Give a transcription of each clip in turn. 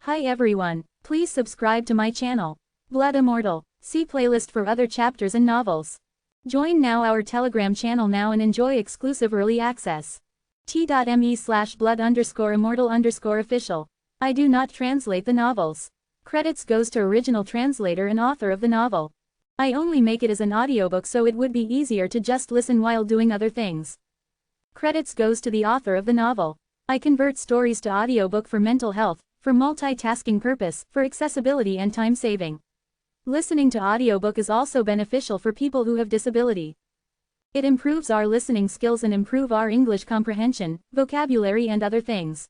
Hi everyone, please subscribe to my channel. Blood Immortal. See playlist for other chapters and novels. Join now our Telegram channel now and enjoy exclusive early access. t.me/blood_immortal_official. I do not translate the novels. Credits goes to original translator and author of the novel. I only make it as an audiobook so it would be easier to just listen while doing other things. Credits goes to the author of the novel. I convert stories to audiobook for mental health, for multitasking purpose, for accessibility and time saving. Listening to audiobook is also beneficial for people who have disability. It improves our listening skills and improve our English comprehension, vocabulary and other things.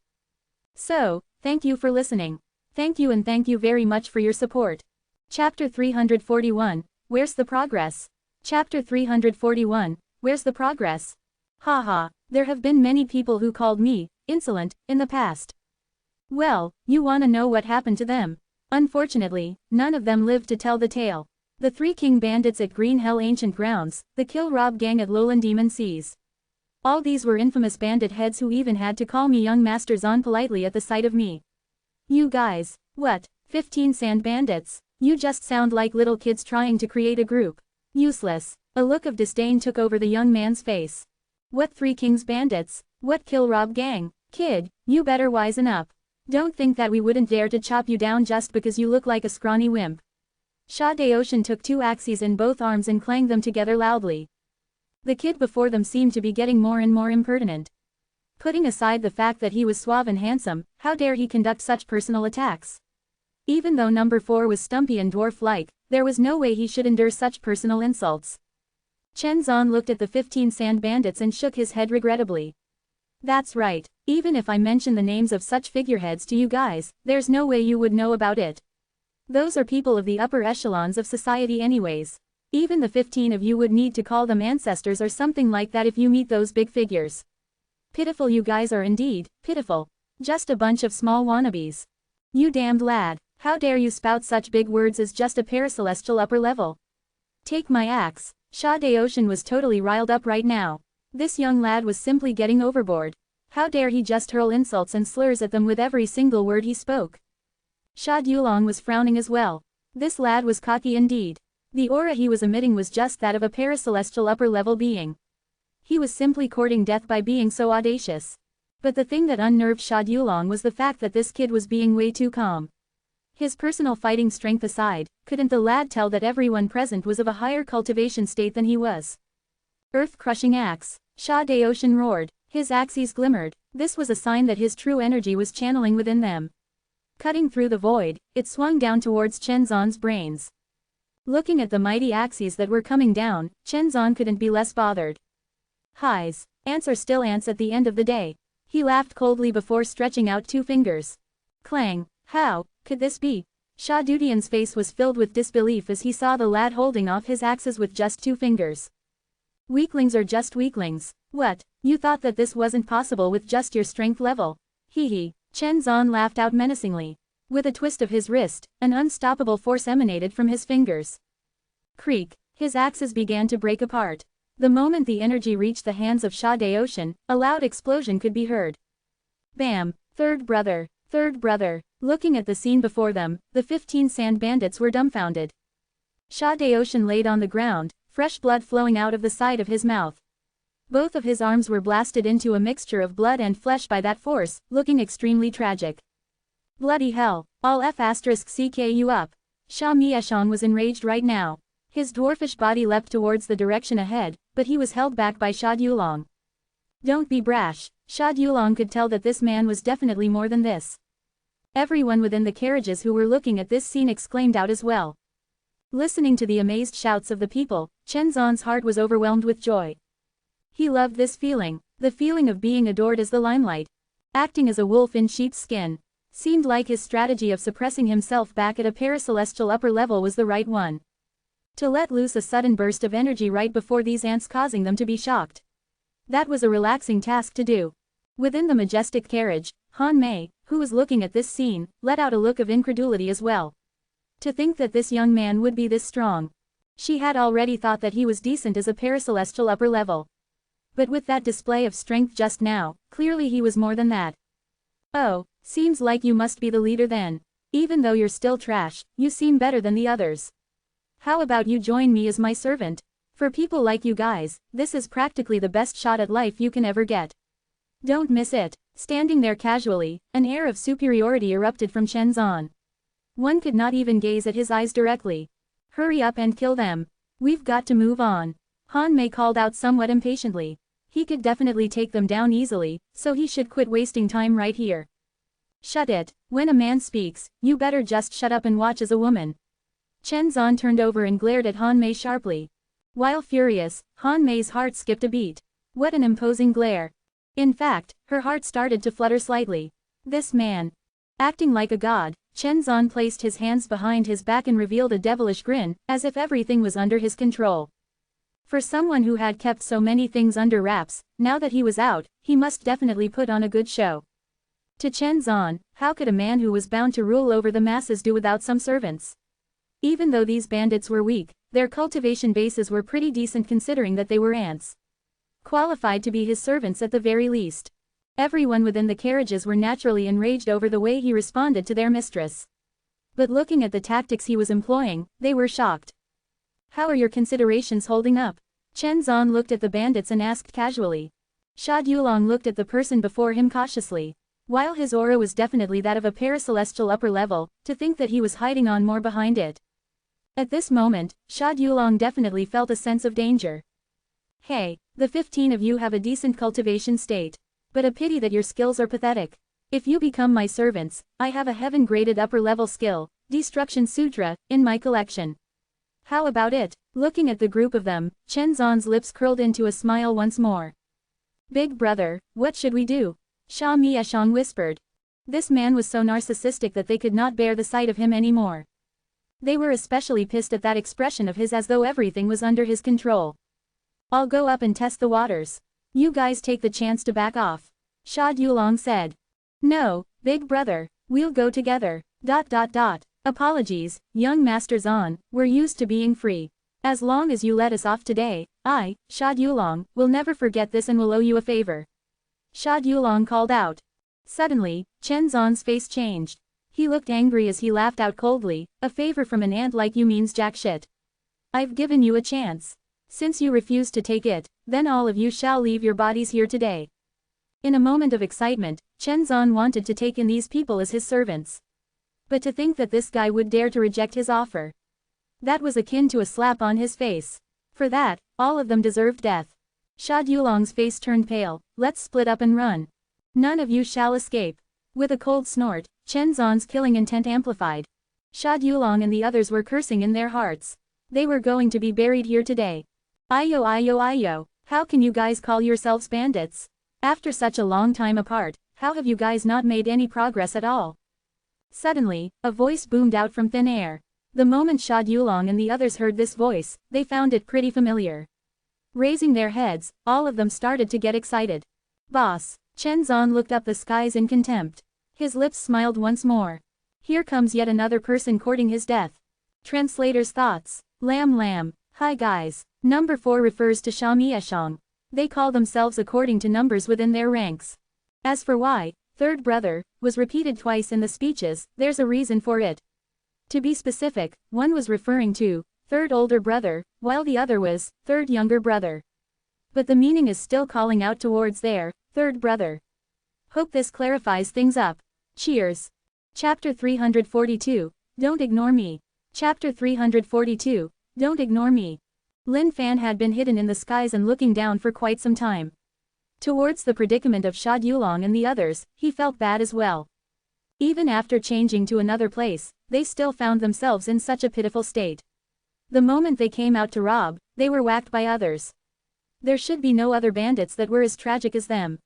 So, thank you for listening. Thank you and thank you very much for your support. Chapter 341, Where's the Progress? Chapter 341, Where's the Progress? Haha, there have been many people who called me insolent in the past. Well, you wanna know what happened to them? Unfortunately, none of them lived to tell the tale. The 3 king bandits at Green Hell Ancient Grounds, the Kill Rob gang at Lowland Demon Seas. All these were infamous bandit heads who even had to call me young Master Zahn politely at the sight of me. You guys, what, 15 sand bandits? You just sound like little kids trying to create a group. Useless. A look of disdain took over the young man's face. What 3 kings bandits? What Kill Rob gang? Kid, you better wisen up. Don't think that we wouldn't dare to chop you down just because you look like a scrawny wimp. Sha Daoshin took 2 axes in both arms and clanged them together loudly. The kid before them seemed to be getting more and more impertinent. Putting aside the fact that he was suave and handsome, how dare he conduct such personal attacks? Even though number 4 was stumpy and dwarf-like, there was no way he should endure such personal insults. Chen Zan looked at the 15 sand bandits and shook his head regrettably. That's right, even if I mention the names of such figureheads to you guys, there's no way you would know about it. Those are people of the upper echelons of society anyways. Even the 15 of you would need to call them ancestors or something like that if you meet those big figures. Pitiful you guys are indeed, pitiful. Just a bunch of small wannabes. You damned lad, how dare you spout such big words as just a paracelestial upper level? Take my axe. Sha Daoshin was totally riled up right now. This young lad was simply getting overboard. How dare he just hurl insults and slurs at them with every single word he spoke? Sha Dulong was frowning as well. This lad was cocky indeed. The aura he was emitting was just that of a paracelestial upper-level being. He was simply courting death by being so audacious. But the thing that unnerved Sha Dulong was the fact that this kid was being way too calm. His personal fighting strength aside, couldn't the lad tell that everyone present was of a higher cultivation state than he was? Earth-crushing axe. Sha Daoshin roared. His axes glimmered. This was a sign that his true energy was channeling within them. Cutting through the void, it swung down towards Chen Zan's brains. Looking at the mighty axes that were coming down, Chen Zan couldn't be less bothered. Highs. Ants are still ants at the end of the day. He laughed coldly before stretching out 2 fingers. Clang. How could this be? Sha Dudian's face was filled with disbelief as he saw the lad holding off his axes with just 2 fingers. Weaklings are just weaklings. What, you thought that this wasn't possible with just your strength level? Hee hee. Chen Zan laughed out menacingly. With a twist of his wrist, an unstoppable force emanated from his fingers. Creak. His axes began to break apart. The moment the energy reached the hands of Sha Daoshin, a loud explosion could be heard. Bam. Third brother. Third brother. Looking at the scene before them, the 15 sand bandits were dumbfounded. Sha Daoshin laid on the ground, fresh blood flowing out of the side of his mouth. Both of his arms were blasted into a mixture of blood and flesh by that force, looking extremely tragic. Bloody hell, all F***CKU up. Sha Mieshang was enraged right now. His dwarfish body leapt towards the direction ahead, but he was held back by Sha Dulong. Don't be brash. Sha Dulong could tell that this man was definitely more than this. Everyone within the carriages who were looking at this scene exclaimed out as well. Listening to the amazed shouts of the people, Chen Zan's heart was overwhelmed with joy. He loved this feeling, the feeling of being adored as the limelight. Acting as a wolf in sheep's skin. Seemed like his strategy of suppressing himself back at a paracelestial upper level was the right one. To let loose a sudden burst of energy right before these ants causing them to be shocked. That was a relaxing task to do. Within the majestic carriage, Han Mei, who was looking at this scene, let out a look of incredulity as well. To think that this young man would be this strong. She had already thought that he was decent as a paracelestial upper level. But with that display of strength just now, clearly he was more than that. Oh, Seems like you must be the leader then. Even though you're still trash, you seem better than the others. How about you join me as my servant? For people like you guys, this is practically the best shot at life you can ever get. Don't miss it. Standing there casually, an air of superiority erupted from Chen Zan. One could not even gaze at his eyes directly. Hurry up and kill them. We've got to move on. Han Mei called out somewhat impatiently. He could definitely take them down easily, so he should quit wasting time right here. Shut it. When a man speaks, you better just shut up and watch as a woman. Chen Zan turned over and glared at Han Mei sharply. While furious, Han Mei's heart skipped a beat. What an imposing glare. In fact, her heart started to flutter slightly. This man. Acting like a god, Chen Zan placed his hands behind his back and revealed a devilish grin, as if everything was under his control. For someone who had kept so many things under wraps, now that he was out, he must definitely put on a good show. To Chen Zan, how could a man who was bound to rule over the masses do without some servants? Even though these bandits were weak, their cultivation bases were pretty decent considering that they were ants. Qualified to be his servants at the very least. Everyone within the carriages were naturally enraged over the way he responded to their mistress. But looking at the tactics he was employing, they were shocked. How are your considerations holding up? Chen Zan looked at the bandits and asked casually. Sha Yulong looked at the person before him cautiously. While his aura was definitely that of a paracelestial upper level, to think that he was hiding on more behind it. At this moment, Sha Yulong definitely felt a sense of danger. Hey, the 15 of you have a decent cultivation state. But a pity that your skills are pathetic. If you become my servants, I have a heaven-graded upper-level skill, Destruction Sutra, in my collection. How about it? Looking at the group of them, Chen Zan's lips curled into a smile once more. Big brother, what should we do? Sha Mieshang whispered. This man was so narcissistic that they could not bear the sight of him anymore. They were especially pissed at that expression of his as though everything was under his control. I'll go up and test the waters. You guys take the chance to back off. Sha Yulong said. No, big brother, we'll go together. Apologies, young Master Zan, we're used to being free. As long as you let us off today, I, Sha Yulong, will never forget this and will owe you a favor. Sha Yulong called out. Suddenly, Chen Zan's face changed. He looked angry as he laughed out coldly. A favor from an ant like you means jack shit. I've given you a chance. Since you refuse to take it, then all of you shall leave your bodies here today. In a moment of excitement, Chen Zan wanted to take in these people as his servants. But to think that this guy would dare to reject his offer. That was akin to a slap on his face. For that, all of them deserved death. Sha Yulong's face turned pale. Let's split up and run. None of you shall escape. With a cold snort, Chen Zan's killing intent amplified. Sha Yulong and the others were cursing in their hearts. They were going to be buried here today. Ayo, how can you guys call yourselves bandits? After such a long time apart, how have you guys not made any progress at all? Suddenly, a voice boomed out from thin air. The moment Sha Yulong and the others heard this voice, they found it pretty familiar. Raising their heads, all of them started to get excited. Boss, Chen Zan looked up the skies in contempt. His lips smiled once more. Here comes yet another person courting his death. Translator's thoughts. Lam. Hi guys. Number 4 refers to Sha Mieshang. They call themselves according to numbers within their ranks. As for why, third brother, was repeated twice in the speeches, there's a reason for it. To be specific, one was referring to third older brother, while the other was third younger brother. But the meaning is still calling out towards their third brother. Hope this clarifies things up. Cheers. Chapter 342, Don't Ignore Me. Chapter 342, Don't Ignore Me. Lin Fan had been hidden in the skies and looking down for quite some time. Towards the predicament of Sha Yulong and the others, he felt bad as well. Even after changing to another place, they still found themselves in such a pitiful state. The moment they came out to rob, they were whacked by others. There should be no other bandits that were as tragic as them.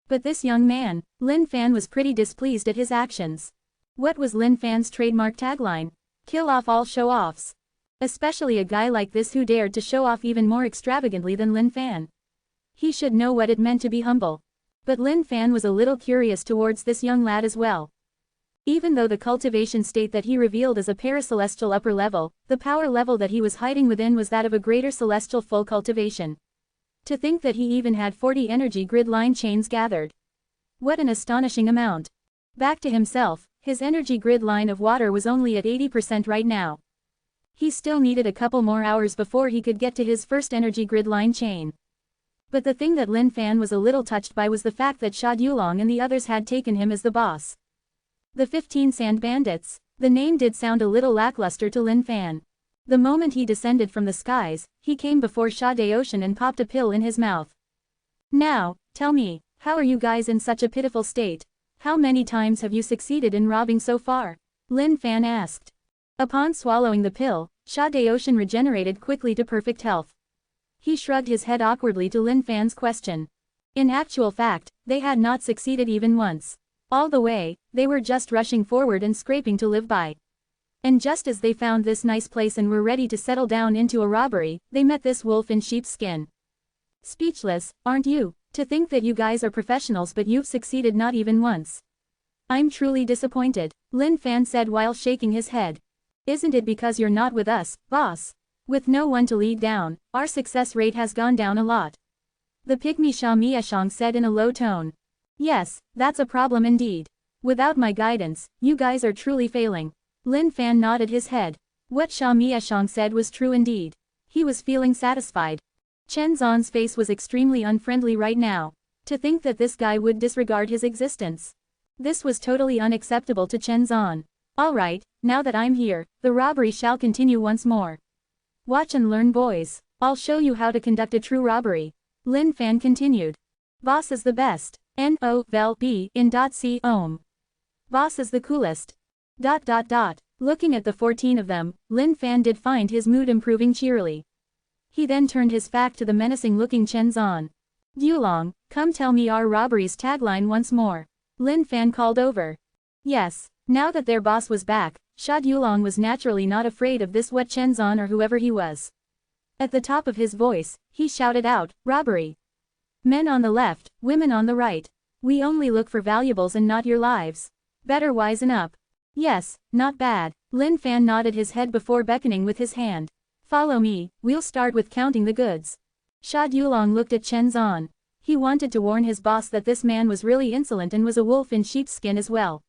But this young man, Lin Fan was pretty displeased at his actions. What was Lin Fan's trademark tagline? Kill off all show-offs. Especially a guy like this who dared to show off even more extravagantly than Lin Fan. He should know what it meant to be humble. But Lin Fan was a little curious towards this young lad as well. Even though the cultivation state that he revealed as a paracelestial upper level, the power level that he was hiding within was that of a greater celestial full cultivation. To think that he even had 40 energy grid line chains gathered. What an astonishing amount. Back to himself, his energy grid line of water was only at 80% right now. He still needed a couple more hours before he could get to his first energy grid line chain. But the thing that Lin Fan was a little touched by was the fact that Sha Yulong and the others had taken him as the boss. The 15 Sand Bandits. The name did sound a little lackluster to Lin Fan. The moment he descended from the skies, he came before Sha Daoshan and popped a pill in his mouth. Now, tell me, how are you guys in such a pitiful state? How many times have you succeeded in robbing so far? Lin Fan asked. Upon swallowing the pill, Sha Daoshan regenerated quickly to perfect health. He shrugged his head awkwardly to Lin Fan's question. In actual fact, they had not succeeded even once. All the way, they were just rushing forward and scraping to live by. And just as they found this nice place and were ready to settle down into a robbery, they met this wolf in sheep's skin. Speechless, aren't you? To think that you guys are professionals but you've succeeded not even once. I'm truly disappointed, Lin Fan said while shaking his head. Isn't it because you're not with us, boss? With no one to lead down, our success rate has gone down a lot. The pygmy Sha Miashang said in a low tone. Yes, that's a problem indeed. Without my guidance, you guys are truly failing. Lin Fan nodded his head. What Sha Miashang said was true indeed. He was feeling satisfied. Chen Zan's face was extremely unfriendly right now. To think that this guy would disregard his existence. This was totally unacceptable to Chen Zan. Alright, now that I'm here, the robbery shall continue once more. Watch and learn, boys. I'll show you how to conduct a true robbery. Lin Fan continued. Boss is the best. N-O-V-E in .c ohm. Boss is the coolest. ... Looking at the 14 of them, Lin Fan did find his mood improving cheerily. He then turned his back to the menacing-looking Chen Zan. Yulong, come tell me our robbery's tagline once more. Lin Fan called over. Yes, now that their boss was back, Sha Yulong was naturally not afraid of this what Chen Zan or whoever he was. At the top of his voice, he shouted out, robbery. Men on the left, women on the right. We only look for valuables and not your lives. Better wisen up. Yes, not bad. Lin Fan nodded his head before beckoning with his hand. Follow me, we'll start with counting the goods. Sha Yulong looked at Chen Zan. He wanted to warn his boss that this man was really insolent and was a wolf in sheep's skin as well.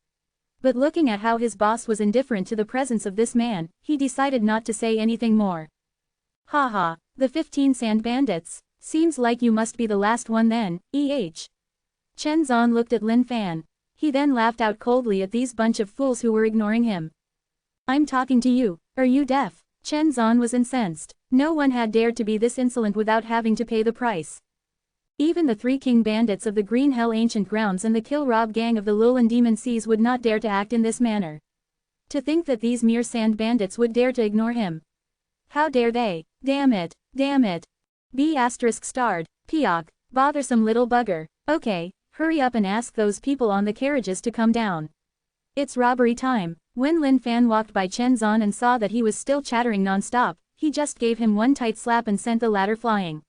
But looking at how his boss was indifferent to the presence of this man, he decided not to say anything more. Haha, the 15 Sand Bandits. Seems like you must be the last one then, Chen Zan looked at Lin Fan. He then laughed out coldly at these bunch of fools who were ignoring him. I'm talking to you, are you deaf? Chen Zan was incensed. No one had dared to be this insolent without having to pay the price. Even the 3 king bandits of the Green Hell Ancient Grounds and the Kill Rob gang of the Lowland Demon Seas would not dare to act in this manner. To think that these mere sand bandits would dare to ignore him. How dare they? Damn it, damn it. B****, Peok, bothersome little bugger. Okay, hurry up and ask those people on the carriages to come down. It's robbery time. When Lin Fan walked by Chen Zan and saw that he was still chattering non-stop, he just gave him one tight slap and sent the latter flying.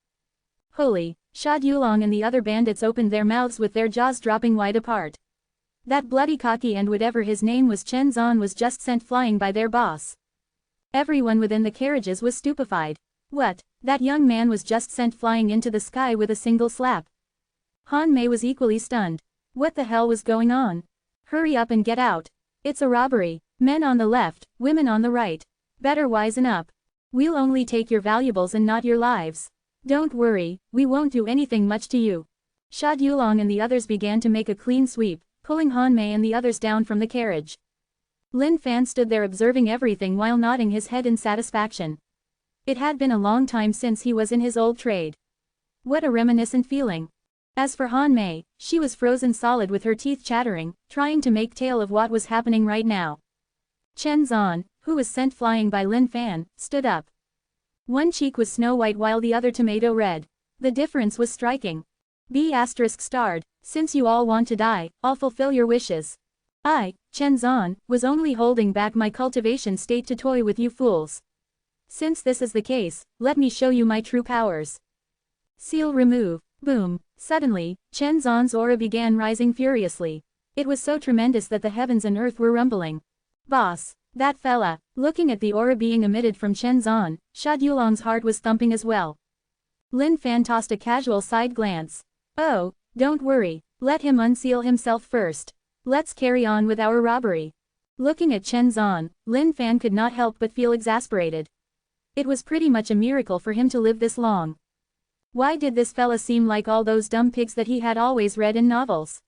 Holy, Sha Yulong and the other bandits opened their mouths with their jaws dropping wide apart. That bloody cocky and whatever his name was Chen Zan was just sent flying by their boss. Everyone within the carriages was stupefied. What? That young man was just sent flying into the sky with a single slap. Han Mei was equally stunned. What the hell was going on? Hurry up and get out. It's a robbery. Men on the left, women on the right. Better wisen up. We'll only take your valuables and not your lives. Don't worry, we won't do anything much to you. Sha Yulong and the others began to make a clean sweep, pulling Han Mei and the others down from the carriage. Lin Fan stood there observing everything while nodding his head in satisfaction. It had been a long time since he was in his old trade. What a reminiscent feeling. As for Han Mei, she was frozen solid with her teeth chattering, trying to make tale of what was happening right now. Chen Zan, who was sent flying by Lin Fan, stood up. One cheek was snow white while the other tomato red. The difference was striking. B****, since you all want to die, I'll fulfill your wishes. I, Chen Zan, was only holding back my cultivation state to toy with you fools. Since this is the case, let me show you my true powers. Seal remove. Boom. Suddenly, Chen Zan's aura began rising furiously. It was so tremendous that the heavens and earth were rumbling. Boss. That fella. Looking at the aura being emitted from Chen Zan, Sha Yulong's heart was thumping as well. Lin Fan tossed a casual side glance. Oh, don't worry. Let him unseal himself first. Let's carry on with our robbery. Looking at Chen Zan, Lin Fan could not help but feel exasperated. It was pretty much a miracle for him to live this long. Why did this fella seem like all those dumb pigs that he had always read in novels?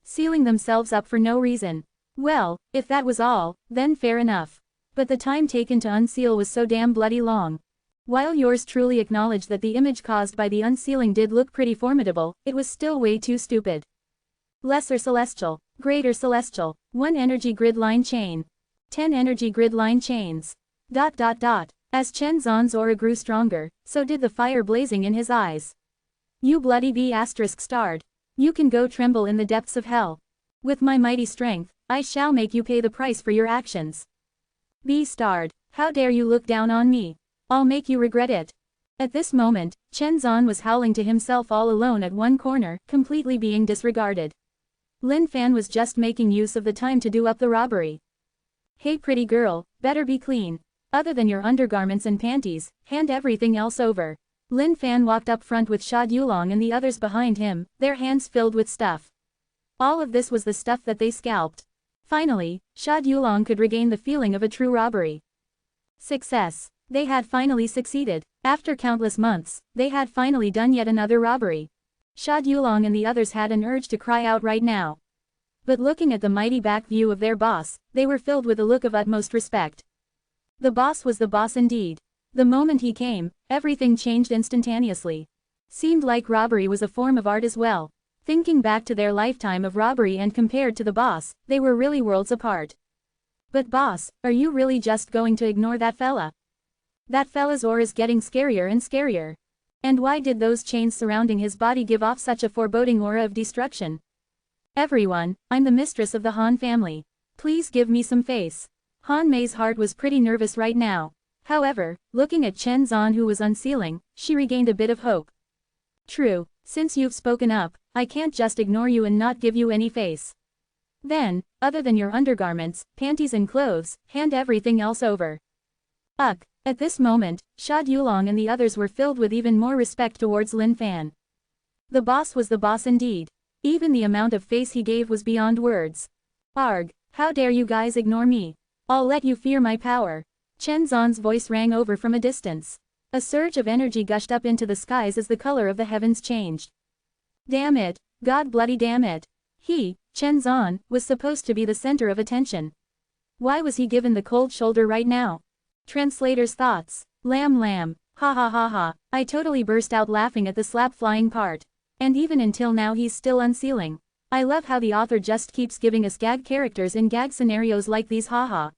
Sealing themselves up for no reason. Well, if that was all, then fair enough. But the time taken to unseal was so damn bloody long. While yours truly acknowledged that the image caused by the unsealing did look pretty formidable, it was still way too stupid. Lesser celestial, greater celestial, 1 energy grid line chain. 10 energy grid line chains. ... As Chen Zan's aura grew stronger, so did the fire blazing in his eyes. You bloody B***starred. You can go tremble in the depths of hell. With my mighty strength, I shall make you pay the price for your actions. B***, how dare you look down on me? I'll make you regret it. At this moment, Chen Zan was howling to himself all alone at one corner, completely being disregarded. Lin Fan was just making use of the time to do up the robbery. Hey pretty girl, better be clean. Other than your undergarments and panties, hand everything else over. Lin Fan walked up front with Sha Yulong and the others behind him, their hands filled with stuff. All of this was the stuff that they scalped. Finally, Sha Yulong could regain the feeling of a true robbery. Success. They had finally succeeded. After countless months, they had finally done yet another robbery. Sha Yulong and the others had an urge to cry out right now. But looking at the mighty back view of their boss, they were filled with a look of utmost respect. The boss was the boss indeed. The moment he came, everything changed instantaneously. Seemed like robbery was a form of art as well. Thinking back to their lifetime of robbery and compared to the boss, they were really worlds apart. But boss, are you really just going to ignore that fella? That fella's aura's getting scarier and scarier. And why did those chains surrounding his body give off such a foreboding aura of destruction? Everyone, I'm the mistress of the Han family. Please give me some face. Han Mei's heart was pretty nervous right now. However, looking at Chen Zan who was unsealing, she regained a bit of hope. True, since you've spoken up, I can't just ignore you and not give you any face. Then, other than your undergarments, panties and clothes, hand everything else over. Ugh. At this moment, Sha Yulong and the others were filled with even more respect towards Lin Fan. The boss was the boss indeed. Even the amount of face he gave was beyond words. Arg, how dare you guys ignore me? I'll let you fear my power. Chen Zan's voice rang over from a distance. A surge of energy gushed up into the skies as the color of the heavens changed. Damn it, God bloody damn it. He, Chen Zan, was supposed to be the center of attention. Why was he given the cold shoulder right now? Translator's thoughts. Lamb. Ha ha ha ha. I totally burst out laughing at the slap flying part. And even until now he's still unsealing. I love how the author just keeps giving us gag characters in gag scenarios like these haha.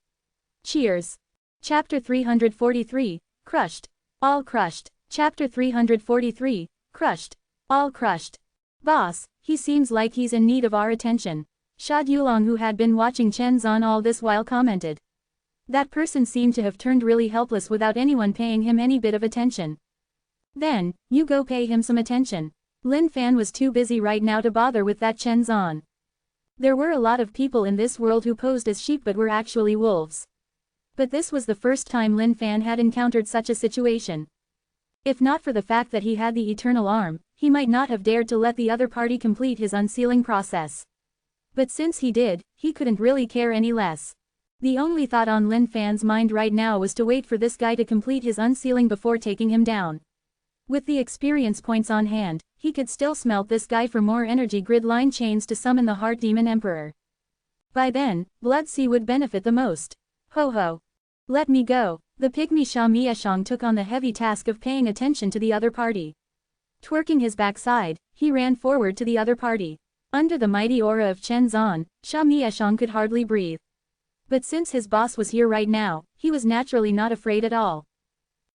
Cheers. Chapter 343, Crushed. All crushed. Chapter 343, Crushed. All crushed. Boss, he seems like he's in need of our attention. Sha Yulong who had been watching Chen Zan all this while commented. That person seemed to have turned really helpless without anyone paying him any bit of attention. Then, you go pay him some attention. Lin Fan was too busy right now to bother with that Chen Zan. There were a lot of people in this world who posed as sheep but were actually wolves. But this was the first time Lin Fan had encountered such a situation. If not for the fact that he had the eternal arm, he might not have dared to let the other party complete his unsealing process. But since he did, he couldn't really care any less. The only thought on Lin Fan's mind right now was to wait for this guy to complete his unsealing before taking him down. With the experience points on hand, he could still smelt this guy for more energy grid line chains to summon the Heart Demon Emperor. By then, Blood Sea would benefit the most. Ho ho. Let me go. The pygmy Sha Mieshang took on the heavy task of paying attention to the other party. Twerking his backside, he ran forward to the other party. Under the mighty aura of Chen Zan, Sha Mieshang could hardly breathe. But since his boss was here right now, he was naturally not afraid at all.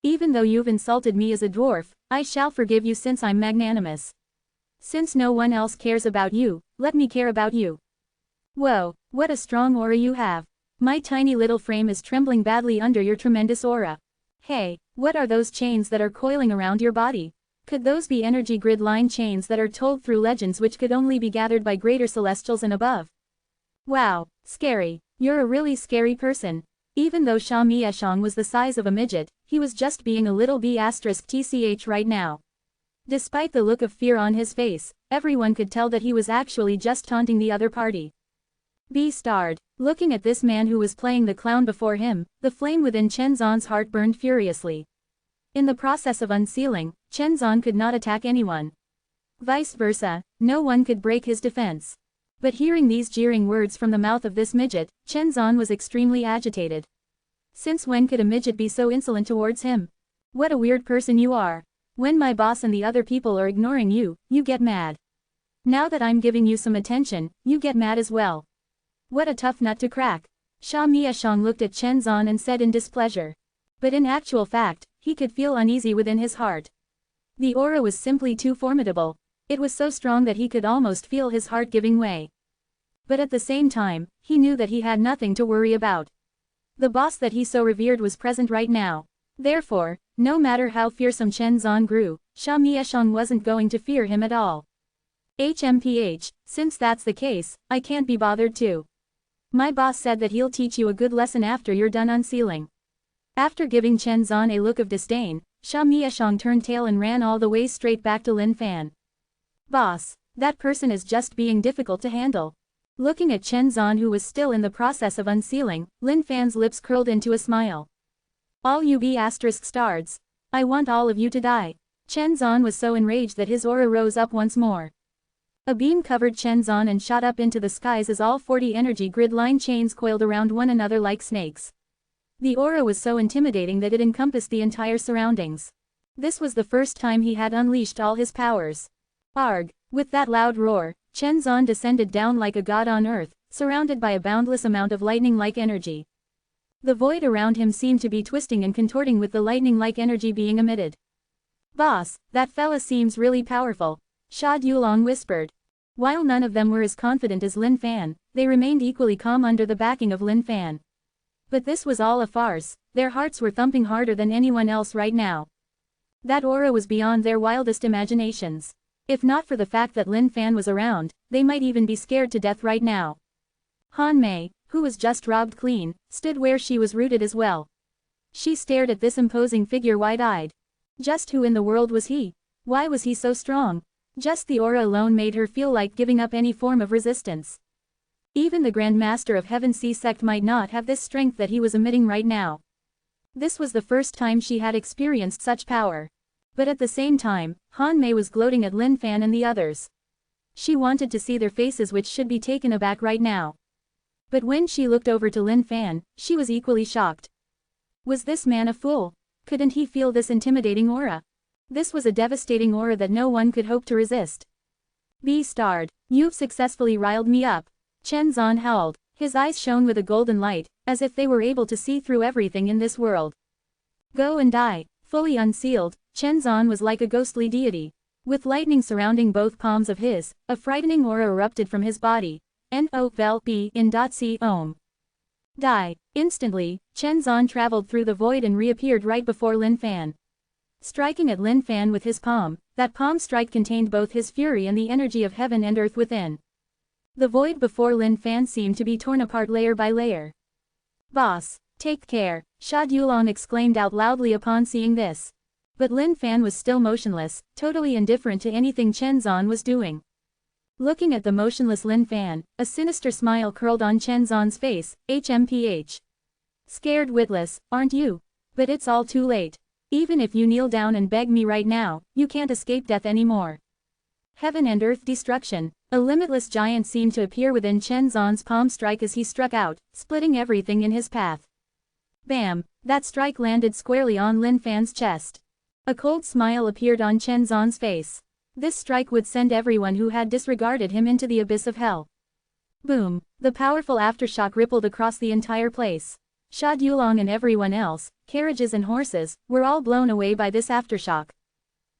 Even though you've insulted me as a dwarf, I shall forgive you since I'm magnanimous. Since no one else cares about you, let me care about you. Whoa, what a strong aura you have. My tiny little frame is trembling badly under your tremendous aura. Hey, what are those chains that are coiling around your body? Could those be energy grid line chains that are told through legends which could only be gathered by greater celestials and above? Wow, scary. You're a really scary person. Even though Sha Mieshang was the size of a midget, he was just being a little B***tch right now. Despite the look of fear on his face, everyone could tell that he was actually just taunting the other party. Be starred. Looking at this man who was playing the clown before him, the flame within Chen Zhan's heart burned furiously. In the process of unsealing, Chen Zhan could not attack anyone. Vice versa, no one could break his defense. But hearing these jeering words from the mouth of this midget, Chen Zhan was extremely agitated. Since when could a midget be so insolent towards him? What a weird person you are. When my boss and the other people are ignoring you, you get mad. Now that I'm giving you some attention, you get mad as well. What a tough nut to crack. Sha Miashang looked at Chen Zhan and said in displeasure. But in actual fact, he could feel uneasy within his heart. The aura was simply too formidable. It was so strong that he could almost feel his heart giving way. But at the same time, he knew that he had nothing to worry about. The boss that he so revered was present right now. Therefore, no matter how fearsome Chen Zhan grew, Sha Miashang wasn't going to fear him at all. HMPH, since that's the case, I can't be bothered to. My boss said that he'll teach you a good lesson after you're done unsealing. After giving Chen Zhan a look of disdain, Sha Miashang turned tail and ran all the way straight back to Lin Fan. Boss, that person is just being difficult to handle. Looking at Chen Zhan who was still in the process of unsealing, Lin Fan's lips curled into a smile. All you B***stards. I want all of you to die. Chen Zhan was so enraged that his aura rose up once more. A beam covered Chen Zhan and shot up into the skies as all 40 energy grid line chains coiled around one another like snakes. The aura was so intimidating that it encompassed the entire surroundings. This was the first time he had unleashed all his powers. Arg! With that loud roar, Chen Zhan descended down like a god on earth, surrounded by a boundless amount of lightning-like energy. The void around him seemed to be twisting and contorting with the lightning-like energy being emitted. Boss, that fella seems really powerful, Sha Dulong whispered. While none of them were as confident as Lin Fan, they remained equally calm under the backing of Lin Fan. But this was all a farce, their hearts were thumping harder than anyone else right now. That aura was beyond their wildest imaginations. If not for the fact that Lin Fan was around, they might even be scared to death right now. Han Mei, who was just robbed clean, stood where she was rooted as well. She stared at this imposing figure wide-eyed. Just who in the world was he? Why was he so strong? Just the aura alone made her feel like giving up any form of resistance. Even the Grand Master of Heaven Sea sect might not have this strength that he was emitting right now. This was the first time she had experienced such power. But at the same time, Han Mei was gloating at Lin Fan and the others. She wanted to see their faces, which should be taken aback right now. But when she looked over to Lin Fan, she was equally shocked. Was this man a fool? Couldn't he feel this intimidating aura? This was a devastating aura that no one could hope to resist. Be starred. You've successfully riled me up. Chen Zhan howled. His eyes shone with a golden light, as if they were able to see through everything in this world. Go and die. Fully unsealed, Chen Zhan was like a ghostly deity. With lightning surrounding both palms of his, a frightening aura erupted from his body. N-O-V-E in .C Om. Die. Instantly, Chen Zhan traveled through the void and reappeared right before Lin Fan. Striking at Lin Fan with his palm, that palm strike contained both his fury and the energy of heaven and earth within. The void before Lin Fan seemed to be torn apart layer by layer. Boss, take care, Sha Dulong exclaimed out loudly upon seeing this. But Lin Fan was still motionless, totally indifferent to anything Chen Zhan was doing. Looking at the motionless Lin Fan, a sinister smile curled on Chen Zhan's face. HMPH. Scared witless, aren't you? But it's all too late. Even if you kneel down and beg me right now, you can't escape death anymore. Heaven and earth destruction. A limitless giant seemed to appear within Chen Zhan's palm strike as he struck out, splitting everything in his path. Bam! That strike landed squarely on Lin Fan's chest. A cold smile appeared on Chen Zhan's face. This strike would send everyone who had disregarded him into the abyss of hell. Boom! The powerful aftershock rippled across the entire place. Sha Dulong and everyone else, carriages and horses, were all blown away by this aftershock.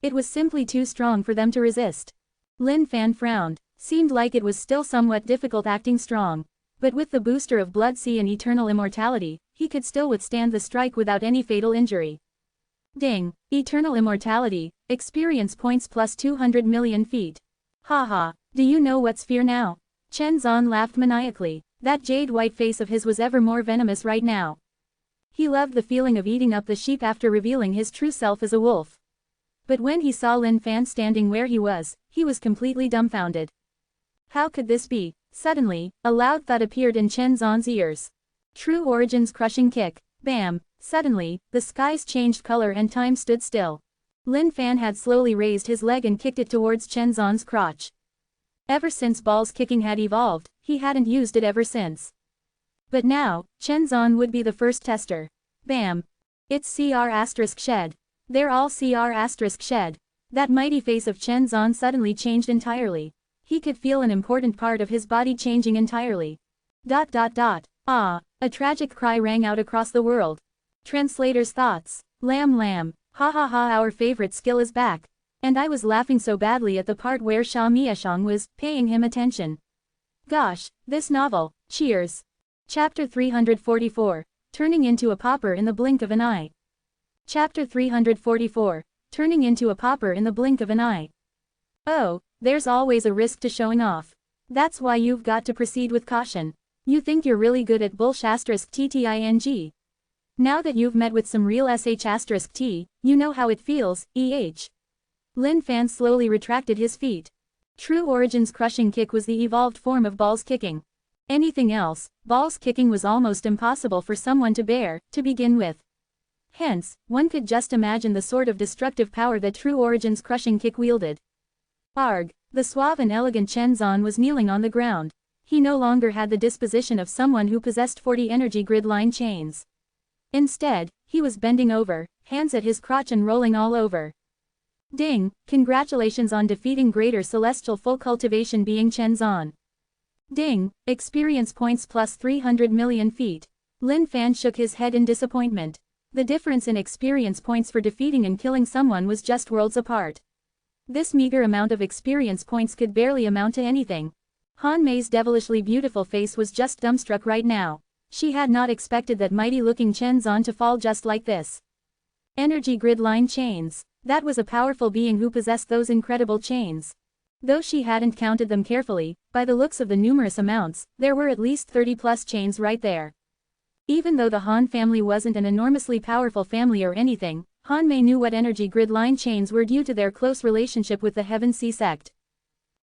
It was simply too strong for them to resist. Lin Fan frowned. Seemed like it was still somewhat difficult acting strong. But with the booster of Blood Sea and eternal immortality, he could still withstand the strike without any fatal injury. Ding! Eternal immortality, experience points plus 200 million feet. Haha, do you know what's fear now? Chen Zhan laughed maniacally. That jade white face of his was ever more venomous right now. He loved the feeling of eating up the sheep after revealing his true self as a wolf. But when he saw Lin Fan standing where he was completely dumbfounded. How could this be? Suddenly, a loud thud appeared in Chen Zhan's ears. True Origin's crushing kick. Bam! Suddenly, the skies changed color and time stood still. Lin Fan had slowly raised his leg and kicked it towards Chen Zhan's crotch. Ever since balls kicking had evolved, he hadn't used it ever since. But now, Chen Zhan would be the first tester. Bam! It's CR*shed. They're all CR*shed. That mighty face of Chen Zhan suddenly changed entirely. He could feel an important part of his body changing entirely. Ah! A tragic cry rang out across the world. Translator's thoughts. Lam. Ha ha ha, our favorite skill is back. And I was laughing so badly at the part where Sha Miashang was paying him attention. Gosh, this novel. Cheers. Chapter 344. Turning into a pauper in the blink of an eye. Chapter 344. Turning into a pauper in the blink of an eye. Oh, there's always a risk to showing off. That's why you've got to proceed with caution. You think you're really good at *tting. Now that you've met with some real *t, you know how it feels, Lin Fan slowly retracted his feet. True Origin's crushing kick was the evolved form of balls kicking. Anything else, balls kicking was almost impossible for someone to bear, to begin with. Hence, one could just imagine the sort of destructive power that True Origin's crushing kick wielded. Arg! The suave and elegant Chen Zhan was kneeling on the ground. He no longer had the disposition of someone who possessed 40 energy grid line chains. Instead, he was bending over, hands at his crotch and rolling all over. Ding! Congratulations on defeating Greater Celestial Full Cultivation Being Chen Zhan. Ding! Experience points plus 300 million feet. Lin Fan shook his head in disappointment. The difference in experience points for defeating and killing someone was just worlds apart. This meager amount of experience points could barely amount to anything. Han Mei's devilishly beautiful face was just dumbstruck right now. She had not expected that mighty-looking Chen Zhan to fall just like this. Energy grid line chains. That was a powerful being who possessed those incredible chains. Though she hadn't counted them carefully, by the looks of the numerous amounts, there were at least 30+ chains right there. Even though the Han family wasn't an enormously powerful family or anything, Han Mei knew what energy grid line chains were due to their close relationship with the Heaven Sea sect.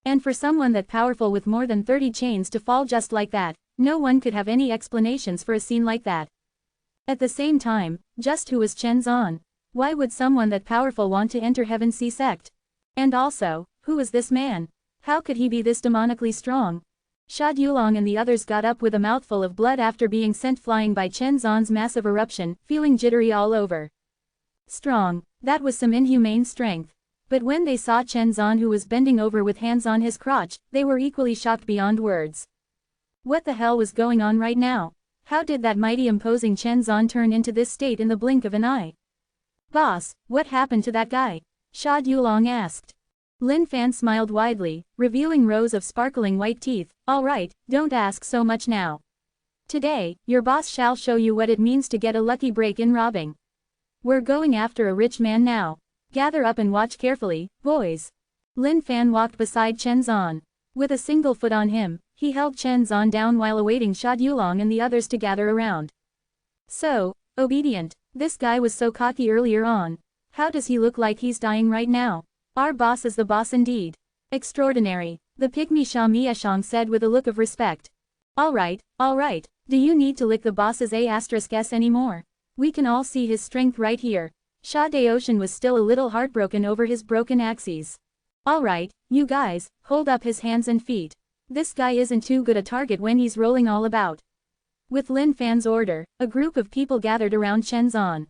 And for someone that powerful with more than 30 chains to fall just like that, no one could have any explanations for a scene like that. At the same time, just who was Chen Zhan? Why would someone that powerful want to enter Heaven Sea sect? And also, who is this man? How could he be this demonically strong? Sha Dulong and the others got up with a mouthful of blood after being sent flying by Chen Zhan's massive eruption, feeling jittery all over. Strong, that was some inhumane strength. But when they saw Chen Zhan who was bending over with hands on his crotch, they were equally shocked beyond words. What the hell was going on right now? How did that mighty imposing Chen Zhan turn into this state in the blink of an eye? Boss, what happened to that guy? Sha Dulong asked. Lin Fan smiled widely, revealing rows of sparkling white teeth. Alright, don't ask so much now. Today, your boss shall show you what it means to get a lucky break in robbing. We're going after a rich man now. Gather up and watch carefully, boys. Lin Fan walked beside Chen Zhan. With a single foot on him, he held Chen Zhan down while awaiting Sha Dulong and the others to gather around. So, obedient. This guy was so cocky earlier on. How does he look like he's dying right now? Our boss is the boss indeed. Extraordinary, the pygmy Sha Miashang said with a look of respect. Alright. Do you need to lick the boss's *s anymore? We can all see his strength right here. Sha Daoshan was still a little heartbroken over his broken axes. Alright, you guys, hold up his hands and feet. This guy isn't too good a target when he's rolling all about. With Lin Fan's order, a group of people gathered around Chen Zhan.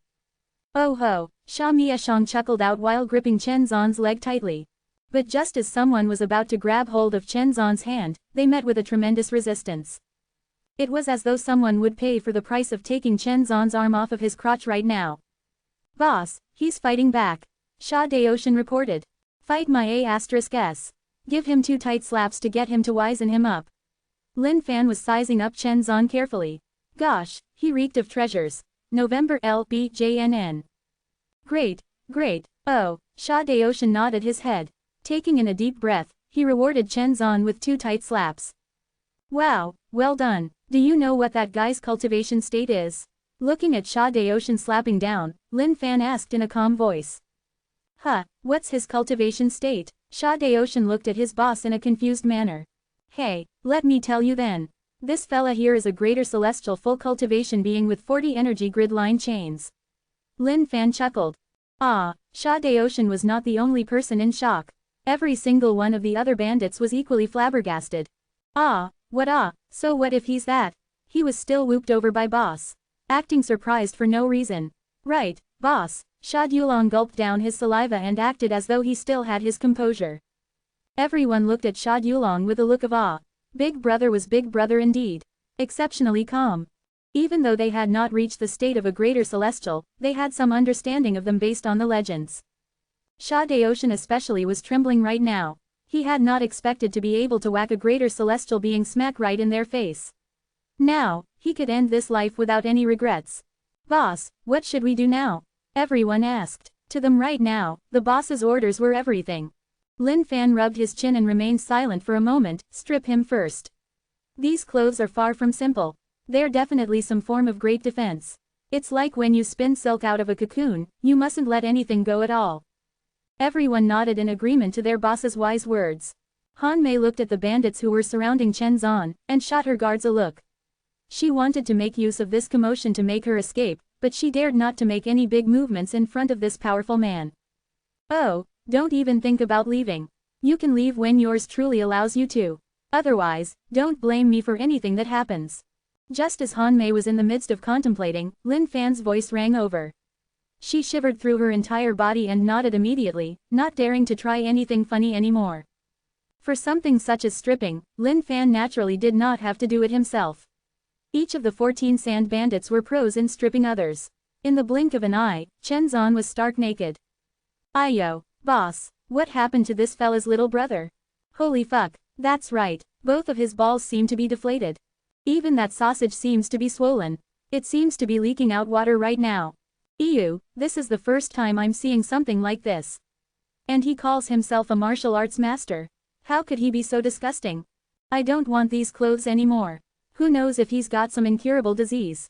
Oh ho, Sha Miashang chuckled out while gripping Chen Zhan's leg tightly. But just as someone was about to grab hold of Chen Zhan's hand, they met with a tremendous resistance. It was as though someone would pay for the price of taking Chen Zhan's arm off of his crotch right now. Boss, he's fighting back. Sha Daoshan reported. Fight my *s. Give him 2 tight slaps to get him to wizen him up. Lin Fan was sizing up Chen Zhan carefully. Gosh, he reeked of treasures. November LBJNN. Great. Oh, Sha Daoshan nodded his head. Taking in a deep breath, he rewarded Chen Zhan with 2 tight slaps. Wow, well done. Do you know what that guy's cultivation state is? Looking at Sha Daoshan slapping down, Lin Fan asked in a calm voice. What's his cultivation state? Sha Daoshan looked at his boss in a confused manner. Hey, let me tell you then. This fella here is a greater celestial full cultivation being with 40 energy grid line chains. Lin Fan chuckled. Ah, Sha Daoshan was not the only person in shock. Every single one of the other bandits was equally flabbergasted. So what if he's that? He was still whooped over by boss. Acting surprised for no reason. Right, boss. Sha Dulong gulped down his saliva and acted as though he still had his composure. Everyone looked at Sha Dulong with a look of awe. Big Brother was Big Brother indeed. Exceptionally calm. Even though they had not reached the state of a greater celestial, they had some understanding of them based on the legends. Sha Daoshan especially was trembling right now. He had not expected to be able to whack a greater celestial being smack right in their face. Now, he could end this life without any regrets. Boss, what should we do now? Everyone asked. To them right now, the boss's orders were everything. Lin Fan rubbed his chin and remained silent for a moment. Strip him first. These clothes are far from simple. They're definitely some form of great defense. It's like when you spin silk out of a cocoon, you mustn't let anything go at all. Everyone nodded in agreement to their boss's wise words. Han Mei looked at the bandits who were surrounding Chen Zan, and shot her guards a look. She wanted to make use of this commotion to make her escape, but she dared not to make any big movements in front of this powerful man. Oh, don't even think about leaving. You can leave when yours truly allows you to. Otherwise, don't blame me for anything that happens. Just as Han Mei was in the midst of contemplating, Lin Fan's voice rang over. She shivered through her entire body and nodded immediately, not daring to try anything funny anymore. For something such as stripping, Lin Fan naturally did not have to do it himself. Each of the 14 sand bandits were pros in stripping others. In the blink of an eye, Chen Zan was stark naked. Ayo, boss, what happened to this fella's little brother? Holy fuck, that's right, both of his balls seem to be deflated. Even that sausage seems to be swollen. It seems to be leaking out water right now. Ew, this is the first time I'm seeing something like this. And he calls himself a martial arts master. How could he be so disgusting? I don't want these clothes anymore. Who knows if he's got some incurable disease.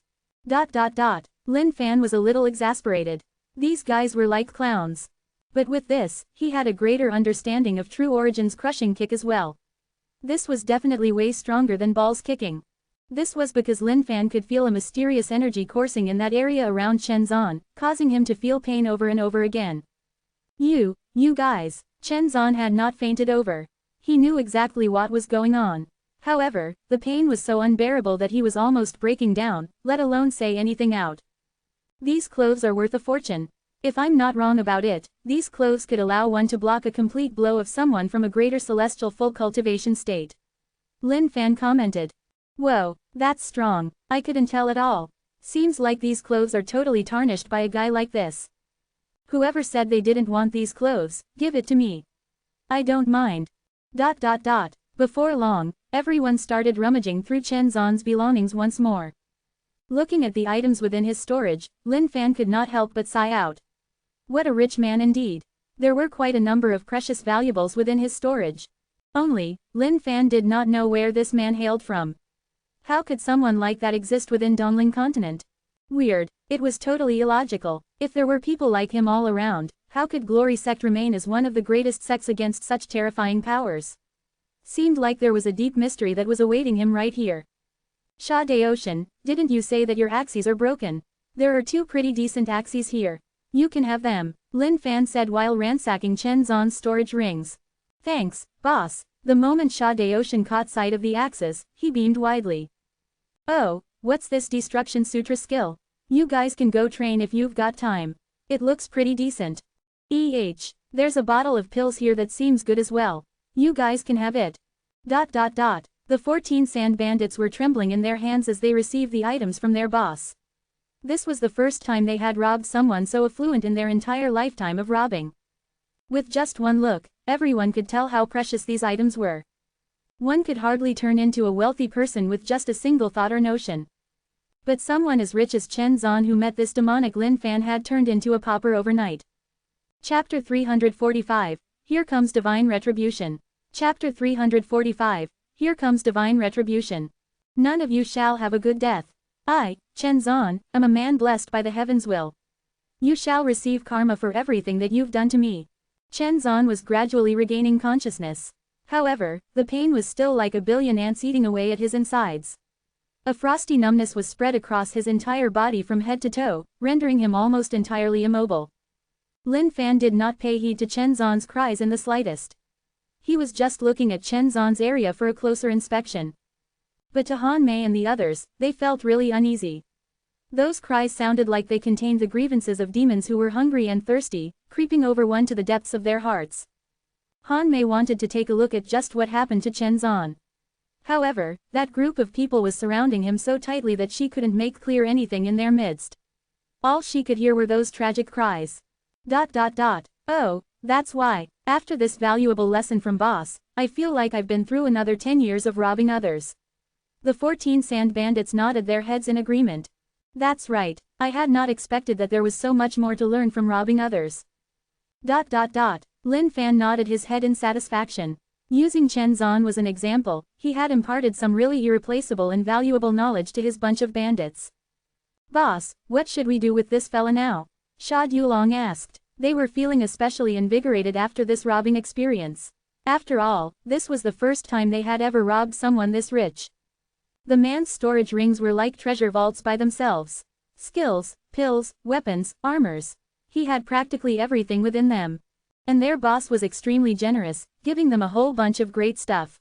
Lin Fan was a little exasperated. These guys were like clowns. But with this, he had a greater understanding of True Origin's crushing kick as well. This was definitely way stronger than balls kicking. This was because Lin Fan could feel a mysterious energy coursing in that area around Chen Zan, causing him to feel pain over and over again. You guys, Chen Zan had not fainted over. He knew exactly what was going on. However, the pain was so unbearable that he was almost breaking down, let alone say anything out. These clothes are worth a fortune. If I'm not wrong about it, these clothes could allow one to block a complete blow of someone from a greater celestial full cultivation state. Lin Fan commented. Whoa, that's strong. I couldn't tell at all. Seems like these clothes are totally tarnished by a guy like this. Whoever said they didn't want these clothes, give it to me. I don't mind. Before long, everyone started rummaging through Chen Zan's belongings once more. Looking at the items within his storage, Lin Fan could not help but sigh out. What a rich man indeed. There were quite a number of precious valuables within his storage. Only, Lin Fan did not know where this man hailed from. How could someone like that exist within Dongling continent? Weird. It was totally illogical. If there were people like him all around, how could Glory Sect remain as one of the greatest sects against such terrifying powers? Seemed like there was a deep mystery that was awaiting him right here. Sha Daoshan, didn't you say that your axes are broken? There are 2 pretty decent axes here. You can have them, Lin Fan said while ransacking Chen Zan's storage rings. Thanks, boss. The moment Sha Daoshan caught sight of the axes, he beamed widely. Oh, what's this Destruction Sutra skill? You guys can go train if you've got time. It looks pretty decent. There's a bottle of pills here that seems good as well. You guys can have it. The 14 sand bandits were trembling in their hands as they received the items from their boss. This was the first time they had robbed someone so affluent in their entire lifetime of robbing. With just one look, everyone could tell how precious these items were. One could hardly turn into a wealthy person with just a single thought or notion. But someone as rich as Chen Zan who met this demonic Lin Fan had turned into a pauper overnight. Chapter 345, Here Comes Divine Retribution. Chapter 345, Here Comes Divine Retribution. None of you shall have a good death. I, Chen Zan, am a man blessed by the heavens' will. You shall receive karma for everything that you've done to me. Chen Zan was gradually regaining consciousness. However, the pain was still like a billion ants eating away at his insides. A frosty numbness was spread across his entire body from head to toe, rendering him almost entirely immobile. Lin Fan did not pay heed to Chen Zhan's cries in the slightest. He was just looking at Chen Zhan's area for a closer inspection. But to Han Mei and the others, they felt really uneasy. Those cries sounded like they contained the grievances of demons who were hungry and thirsty, creeping over one to the depths of their hearts. Han Mei wanted to take a look at just what happened to Chen Zhan. However, that group of people was surrounding him so tightly that she couldn't make clear anything in their midst. All she could hear were those tragic cries. ... Oh, that's why, after this valuable lesson from boss, I feel like I've been through another 10 years of robbing others. The 14 sand bandits nodded their heads in agreement. That's right, I had not expected that there was so much more to learn from robbing others. ... Lin Fan nodded his head in satisfaction. Using Chen Zhan was an example, he had imparted some really irreplaceable and valuable knowledge to his bunch of bandits. Boss, what should we do with this fella now? Sha Yulong asked. They were feeling especially invigorated after this robbing experience. After all, this was the first time they had ever robbed someone this rich. The man's storage rings were like treasure vaults by themselves. Skills, pills, weapons, armors. He had practically everything within them. And their boss was extremely generous, giving them a whole bunch of great stuff.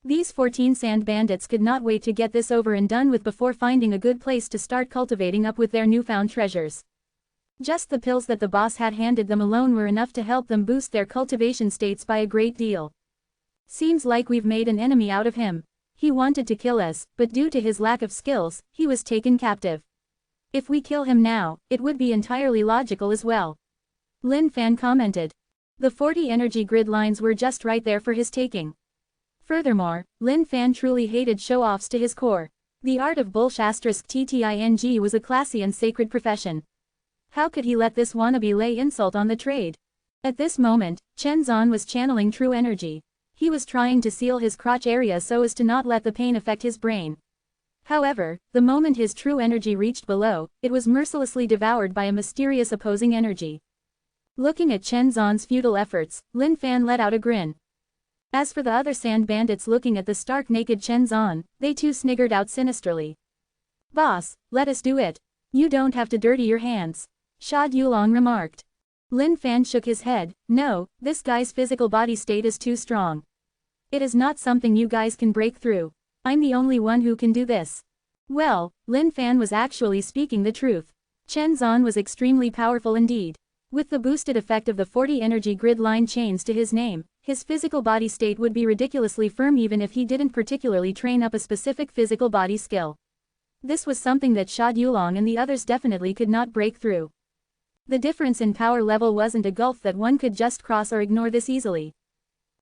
These 14 sand bandits could not wait to get this over and done with before finding a good place to start cultivating up with their newfound treasures. Just the pills that the boss had handed them alone were enough to help them boost their cultivation states by a great deal. Seems like we've made an enemy out of him. He wanted to kill us, but due to his lack of skills, he was taken captive. If we kill him now, it would be entirely logical as well. Lin Fan commented. The 40 energy grid lines were just right there for his taking. Furthermore, Lin Fan truly hated show-offs to his core. The art of *TTING was a classy and sacred profession. How could he let this wannabe lay insult on the trade? At this moment, Chen Zhan was channeling true energy. He was trying to seal his crotch area so as to not let the pain affect his brain. However, the moment his true energy reached below, it was mercilessly devoured by a mysterious opposing energy. Looking at Chen Zhan's futile efforts, Lin Fan let out a grin. As for the other sand bandits looking at the stark naked Chen Zhan, they too sniggered out sinisterly. Boss, let us do it. You don't have to dirty your hands. Sha Yulong remarked. Lin Fan shook his head. No, this guy's physical body state is too strong. It is not something you guys can break through. I'm the only one who can do this. Well, Lin Fan was actually speaking the truth. Chen Zhan was extremely powerful indeed. With the boosted effect of the 40 energy grid line chains to his name, his physical body state would be ridiculously firm even if he didn't particularly train up a specific physical body skill. This was something that Sha Yulong and the others definitely could not break through. The difference in power level wasn't a gulf that one could just cross or ignore this easily.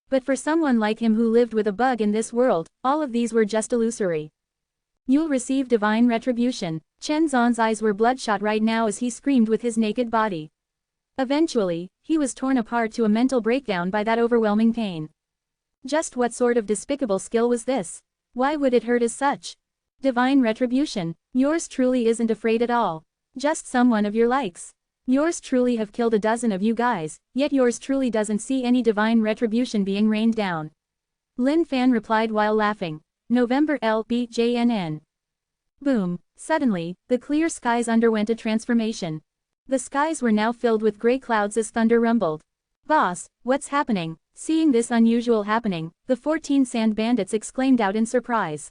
But for someone like him who lived with a bug in this world, all of these were just illusory. You'll receive divine retribution. Chen Zhan's eyes were bloodshot right now as he screamed with his naked body. Eventually, he was torn apart to a mental breakdown by that overwhelming pain. Just what sort of despicable skill was this? Why would it hurt as such? Divine retribution. Yours truly isn't afraid at all. Just someone of your likes. Yours truly have killed a dozen of you guys, yet yours truly doesn't see any divine retribution being rained down. Lin Fan replied while laughing. November LBJNN. Boom. Suddenly, the clear skies underwent a transformation. The skies were now filled with gray clouds as thunder rumbled. Boss, what's happening? Seeing this unusual happening, the 14 sand bandits exclaimed out in surprise.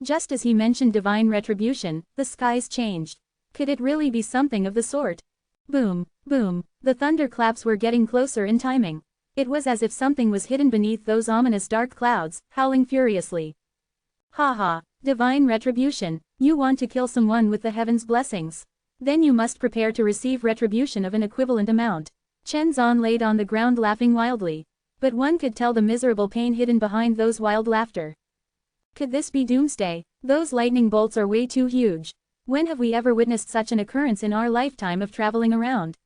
Just as he mentioned divine retribution, the skies changed. Could it really be something of the sort? Boom, boom, the thunderclaps were getting closer in timing. It was as if something was hidden beneath those ominous dark clouds, howling furiously. Haha, divine retribution, you want to kill someone with the heaven's blessings? Then you must prepare to receive retribution of an equivalent amount. Chen Zhan laid on the ground laughing wildly. But one could tell the miserable pain hidden behind those wild laughter. Could this be doomsday? Those lightning bolts are way too huge. When have we ever witnessed such an occurrence in our lifetime of traveling around?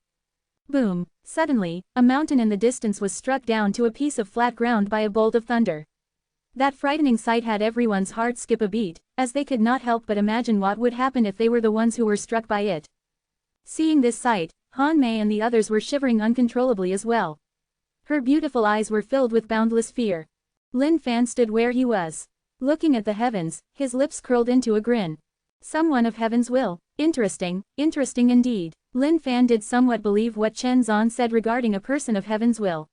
Boom. Suddenly, a mountain in the distance was struck down to a piece of flat ground by a bolt of thunder. That frightening sight had everyone's heart skip a beat, as they could not help but imagine what would happen if they were the ones who were struck by it. Seeing this sight, Han Mei and the others were shivering uncontrollably as well. Her beautiful eyes were filled with boundless fear. Lin Fan stood where he was. Looking at the heavens, his lips curled into a grin. Someone of heaven's will. Interesting, interesting indeed. Lin Fan did somewhat believe what Chen Zan said regarding a person of heaven's will.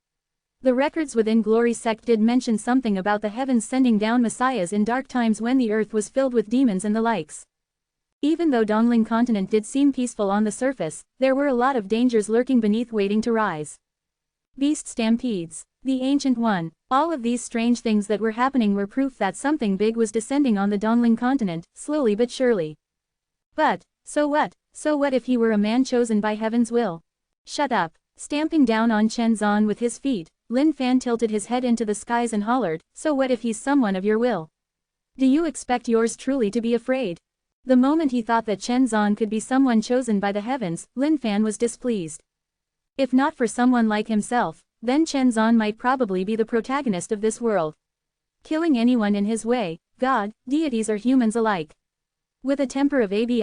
The records within Glory sect did mention something about the heavens sending down messiahs in dark times when the earth was filled with demons and the likes. Even though Dongling continent did seem peaceful on the surface, there were a lot of dangers lurking beneath waiting to rise. Beast stampedes. The Ancient One. All of these strange things that were happening were proof that something big was descending on the Dongling continent, slowly but surely. But, so what? So what if he were a man chosen by heaven's will? Shut up. Stamping down on Chen Zan with his feet, Lin Fan tilted his head into the skies and hollered, so what if he's someone of your will? Do you expect yours truly to be afraid? The moment he thought that Chen Zan could be someone chosen by the heavens, Lin Fan was displeased. If not for someone like himself, then Chen Zan might probably be the protagonist of this world. Killing anyone in his way, God, deities or humans alike. With a temper of AB****,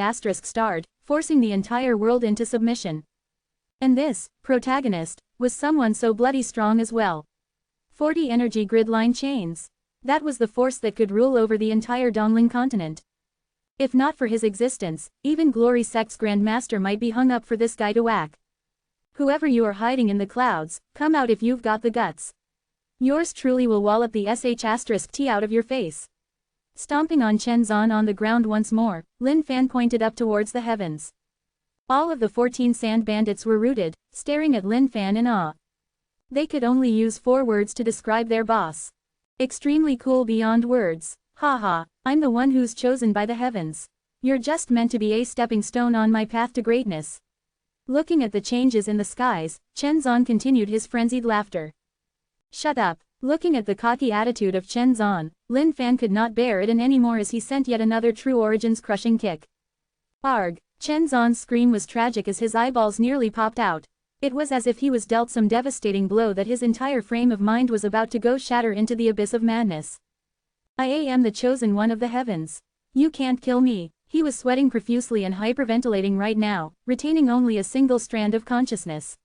forcing the entire world into submission. And this, protagonist, was someone so bloody strong as well. 40 energy grid line chains. That was the force that could rule over the entire Dongling continent. If not for his existence, even Glory Sect's Grandmaster might be hung up for this guy to whack. Whoever you are hiding in the clouds, come out if you've got the guts. Yours truly will wallop the sh**t out of your face. Stomping on Chen Zan on the ground once more, Lin Fan pointed up towards the heavens. All of the 14 sand bandits were rooted, staring at Lin Fan in awe. They could only use 4 words to describe their boss. Extremely cool beyond words. Haha, I'm the one who's chosen by the heavens. You're just meant to be a stepping stone on my path to greatness. Looking at the changes in the skies, Chen Zan continued his frenzied laughter. Shut up. Looking at the cocky attitude of Chen Zan, Lin Fan could not bear it anymore as he sent yet another True Origins crushing kick. Arg! Chen Zan's scream was tragic as his eyeballs nearly popped out. It was as if he was dealt some devastating blow that his entire frame of mind was about to go shatter into the abyss of madness. I am the chosen one of the heavens. You can't kill me. He was sweating profusely and hyperventilating right now, retaining only a single strand of consciousness.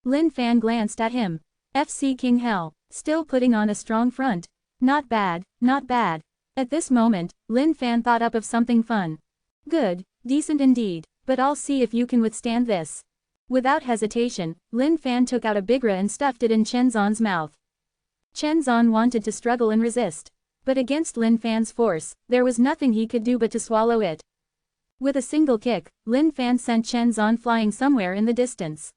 Lin Fan glanced at him. FC King Hell, still putting on a strong front. Not bad, not bad. At this moment, Lin Fan thought up of something fun. Good, decent indeed, but I'll see if you can withstand this. Without hesitation, Lin Fan took out a bigra and stuffed it in Chen Zan's mouth. Chen Zan wanted to struggle and resist. But against Lin Fan's force, there was nothing he could do but to swallow it. With a single kick, Lin Fan sent Chen Zan flying somewhere in the distance.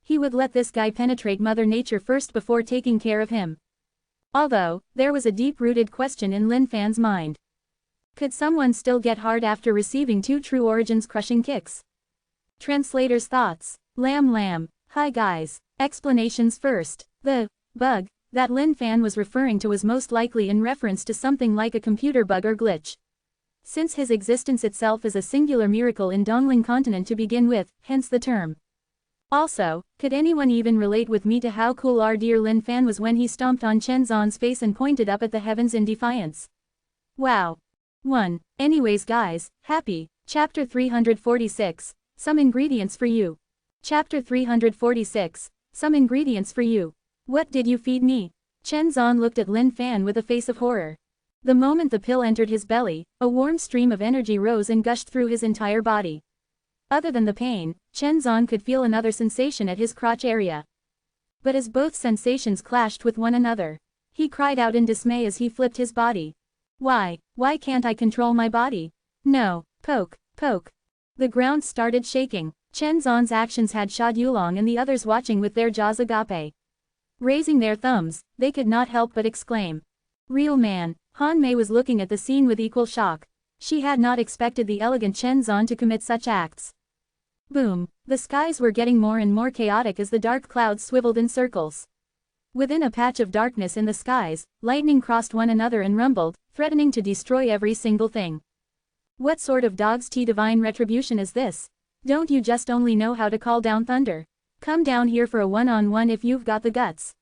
He would let this guy penetrate Mother Nature first before taking care of him. Although, there was a deep-rooted question in Lin Fan's mind. Could someone still get hard after receiving 2 True Origins crushing kicks? Translator's thoughts. Lamb. Hi guys. Explanations first. The bug that Lin Fan was referring to was most likely in reference to something like a computer bug or glitch. Since his existence itself is a singular miracle in Dongling continent to begin with, hence the term. Also, could anyone even relate with me to how cool our dear Lin Fan was when he stomped on Chen Zan's face and pointed up at the heavens in defiance? Wow. 1. Anyways guys, happy. Chapter 346. Some ingredients for you. Chapter 346. Some ingredients for you. What did you feed me? Chen Zan looked at Lin Fan with a face of horror. The moment the pill entered his belly, a warm stream of energy rose and gushed through his entire body. Other than the pain, Chen Zan could feel another sensation at his crotch area. But as both sensations clashed with one another, he cried out in dismay as he flipped his body. Why can't I control my body? No, poke. The ground started shaking. Chen Zan's actions had Sha Yulong and the others watching with their jaws agape. Raising their thumbs, they could not help but exclaim. Real man. Han Mei was looking at the scene with equal shock. She had not expected the elegant Chen Zan to commit such acts. Boom. The skies were getting more and more chaotic as the dark clouds swiveled in circles. Within a patch of darkness in the skies, lightning crossed one another and rumbled, threatening to destroy every single thing. What sort of dog's tea divine retribution is this? Don't you just only know how to call down thunder? Come down here for a one-on-one if you've got the guts.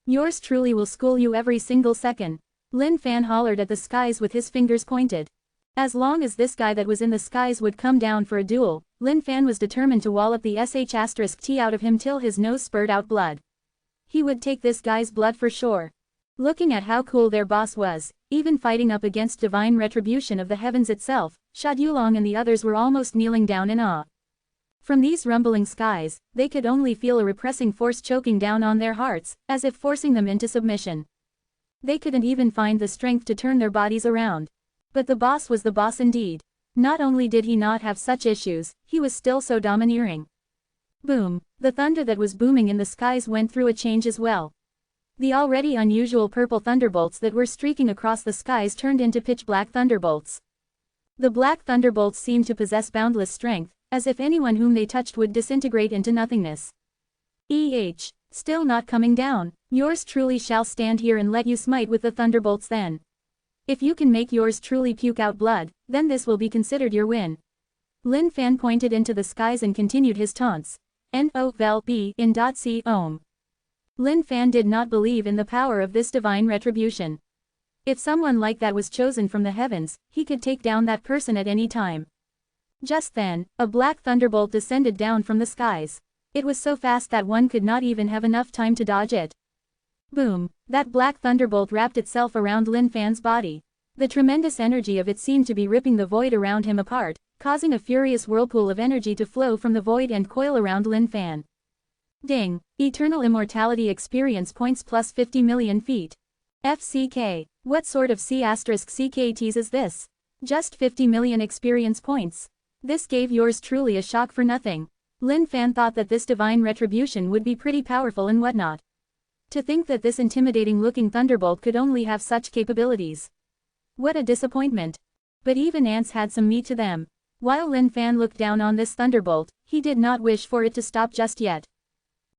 Yours truly will school you every single second. Lin Fan hollered at the skies with his fingers pointed. As long as this guy that was in the skies would come down for a duel, Lin Fan was determined to wallop the sh**t out of him till his nose spurted out blood. He would take this guy's blood for sure. Looking at how cool their boss was, even fighting up against divine retribution of the heavens itself, Sha Yulong and the others were almost kneeling down in awe. From these rumbling skies, they could only feel a repressing force choking down on their hearts, as if forcing them into submission. They couldn't even find the strength to turn their bodies around. But the boss was the boss indeed. Not only did he not have such issues, he was still so domineering. Boom! The thunder that was booming in the skies went through a change as well. The already unusual purple thunderbolts that were streaking across the skies turned into pitch-black thunderbolts. The black thunderbolts seemed to possess boundless strength, as if anyone whom they touched would disintegrate into nothingness. Still not coming down. Yours truly shall stand here and let you smite with the thunderbolts then. If you can make yours truly puke out blood, then this will be considered your win. Lin Fan pointed into the skies and continued his taunts. N-O-V-L-B-in.C-Om. Lin Fan did not believe in the power of this divine retribution. If someone like that was chosen from the heavens, he could take down that person at any time. Just then, a black thunderbolt descended down from the skies. It was so fast that one could not even have enough time to dodge it. Boom! That black thunderbolt wrapped itself around Lin Fan's body. The tremendous energy of it seemed to be ripping the void around him apart, causing a furious whirlpool of energy to flow from the void and coil around Lin Fan. Ding! Eternal immortality experience points plus 50 million feet. FCK. What sort of C**CKTs is this? Just 50 million experience points. This gave yours truly a shock for nothing. Lin Fan thought that this divine retribution would be pretty powerful and whatnot. To think that this intimidating-looking thunderbolt could only have such capabilities. What a disappointment. But even ants had some meat to them. While Lin Fan looked down on this thunderbolt, he did not wish for it to stop just yet.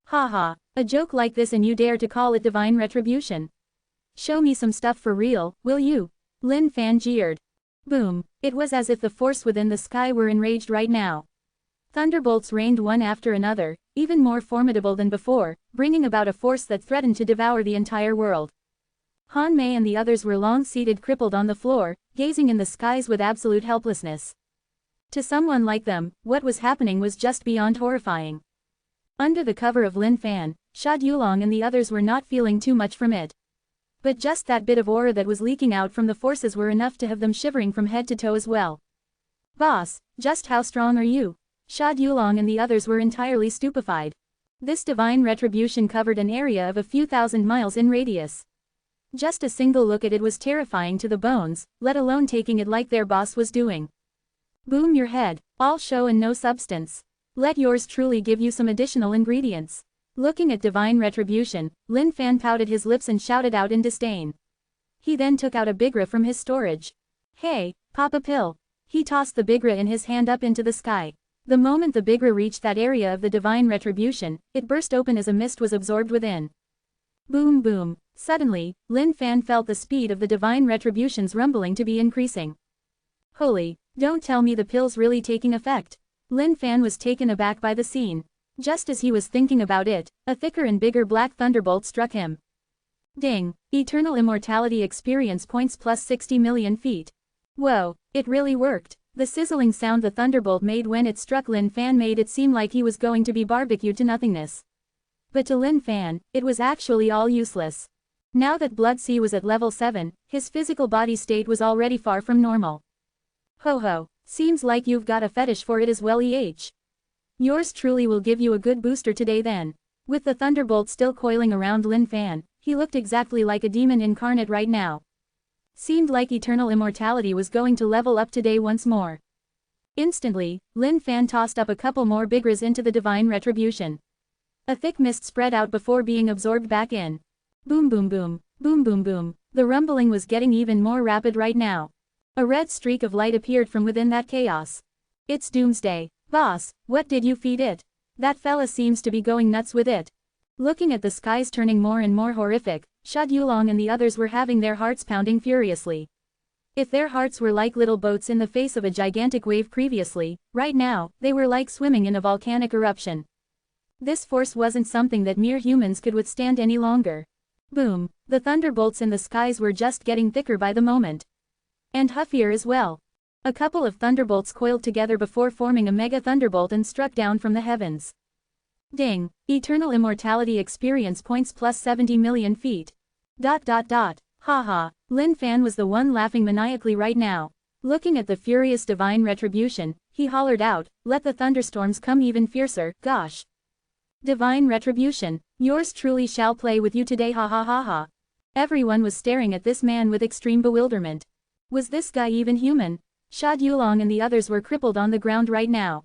Haha, a joke like this and you dare to call it divine retribution. Show me some stuff for real, will you? Lin Fan jeered. Boom, it was as if the force within the sky were enraged right now. Thunderbolts rained one after another, even more formidable than before, bringing about a force that threatened to devour the entire world. Han Mei and the others were long seated crippled on the floor, gazing in the skies with absolute helplessness. To someone like them, what was happening was just beyond horrifying. Under the cover of Lin Fan, Sha Yulong and the others were not feeling too much from it. But just that bit of aura that was leaking out from the forces were enough to have them shivering from head to toe as well. Boss, just how strong are you? Sha Yulong and the others were entirely stupefied. This divine retribution covered an area of a few thousand miles in radius. Just a single look at it was terrifying to the bones, let alone taking it like their boss was doing. Boom your head, all show and no substance. Let yours truly give you some additional ingredients. Looking at divine retribution, Lin Fan pouted his lips and shouted out in disdain. He then took out a bigra from his storage. Hey, pop a pill. He tossed the bigra in his hand up into the sky. The moment the bigra reached that area of the divine retribution, it burst open as a mist was absorbed within. Boom boom. Suddenly, Lin Fan felt the speed of the divine retribution's rumbling to be increasing. Holy, don't tell me the pill's really taking effect. Lin Fan was taken aback by the scene. Just as he was thinking about it, a thicker and bigger black thunderbolt struck him. Ding! Eternal immortality experience points plus 60 million feet. Whoa, it really worked. The sizzling sound the thunderbolt made when it struck Lin Fan made it seem like he was going to be barbecued to nothingness. But to Lin Fan, it was actually all useless. Now that Blood Sea was at level 7, his physical body state was already far from normal. Ho ho, seems like you've got a fetish for it as well. Yours truly will give you a good booster today then. With the thunderbolt still coiling around Lin Fan, he looked exactly like a demon incarnate right now. Seemed like eternal immortality was going to level up today once more. Instantly, Lin Fan tossed up a couple more bigras into the divine retribution. A thick mist spread out before being absorbed back in. Boom boom boom, boom boom boom, the rumbling was getting even more rapid right now. A red streak of light appeared from within that chaos. It's Doomsday. Boss, what did you feed it? That fella seems to be going nuts with it. Looking at the skies turning more and more horrific, Sha Yulong and the others were having their hearts pounding furiously. If their hearts were like little boats in the face of a gigantic wave previously, right now, they were like swimming in a volcanic eruption. This force wasn't something that mere humans could withstand any longer. Boom, the thunderbolts in the skies were just getting thicker by the moment. And huffier as well. A couple of thunderbolts coiled together before forming a mega thunderbolt and struck down from the heavens. Ding! Eternal immortality experience points plus 70 million feet. Haha. Lin Fan was the one laughing maniacally right now. Looking at the furious divine retribution, he hollered out, "Let the thunderstorms come even fiercer, gosh. Divine retribution, yours truly shall play with you today, ha ha ha ha." Everyone was staring at this man with extreme bewilderment. Was this guy even human? Sha Yulong and the others were crippled on the ground right now.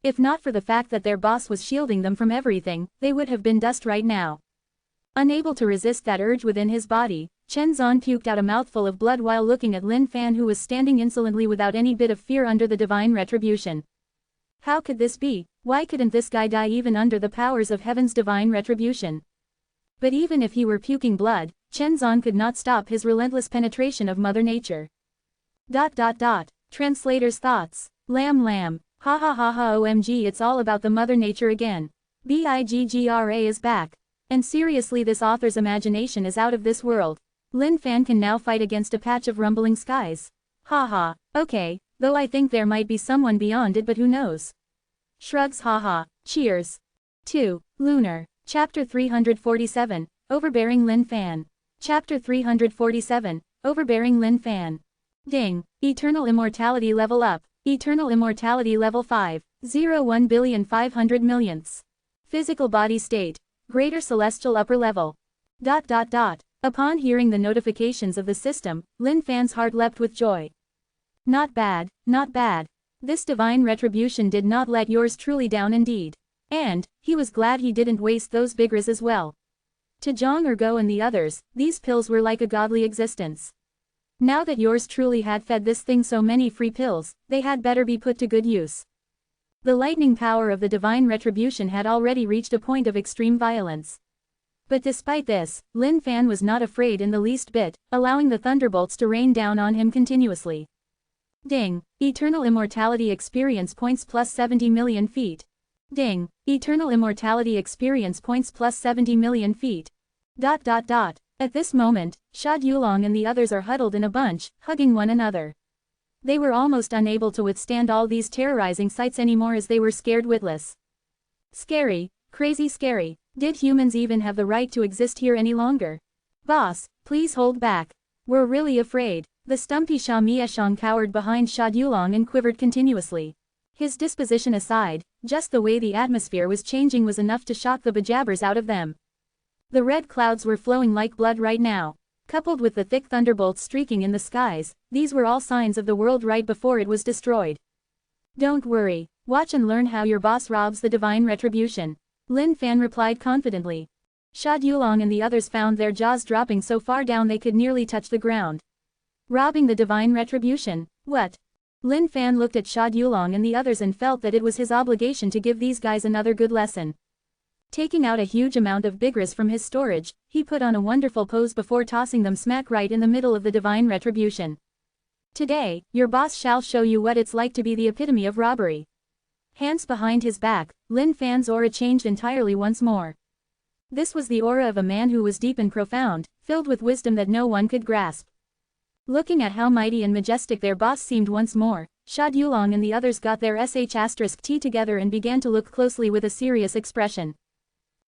If not for the fact that their boss was shielding them from everything, they would have been dust right now. Unable to resist that urge within his body, Chen Zan puked out a mouthful of blood while looking at Lin Fan, who was standing insolently without any bit of fear under the divine retribution. How could this be? Why couldn't this guy die even under the powers of heaven's divine retribution? But even if he were puking blood, Chen Zan could not stop his relentless penetration of Mother Nature. Translator's thoughts. Lam. Ha ha ha ha, OMG, it's all about the Mother Nature again. Biggra is back. And seriously, this author's imagination is out of this world. Lin Fan can now fight against a patch of rumbling skies. Haha, okay, though I think there might be someone beyond it, but who knows? Shrugs, haha, cheers. 2. Lunar. Chapter 347, Overbearing Lin Fan. Chapter 347, Overbearing Lin Fan. Ding. Eternal Immortality level up. Eternal Immortality level 5, 1,500,000,000. Physical body state. Greater Celestial upper level. Upon hearing the notifications of the system, Lin Fan's heart leapt with joy. Not bad, not bad. This divine retribution did not let yours truly down indeed. And, he was glad he didn't waste those bigras as well. To Zhang Ergo and the others, these pills were like a godly existence. Now that yours truly had fed this thing so many free pills, they had better be put to good use. The lightning power of the divine retribution had already reached a point of extreme violence. But despite this, Lin Fan was not afraid in the least bit, allowing the thunderbolts to rain down on him continuously. Ding. Eternal Immortality experience points plus 70 million feet. Ding. Eternal Immortality experience points plus 70 million feet. At this moment, Sha Yulong and the others are huddled in a bunch, hugging one another. They were almost unable to withstand all these terrorizing sights anymore, as they were scared witless. Scary, crazy scary. Did humans even have the right to exist here any longer? Boss, please hold back. We're really afraid. The stumpy Sha Mieshang cowered behind Sha Yulong and quivered continuously. His disposition aside, just the way the atmosphere was changing was enough to shock the bejabbers out of them. The red clouds were flowing like blood right now. Coupled with the thick thunderbolts streaking in the skies, these were all signs of the world right before it was destroyed. Don't worry, watch and learn how your boss robs the divine retribution. Lin Fan replied confidently. Sha Yulong and the others found their jaws dropping so far down they could nearly touch the ground. Robbing the divine retribution? What? Lin Fan looked at Sha Yulong and the others and felt that it was his obligation to give these guys another good lesson. Taking out a huge amount of bigras from his storage, he put on a wonderful pose before tossing them smack right in the middle of the divine retribution. Today, your boss shall show you what it's like to be the epitome of robbery. Hands behind his back, Lin Fan's aura changed entirely once more. This was the aura of a man who was deep and profound, filled with wisdom that no one could grasp. Looking at how mighty and majestic their boss seemed once more, Sha Yulong and the others got their sh*t together and began to look closely with a serious expression.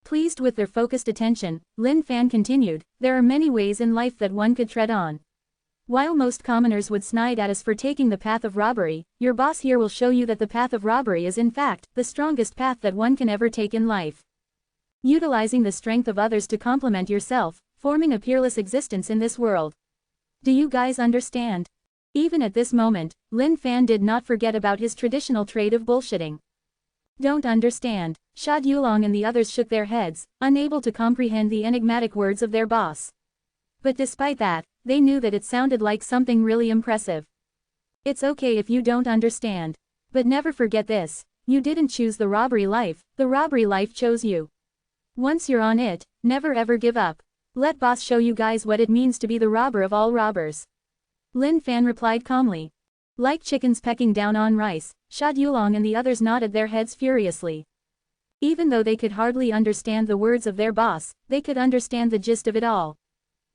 Pleased with their focused attention, Lin Fan continued, there are many ways in life that one could tread on. While most commoners would snide at us for taking the path of robbery, your boss here will show you that the path of robbery is in fact, the strongest path that one can ever take in life. Utilizing the strength of others to complement yourself, forming a peerless existence in this world. Do you guys understand? Even at this moment, Lin Fan did not forget about his traditional trade of bullshitting. Don't understand. Sha Yulong and the others shook their heads, unable to comprehend the enigmatic words of their boss. But despite that, they knew that it sounded like something really impressive. It's okay if you don't understand. But never forget this, you didn't choose the robbery life chose you. Once you're on it, never ever give up. Let boss show you guys what it means to be the robber of all robbers. Lin Fan replied calmly. Like chickens pecking down on rice, Sha Yulong and the others nodded their heads furiously. Even though they could hardly understand the words of their boss, they could understand the gist of it all.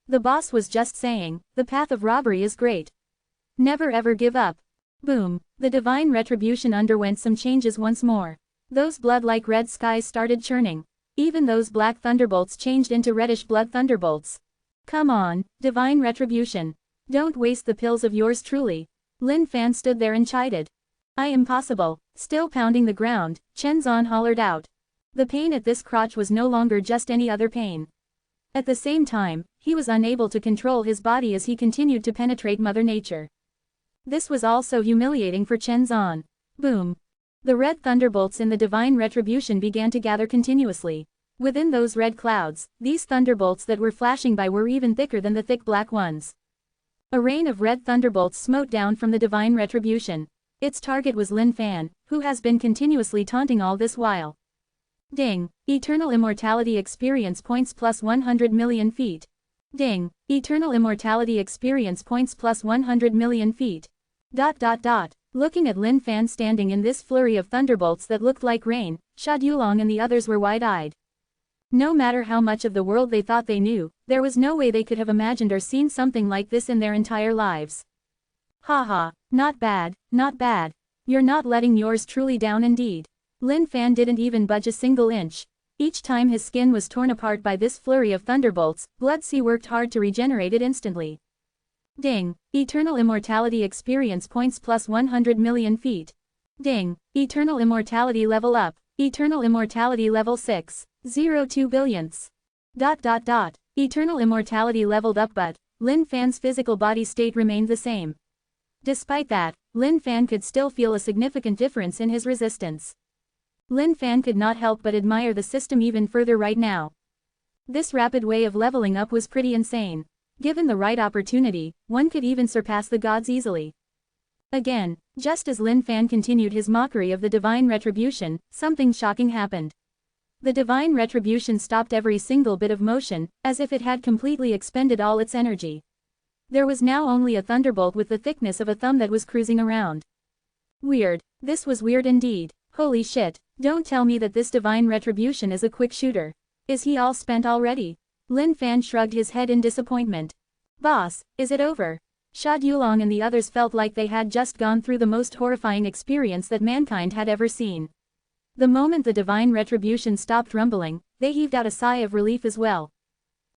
The boss was just saying, the path of robbery is great. Never ever give up. Boom, the divine retribution underwent some changes once more. Those blood-like red skies started churning. Even those black thunderbolts changed into reddish blood thunderbolts. Come on, divine retribution. Don't waste the pills of yours truly. Lin Fan stood there and chided. Impossible. Still pounding the ground, Chen Zan hollered out. The pain at this crotch was no longer just any other pain. At the same time, he was unable to control his body as he continued to penetrate Mother Nature. This was all so humiliating for Chen Zan. Boom. The red thunderbolts in the divine retribution began to gather continuously. Within those red clouds, these thunderbolts that were flashing by were even thicker than the thick black ones. A rain of red thunderbolts smote down from the divine retribution. Its target was Lin Fan, who has been continuously taunting all this while. Ding. Eternal immortality experience points plus 100 million feet. Ding. Eternal immortality experience points plus 100 million feet. ... Looking at Lin Fan standing in this flurry of thunderbolts that looked like rain, Sha Dulong and the others were wide-eyed. No matter how much of the world they thought they knew, there was no way they could have imagined or seen something like this in their entire lives. Haha, not bad, not bad. You're not letting yours truly down indeed. Lin Fan didn't even budge a single inch. Each time his skin was torn apart by this flurry of thunderbolts, Blood Sea worked hard to regenerate it instantly. Ding. Eternal immortality experience points plus 100 million feet. Ding. Eternal immortality level up. Eternal immortality level 6.02 billionths. ... Eternal immortality leveled up, but Lin Fan's physical body state remained the same. Despite that, Lin Fan could still feel a significant difference in his resistance. Lin Fan could not help but admire the system even further right now. This rapid way of leveling up was pretty insane. Given the right opportunity, one could even surpass the gods easily. Again, just as Lin Fan continued his mockery of the divine retribution, something shocking happened. The divine retribution stopped every single bit of motion, as if it had completely expended all its energy. There was now only a thunderbolt with the thickness of a thumb that was cruising around. Weird. This was weird indeed. Holy shit, don't tell me that this divine retribution is a quick shooter. Is he all spent already? Lin Fan shrugged his head in disappointment. Boss, is it over? Sha Dulong and the others felt like they had just gone through the most horrifying experience that mankind had ever seen. The moment the divine retribution stopped rumbling, they heaved out a sigh of relief as well.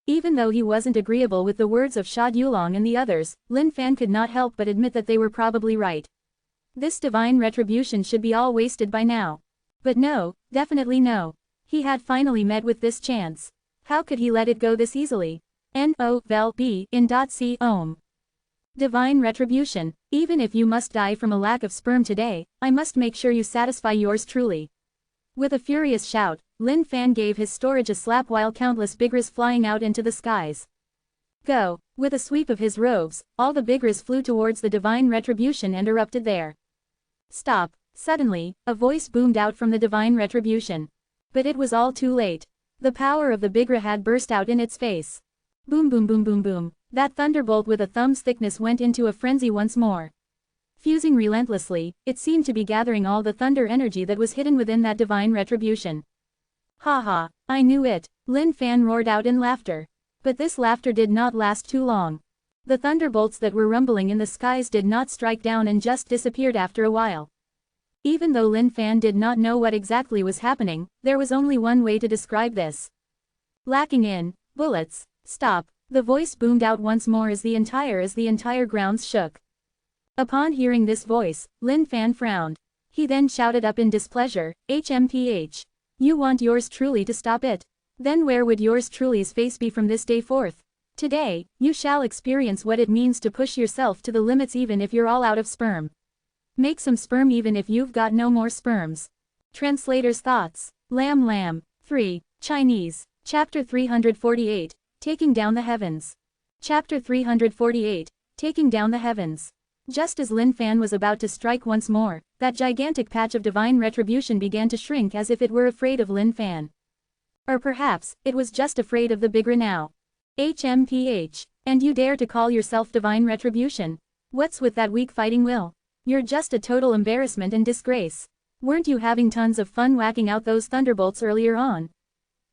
Even though he wasn't agreeable with the words of Sha Dulong and the others, Lin Fan could not help but admit that they were probably right. This divine retribution should be all wasted by now. But no, definitely no. He had finally met with this chance. How could he let it go this easily? N-O-V-E in .c ohm. Divine retribution. Even if you must die from a lack of sperm today, I must make sure you satisfy yours truly. With a furious shout, Lin Fan gave his storage a slap while countless bigras flying out into the skies. Go! With a sweep of his robes, all the bigras flew towards the divine retribution and erupted there. Stop! Suddenly, a voice boomed out from the divine retribution. But it was all too late. The power of the bigra had burst out in its face. Boom boom boom boom boom. That thunderbolt with a thumb's thickness went into a frenzy once more. Fusing relentlessly, it seemed to be gathering all the thunder energy that was hidden within that divine retribution. Haha, I knew it, Lin Fan roared out in laughter. But this laughter did not last too long. The thunderbolts that were rumbling in the skies did not strike down and just disappeared after a while. Even though Lin Fan did not know what exactly was happening, there was only one way to describe this. Lacking in bullets. Stop. The voice boomed out once more as the entire grounds shook. Upon hearing this voice, Lin Fan frowned. He then shouted up in displeasure, HMPH. You want yours truly to stop it? Then where would yours truly's face be from this day forth? Today, you shall experience what it means to push yourself to the limits even if you're all out of sperm. Make some sperm even if you've got no more sperms. Translator's thoughts. Lam Lam. 3. Chinese. Chapter 348. Taking down the heavens. Chapter 348. Taking down the heavens. Just as Lin Fan was about to strike once more, that gigantic patch of divine retribution began to shrink as if it were afraid of Lin Fan. Or perhaps, it was just afraid of the bigra now. HMPH. And you dare to call yourself divine retribution? What's with that weak fighting will? You're just a total embarrassment and disgrace. Weren't you having tons of fun whacking out those thunderbolts earlier on?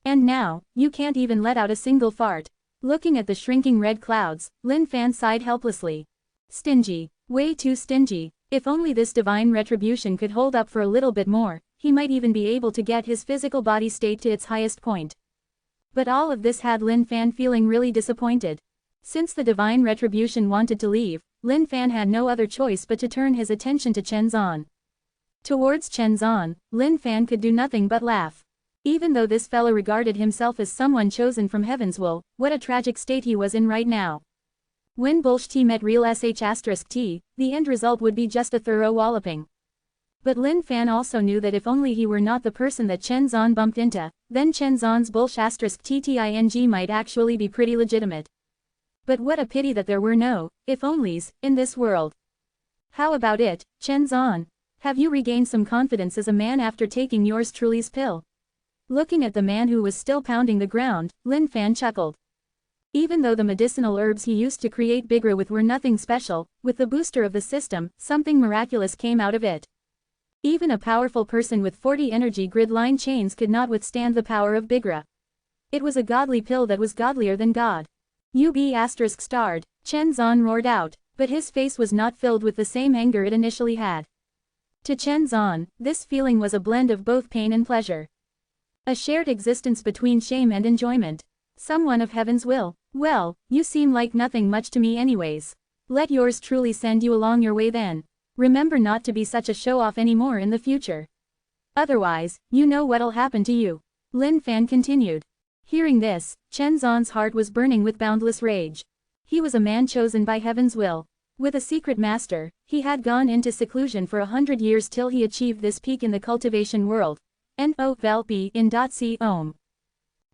And now, you can't even let out a single fart. Looking at the shrinking red clouds, Lin Fan sighed helplessly. Stingy. Way too stingy. If only this divine retribution could hold up for a little bit more, he might even be able to get his physical body state to its highest point. But all of this had Lin Fan feeling really disappointed. Since the divine retribution wanted to leave, Lin Fan had no other choice but to turn his attention to Chen Zan. Towards Chen Zan, Lin Fan could do nothing but laugh. Even though this fella regarded himself as someone chosen from heaven's will, what a tragic state he was in right now. When Bullsh T met real sh*t, the end result would be just a thorough walloping. But Lin Fan also knew that if only he were not the person that Chen Zan bumped into, then Chen Zan's Bullsh *tting might actually be pretty legitimate. But what a pity that there were no if onlys in this world. How about it, Chen Zan? Have you regained some confidence as a man after taking yours truly's pill? Looking at the man who was still pounding the ground, Lin Fan chuckled. Even though the medicinal herbs he used to create Bigra with were nothing special, with the booster of the system, something miraculous came out of it. Even a powerful person with 40 energy grid line chains could not withstand the power of Bigra. It was a godly pill that was godlier than God. ****, Chen Zan roared out, but his face was not filled with the same anger it initially had. To Chen Zan, this feeling was a blend of both pain and pleasure. A shared existence between shame and enjoyment. Someone of heaven's will. Well, you seem like nothing much to me anyways. Let yours truly send you along your way then. Remember not to be such a show-off anymore in the future. Otherwise, you know what'll happen to you. Lin Fan continued. Hearing this, Chen Zan's heart was burning with boundless rage. He was a man chosen by heaven's will. With a secret master, he had gone into seclusion for 100 years till he achieved this peak in the cultivation world. N-O-V-E in .c Ohm.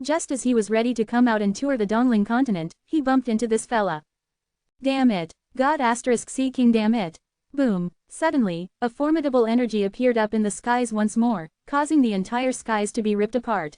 Just as he was ready to come out and tour the Dongling continent, he bumped into this fella. Damn it. God *C King damn it. Boom. Suddenly, a formidable energy appeared up in the skies once more, causing the entire skies to be ripped apart.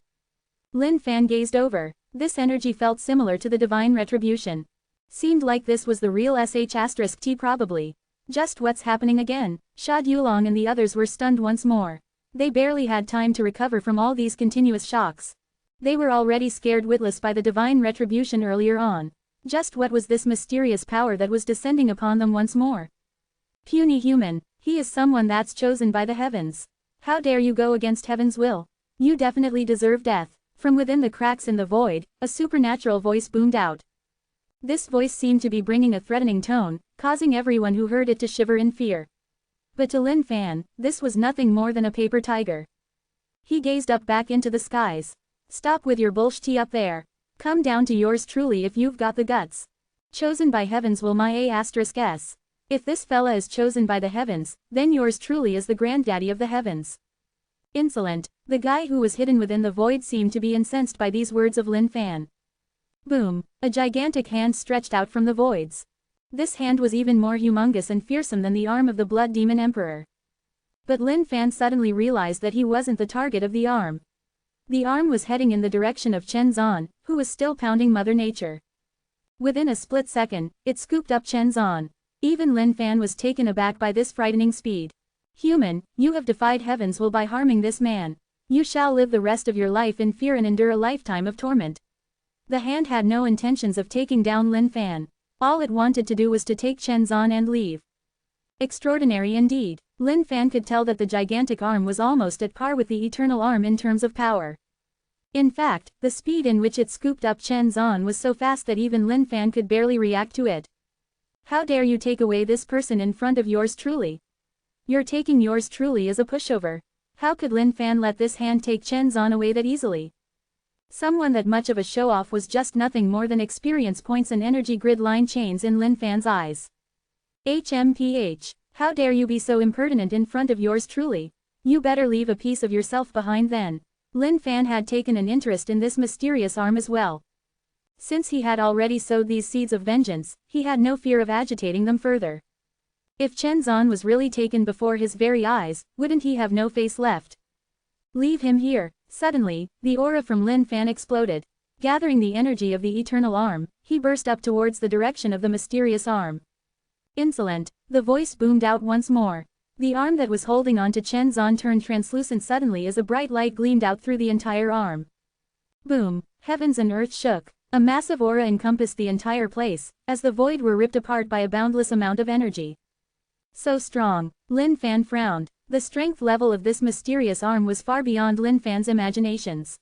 Lin Fan gazed over. This energy felt similar to the divine retribution. Seemed like this was the real *T probably. Just what's happening again? Sha Dulong and the others were stunned once more. They barely had time to recover from all these continuous shocks. They were already scared witless by the divine retribution earlier on. Just what was this mysterious power that was descending upon them once more? Puny human, he is someone that's chosen by the heavens. How dare you go against heaven's will? You definitely deserve death. From within the cracks in the void, a supernatural voice boomed out. This voice seemed to be bringing a threatening tone, causing everyone who heard it to shiver in fear. But to Lin Fan, this was nothing more than a paper tiger. He gazed up back into the skies. Stop with your bullshit up there. Come down to yours truly if you've got the guts. Chosen by heavens will my *s. If this fella is chosen by the heavens, then yours truly is the granddaddy of the heavens. Insolent, the guy who was hidden within the void seemed to be incensed by these words of Lin Fan. Boom, a gigantic hand stretched out from the voids. This hand was even more humongous and fearsome than the arm of the Blood Demon Emperor. But Lin Fan suddenly realized that he wasn't the target of the arm. The arm was heading in the direction of Chen Zan, who was still pounding Mother Nature. Within a split second, it scooped up Chen Zan. Even Lin Fan was taken aback by this frightening speed. Human, you have defied heaven's will by harming this man. You shall live the rest of your life in fear and endure a lifetime of torment. The hand had no intentions of taking down Lin Fan. All it wanted to do was to take Chen Zan and leave. Extraordinary indeed. Lin Fan could tell that the gigantic arm was almost at par with the eternal arm in terms of power. In fact, the speed in which it scooped up Chen Zan was so fast that even Lin Fan could barely react to it. How dare you take away this person in front of yours truly? You're taking yours truly as a pushover. How could Lin Fan let this hand take Chen Zan away that easily? Someone that much of a show-off was just nothing more than experience points and energy grid line chains in Lin Fan's eyes. HMPH. How dare you be so impertinent in front of yours truly? You better leave a piece of yourself behind then. Lin Fan had taken an interest in this mysterious arm as well. Since he had already sowed these seeds of vengeance, he had no fear of agitating them further. If Chen Zan was really taken before his very eyes, wouldn't he have no face left? Leave him here. Suddenly, the aura from Lin Fan exploded. Gathering the energy of the eternal arm, he burst up towards the direction of the mysterious arm. Insolent, the voice boomed out once more. The arm that was holding on to Chen Zan turned translucent suddenly as a bright light gleamed out through the entire arm. Boom, heavens and earth shook. A massive aura encompassed the entire place, as the void were ripped apart by a boundless amount of energy. So strong. Lin Fan frowned. The strength level of this mysterious arm was far beyond Lin Fan's imaginations.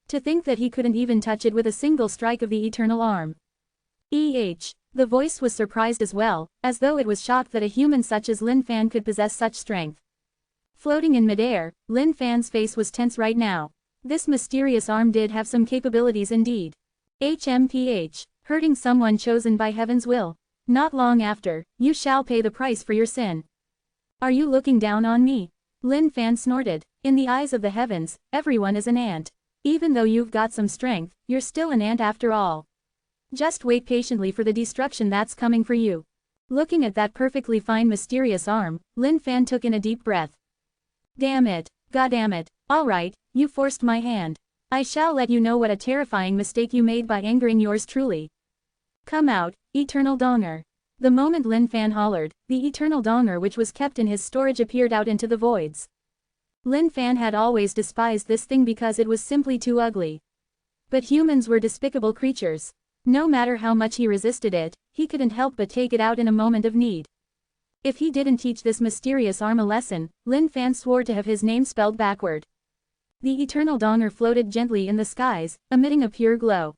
To think that he couldn't even touch it with a single strike of the eternal arm. The voice was surprised as well, as though it was shocked that a human such as Lin Fan could possess such strength. Floating in midair, Lin Fan's face was tense right now. This mysterious arm did have some capabilities indeed. Hurting someone chosen by heaven's will. Not long after, you shall pay the price for your sin. Are you looking down on me? Lin Fan snorted. In the eyes of the heavens, everyone is an ant. Even though you've got some strength, you're still an ant after all. Just wait patiently for the destruction that's coming for you. Looking at that perfectly fine mysterious arm, Lin Fan took in a deep breath. Damn it, goddamn it, alright, you forced my hand. I shall let you know what a terrifying mistake you made by angering yours truly. Come out, eternal donger. The moment Lin Fan hollered, the eternal donger which was kept in his storage appeared out into the voids. Lin Fan had always despised this thing because it was simply too ugly. But humans were despicable creatures. No matter how much he resisted it, he couldn't help but take it out in a moment of need. If he didn't teach this mysterious arm a lesson, Lin Fan swore to have his name spelled backward. The eternal donger floated gently in the skies, emitting a pure glow.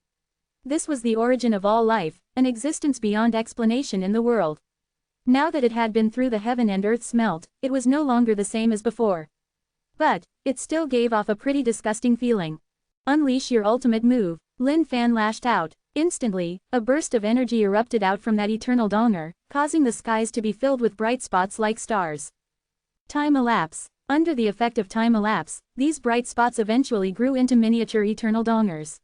This was the origin of all life, an existence beyond explanation in the world. Now that it had been through the heaven and earth smelt, it was no longer the same as before. But, it still gave off a pretty disgusting feeling. Unleash your ultimate move, Lin Fan lashed out. Instantly, a burst of energy erupted out from that eternal donger, causing the skies to be filled with bright spots like stars. Time elapse. Under the effect of time elapse, these bright spots eventually grew into miniature eternal dongers.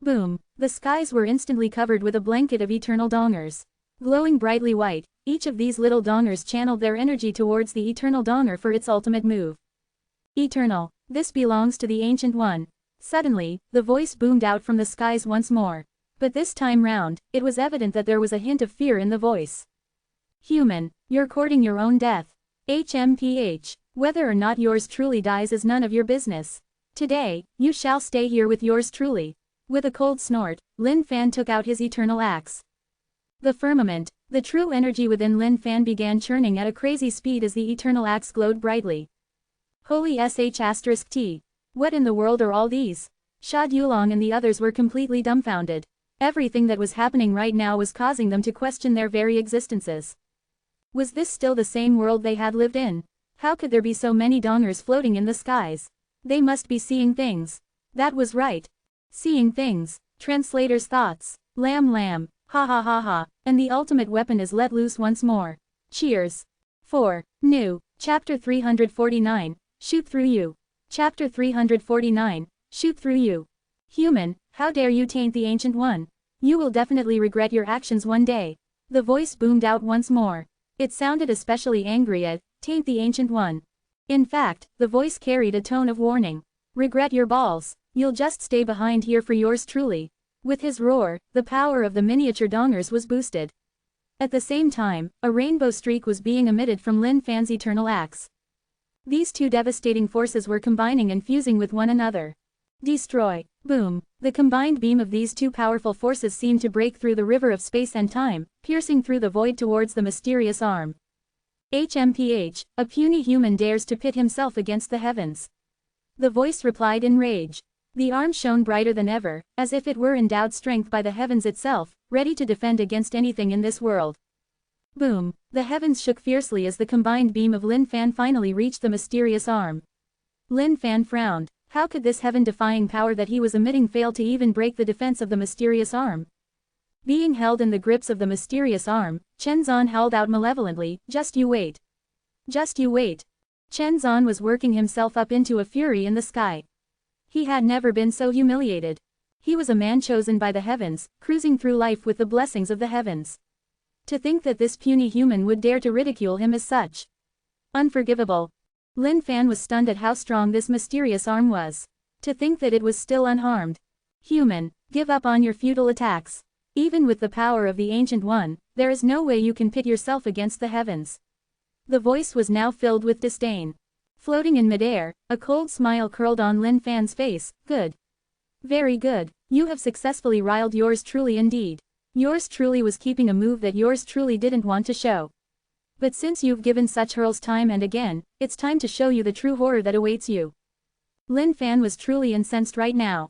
Boom! The skies were instantly covered with a blanket of eternal dongers. Glowing brightly white, each of these little dongers channeled their energy towards the eternal donger for its ultimate move. Eternal, this belongs to the Ancient One. Suddenly, the voice boomed out from the skies once more. But this time round, it was evident that there was a hint of fear in the voice. Human, you're courting your own death. Whether or not yours truly dies is none of your business. Today, you shall stay here with yours truly. With a cold snort, Lin Fan took out his eternal axe. The firmament, the true energy within Lin Fan began churning at a crazy speed as the eternal axe glowed brightly. Holy sh*t. What in the world are all these? Sha Yulong and the others were completely dumbfounded. Everything that was happening right now was causing them to question their very existences. Was this still the same world they had lived in? How could there be so many dongers floating in the skies? They must be seeing things. That was right. Seeing things. Translator's thoughts. Lamb. Ha ha ha ha. And the ultimate weapon is let loose once more. Cheers. 4. New. Chapter 349. Shoot through you. Chapter 349. Shoot through you. Human, how dare you taint the Ancient One? You will definitely regret your actions one day. The voice boomed out once more. It sounded especially angry at, taint the Ancient One. In fact, the voice carried a tone of warning. Regret your balls. You'll just stay behind here for yours truly. With his roar, the power of the miniature dongers was boosted. At the same time, a rainbow streak was being emitted from Lin Fan's eternal axe. These two devastating forces were combining and fusing with one another. Destroy. Boom. The combined beam of these two powerful forces seemed to break through the river of space and time, piercing through the void towards the mysterious arm. A puny human dares to pit himself against the heavens. The voice replied in rage. The arm shone brighter than ever, as if it were endowed strength by the heavens itself, ready to defend against anything in this world. Boom. The heavens shook fiercely as the combined beam of Lin Fan finally reached the mysterious arm. Lin Fan frowned. How could this heaven-defying power that he was emitting fail to even break the defense of the mysterious arm? Being held in the grips of the mysterious arm, Chen Zan howled out malevolently, "Just you wait. Just you wait." Chen Zan was working himself up into a fury in the sky. He had never been so humiliated. He was a man chosen by the heavens, cruising through life with the blessings of the heavens. To think that this puny human would dare to ridicule him as such. Unforgivable. Lin Fan was stunned at how strong this mysterious arm was. To think that it was still unharmed. Human, give up on your futile attacks. Even with the power of the Ancient One, there is no way you can pit yourself against the heavens. The voice was now filled with disdain. Floating in midair, a cold smile curled on Lin Fan's face. Good. Very good. You have successfully riled yours truly indeed. Yours truly was keeping a move that yours truly didn't want to show. But since you've given such hurls time and again, it's time to show you the true horror that awaits you. Lin Fan was truly incensed right now.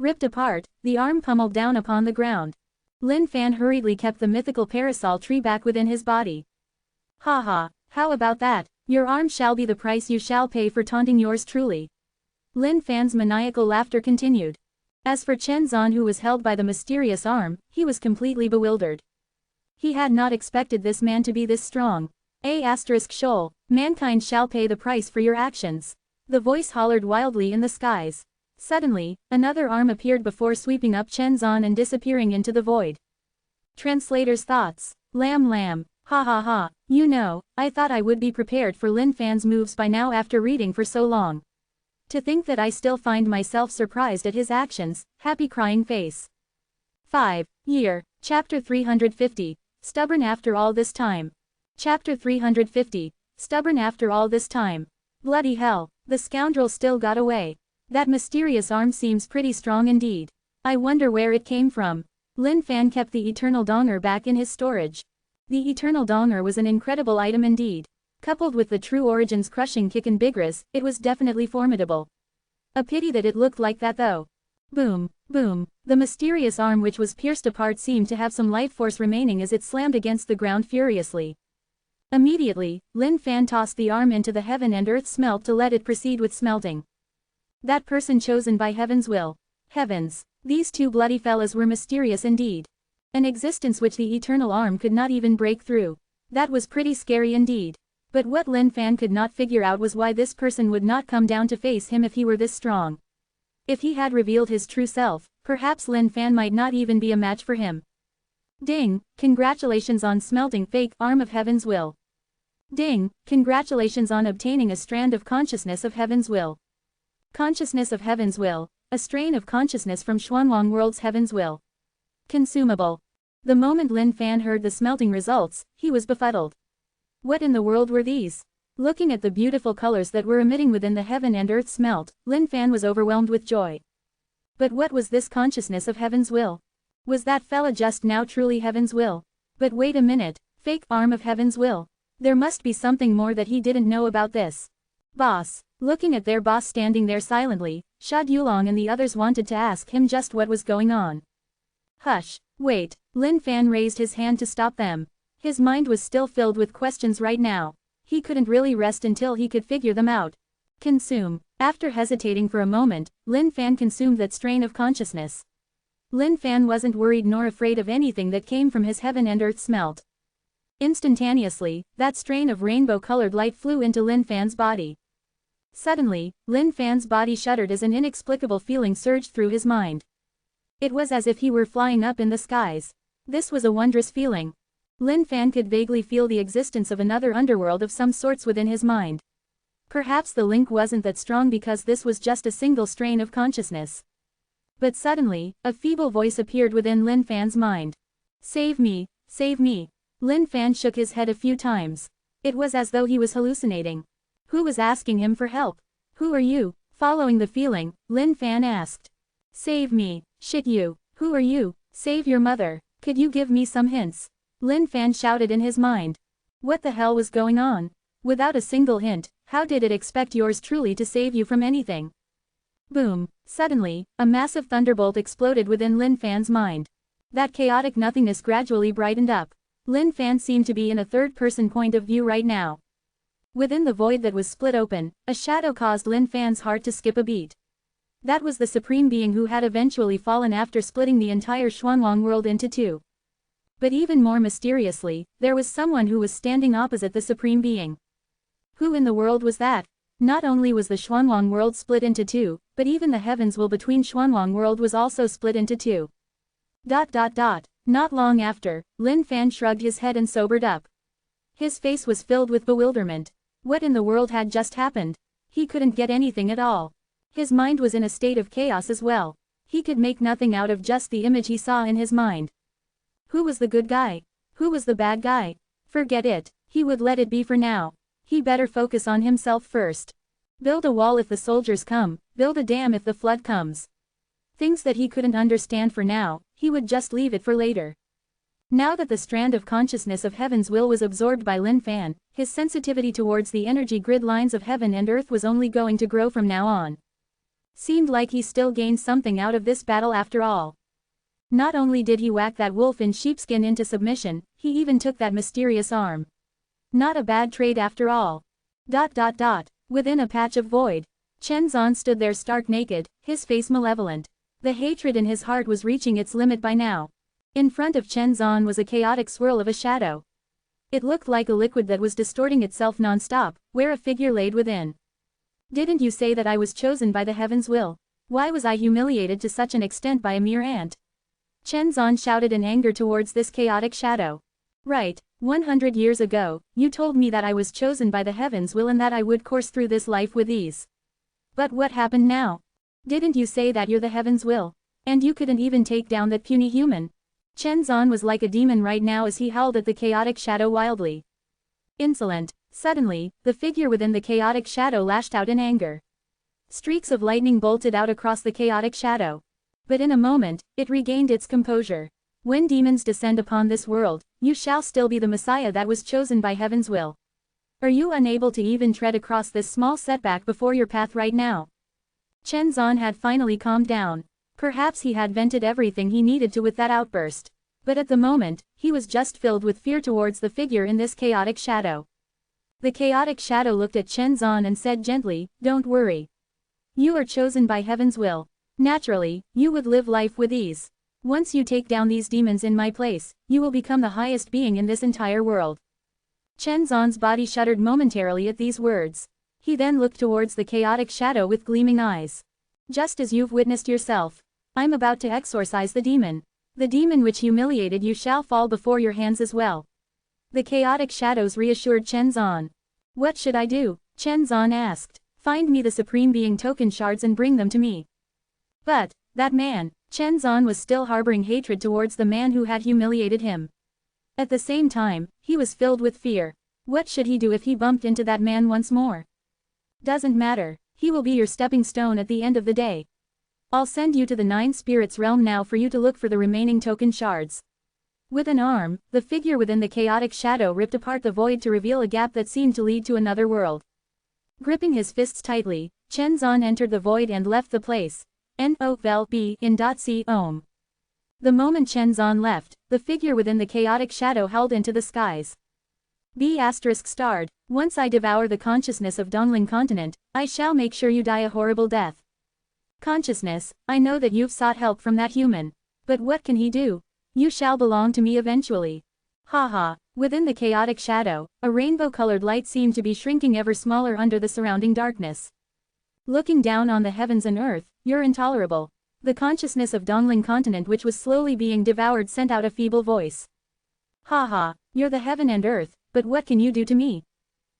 Ripped apart, the arm pummeled down upon the ground. Lin Fan hurriedly kept the mythical parasol tree back within his body. Ha ha, how about that? Your arm shall be the price you shall pay for taunting yours truly. Lin Fan's maniacal laughter continued. As for Chen Zan, who was held by the mysterious arm, he was completely bewildered. He had not expected this man to be this strong. Shoal, mankind shall pay the price for your actions. The voice hollered wildly in the skies. Suddenly, another arm appeared before sweeping up Chen Zan and disappearing into the void. Translator's thoughts. Lam lam. Ha ha ha. You know, I thought I would be prepared for Lin Fan's moves by now after reading for so long. To think that I still find myself surprised at his actions, happy crying face. 5. Year. Chapter 350. Stubborn after all this time. Chapter 350. Stubborn after all this time. Bloody hell, the scoundrel still got away. That mysterious arm seems pretty strong indeed. I wonder where it came from. Lin Fan kept the eternal donger back in his storage. The eternal donger was an incredible item indeed. Coupled with the true origin's crushing kick and vigorous, it was definitely formidable. A pity that it looked like that though. Boom, boom, the mysterious arm which was pierced apart seemed to have some life force remaining as it slammed against the ground furiously. Immediately, Lin Fan tossed the arm into the heaven and earth smelt to let it proceed with smelting. That person chosen by heaven's will. Heavens, these two bloody fellas were mysterious indeed. An existence which the eternal arm could not even break through. That was pretty scary indeed. But what Lin Fan could not figure out was why this person would not come down to face him if he were this strong. If he had revealed his true self, perhaps Lin Fan might not even be a match for him. Ding, congratulations on smelting fake arm of heaven's will. Ding, congratulations on obtaining a strand of consciousness of heaven's will. Consciousness of heaven's will, a strain of consciousness from Xuanwang world's heaven's will. Consumable. The moment Lin Fan heard the smelting results, he was befuddled. What in the world were these? Looking at the beautiful colors that were emitting within the heaven and earth smelt, Lin Fan was overwhelmed with joy. But what was this consciousness of heaven's will? Was that fella just now truly heaven's will? But wait a minute, fake arm of heaven's will. There must be something more that he didn't know about this. Boss. Looking at their boss standing there silently, Sha Dulong and the others wanted to ask him just what was going on. Hush, wait, Lin Fan raised his hand to stop them. His mind was still filled with questions right now. He couldn't really rest until he could figure them out. Consume. After hesitating for a moment, Lin Fan consumed that strain of consciousness. Lin Fan wasn't worried nor afraid of anything that came from his heaven and earth smelt. Instantaneously, that strain of rainbow-colored light flew into Lin Fan's body. Suddenly, Lin Fan's body shuddered as an inexplicable feeling surged through his mind. It was as if he were flying up in the skies. This was a wondrous feeling. Lin Fan could vaguely feel the existence of another underworld of some sorts within his mind. Perhaps the link wasn't that strong because this was just a single strain of consciousness. But suddenly, a feeble voice appeared within Lin Fan's mind. Save me, save me. Lin Fan shook his head a few times. It was as though he was hallucinating. Who was asking him for help? Who are you? Following the feeling, Lin Fan asked. Save me, shit you, who are you? Save your mother, could you give me some hints? Lin Fan shouted in his mind. What the hell was going on? Without a single hint, how did it expect yours truly to save you from anything? Boom, suddenly, a massive thunderbolt exploded within Lin Fan's mind. That chaotic nothingness gradually brightened up. Lin Fan seemed to be in a third-person point of view right now. Within the void that was split open, a shadow caused Lin Fan's heart to skip a beat. That was the Supreme Being who had eventually fallen after splitting the entire Xuanwang world into two. But even more mysteriously, there was someone who was standing opposite the Supreme Being. Who in the world was that? Not only was the Xuanwang world split into two, but even the heavens will between Xuanwang world was also split into two. Not long after, Lin Fan shrugged his head and sobered up. His face was filled with bewilderment. What in the world had just happened? He couldn't get anything at all. His mind was in a state of chaos as well. He could make nothing out of just the image he saw in his mind. Who was the good guy? Who was the bad guy? Forget it, he would let it be for now. He better focus on himself first. Build a wall if the soldiers come, build a dam if the flood comes. Things that he couldn't understand for now, he would just leave it for later. Now that the strand of consciousness of heaven's will was absorbed by Lin Fan, his sensitivity towards the energy grid lines of heaven and earth was only going to grow from now on. Seemed like he still gained something out of this battle after all. Not only did he whack that wolf in sheepskin into submission, he even took that mysterious arm. Not a bad trade after all. Within a patch of void, Chen Zan stood there stark naked, his face malevolent. The hatred in his heart was reaching its limit by now. In front of Chen Zan was a chaotic swirl of a shadow. It looked like a liquid that was distorting itself non-stop, where a figure laid within. Didn't you say that I was chosen by the heaven's will? Why was I humiliated to such an extent by a mere ant? Chen Zan shouted in anger towards this chaotic shadow. Right, 100 years ago, you told me that I was chosen by the heaven's will and that I would course through this life with ease. But what happened now? Didn't you say that you're the heaven's will? And you couldn't even take down that puny human? Chen Zan was like a demon right now as he howled at the chaotic shadow wildly. Insolent. Suddenly, the figure within the chaotic shadow lashed out in anger. Streaks of lightning bolted out across the chaotic shadow. But in a moment, it regained its composure. When demons descend upon this world, you shall still be the Messiah that was chosen by heaven's will. Are you unable to even tread across this small setback before your path right now? Chen Zan had finally calmed down. Perhaps he had vented everything he needed to with that outburst. But at the moment, he was just filled with fear towards the figure in this chaotic shadow. The chaotic shadow looked at Chen Zan and said gently, "Don't worry. You are chosen by heaven's will. Naturally, you would live life with ease. Once you take down these demons in my place, you will become the highest being in this entire world." Chen Zan's body shuddered momentarily at these words. He then looked towards the chaotic shadow with gleaming eyes. "Just as you've witnessed yourself, I'm about to exorcise the demon. The demon which humiliated you shall fall before your hands as well." The chaotic shadows reassured Chen Zan. "What should I do?" Chen Zan asked. "Find me the Supreme Being token shards and bring them to me." But, that man, Chen Zan was still harboring hatred towards the man who had humiliated him. At the same time, he was filled with fear. What should he do if he bumped into that man once more? Doesn't matter, he will be your stepping stone at the end of the day. I'll send you to the Nine Spirits realm now for you to look for the remaining token shards. With an arm, the figure within the chaotic shadow ripped apart the void to reveal a gap that seemed to lead to another world. Gripping his fists tightly, Chen Zan entered the void and left the place. N-O-V-E-N.C-Om. The moment Chen Zan left, the figure within the chaotic shadow howled into the skies. B*****. Once I devour the consciousness of Dongling continent, I shall make sure you die a horrible death. Consciousness, I know that you've sought help from that human. But what can he do? You shall belong to me eventually. Ha. Within the chaotic shadow, a rainbow-colored light seemed to be shrinking ever smaller under the surrounding darkness. Looking down on the heavens and earth, you're intolerable. The consciousness of Dongling continent which was slowly being devoured sent out a feeble voice. Ha, you're the heaven and earth, but what can you do to me?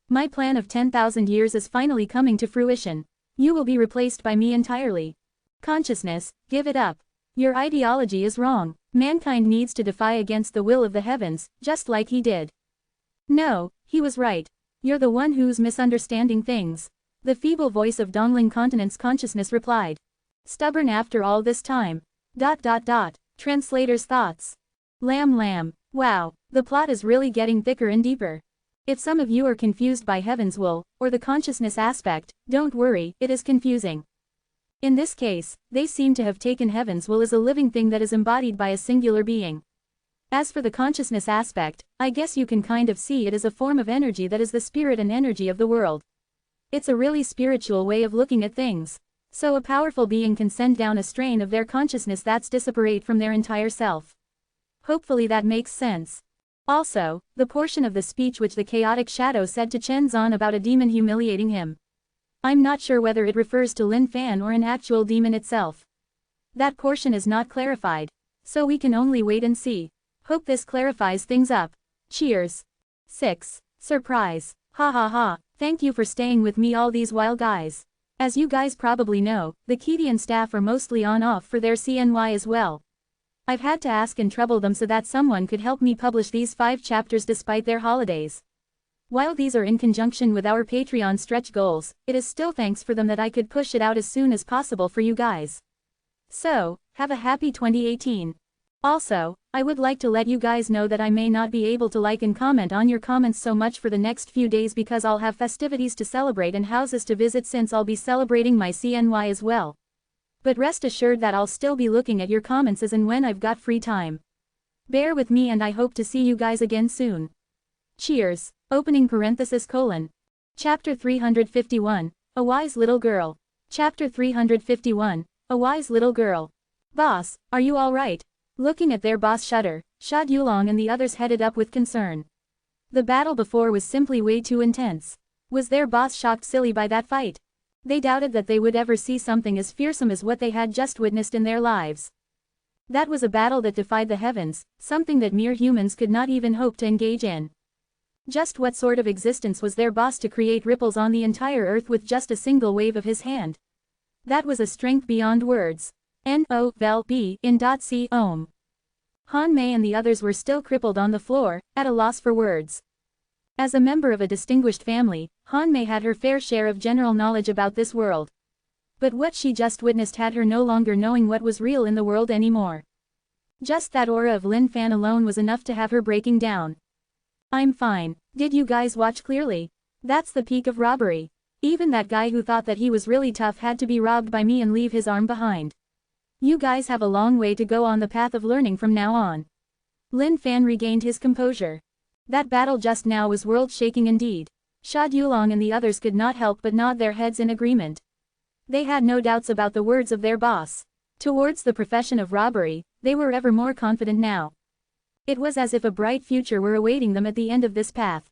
My plan of 10,000 years is finally coming to fruition. You will be replaced by me entirely. Consciousness, give it up. Your ideology is wrong. Mankind needs to defy against the will of the heavens, just like he did. No, he was right. You're the one who's misunderstanding things. The feeble voice of Dongling continent's consciousness replied. Stubborn after all this time. Translator's thoughts. Lamb. Wow, the plot is really getting thicker and deeper. If some of you are confused by heaven's will, or the consciousness aspect, don't worry, it is confusing. In this case, they seem to have taken heaven's will as a living thing that is embodied by a singular being. As for the consciousness aspect, I guess you can kind of see it as a form of energy that is the spirit and energy of the world. It's a really spiritual way of looking at things. So a powerful being can send down a strain of their consciousness that's disparate from their entire self. Hopefully that makes sense. Also, the portion of the speech which the chaotic shadow said to Chen Zan about a demon humiliating him. I'm not sure whether it refers to Lin Fan or an actual demon itself. That portion is not clarified. So we can only wait and see. Hope this clarifies things up. Cheers. 6. Surprise. Ha. Thank you for staying with me all these while, guys. As you guys probably know, the Kedian staff are mostly on-off for their CNY as well. I've had to ask and trouble them so that someone could help me publish these 5 chapters despite their holidays. While these are in conjunction with our Patreon stretch goals, it is still thanks for them that I could push it out as soon as possible for you guys. So, have a happy 2018. Also, I would like to let you guys know that I may not be able to like and comment on your comments so much for the next few days because I'll have festivities to celebrate and houses to visit since I'll be celebrating my CNY as well. But rest assured that I'll still be looking at your comments as and when I've got free time. Bear with me and I hope to see you guys again soon. Cheers. Opening parenthesis colon. Chapter 351, A Wise Little Girl. Chapter 351, A Wise Little Girl. Boss, are you alright? Looking at their boss shudder, Sha Yulong and the others headed up with concern. The battle before was simply way too intense. Was their boss shocked silly by that fight? They doubted that they would ever see something as fearsome as what they had just witnessed in their lives. That was a battle that defied the heavens, something that mere humans could not even hope to engage in. Just what sort of existence was their boss to create ripples on the entire earth with just a single wave of his hand? That was a strength beyond words. N-O-V-E in .c ohm. Han Mei and the others were still crippled on the floor, at a loss for words. As a member of a distinguished family, Han Mei had her fair share of general knowledge about this world. But what she just witnessed had her no longer knowing what was real in the world anymore. Just that aura of Lin Fan alone was enough to have her breaking down. I'm fine. Did you guys watch clearly? That's the peak of robbery. Even that guy who thought that he was really tough had to be robbed by me and leave his arm behind. You guys have a long way to go on the path of learning from now on. Lin Fan regained his composure. That battle just now was world-shaking indeed. Sha Yulong and the others could not help but nod their heads in agreement. They had no doubts about the words of their boss. Towards the profession of robbery, they were ever more confident now. It was as if a bright future were awaiting them at the end of this path.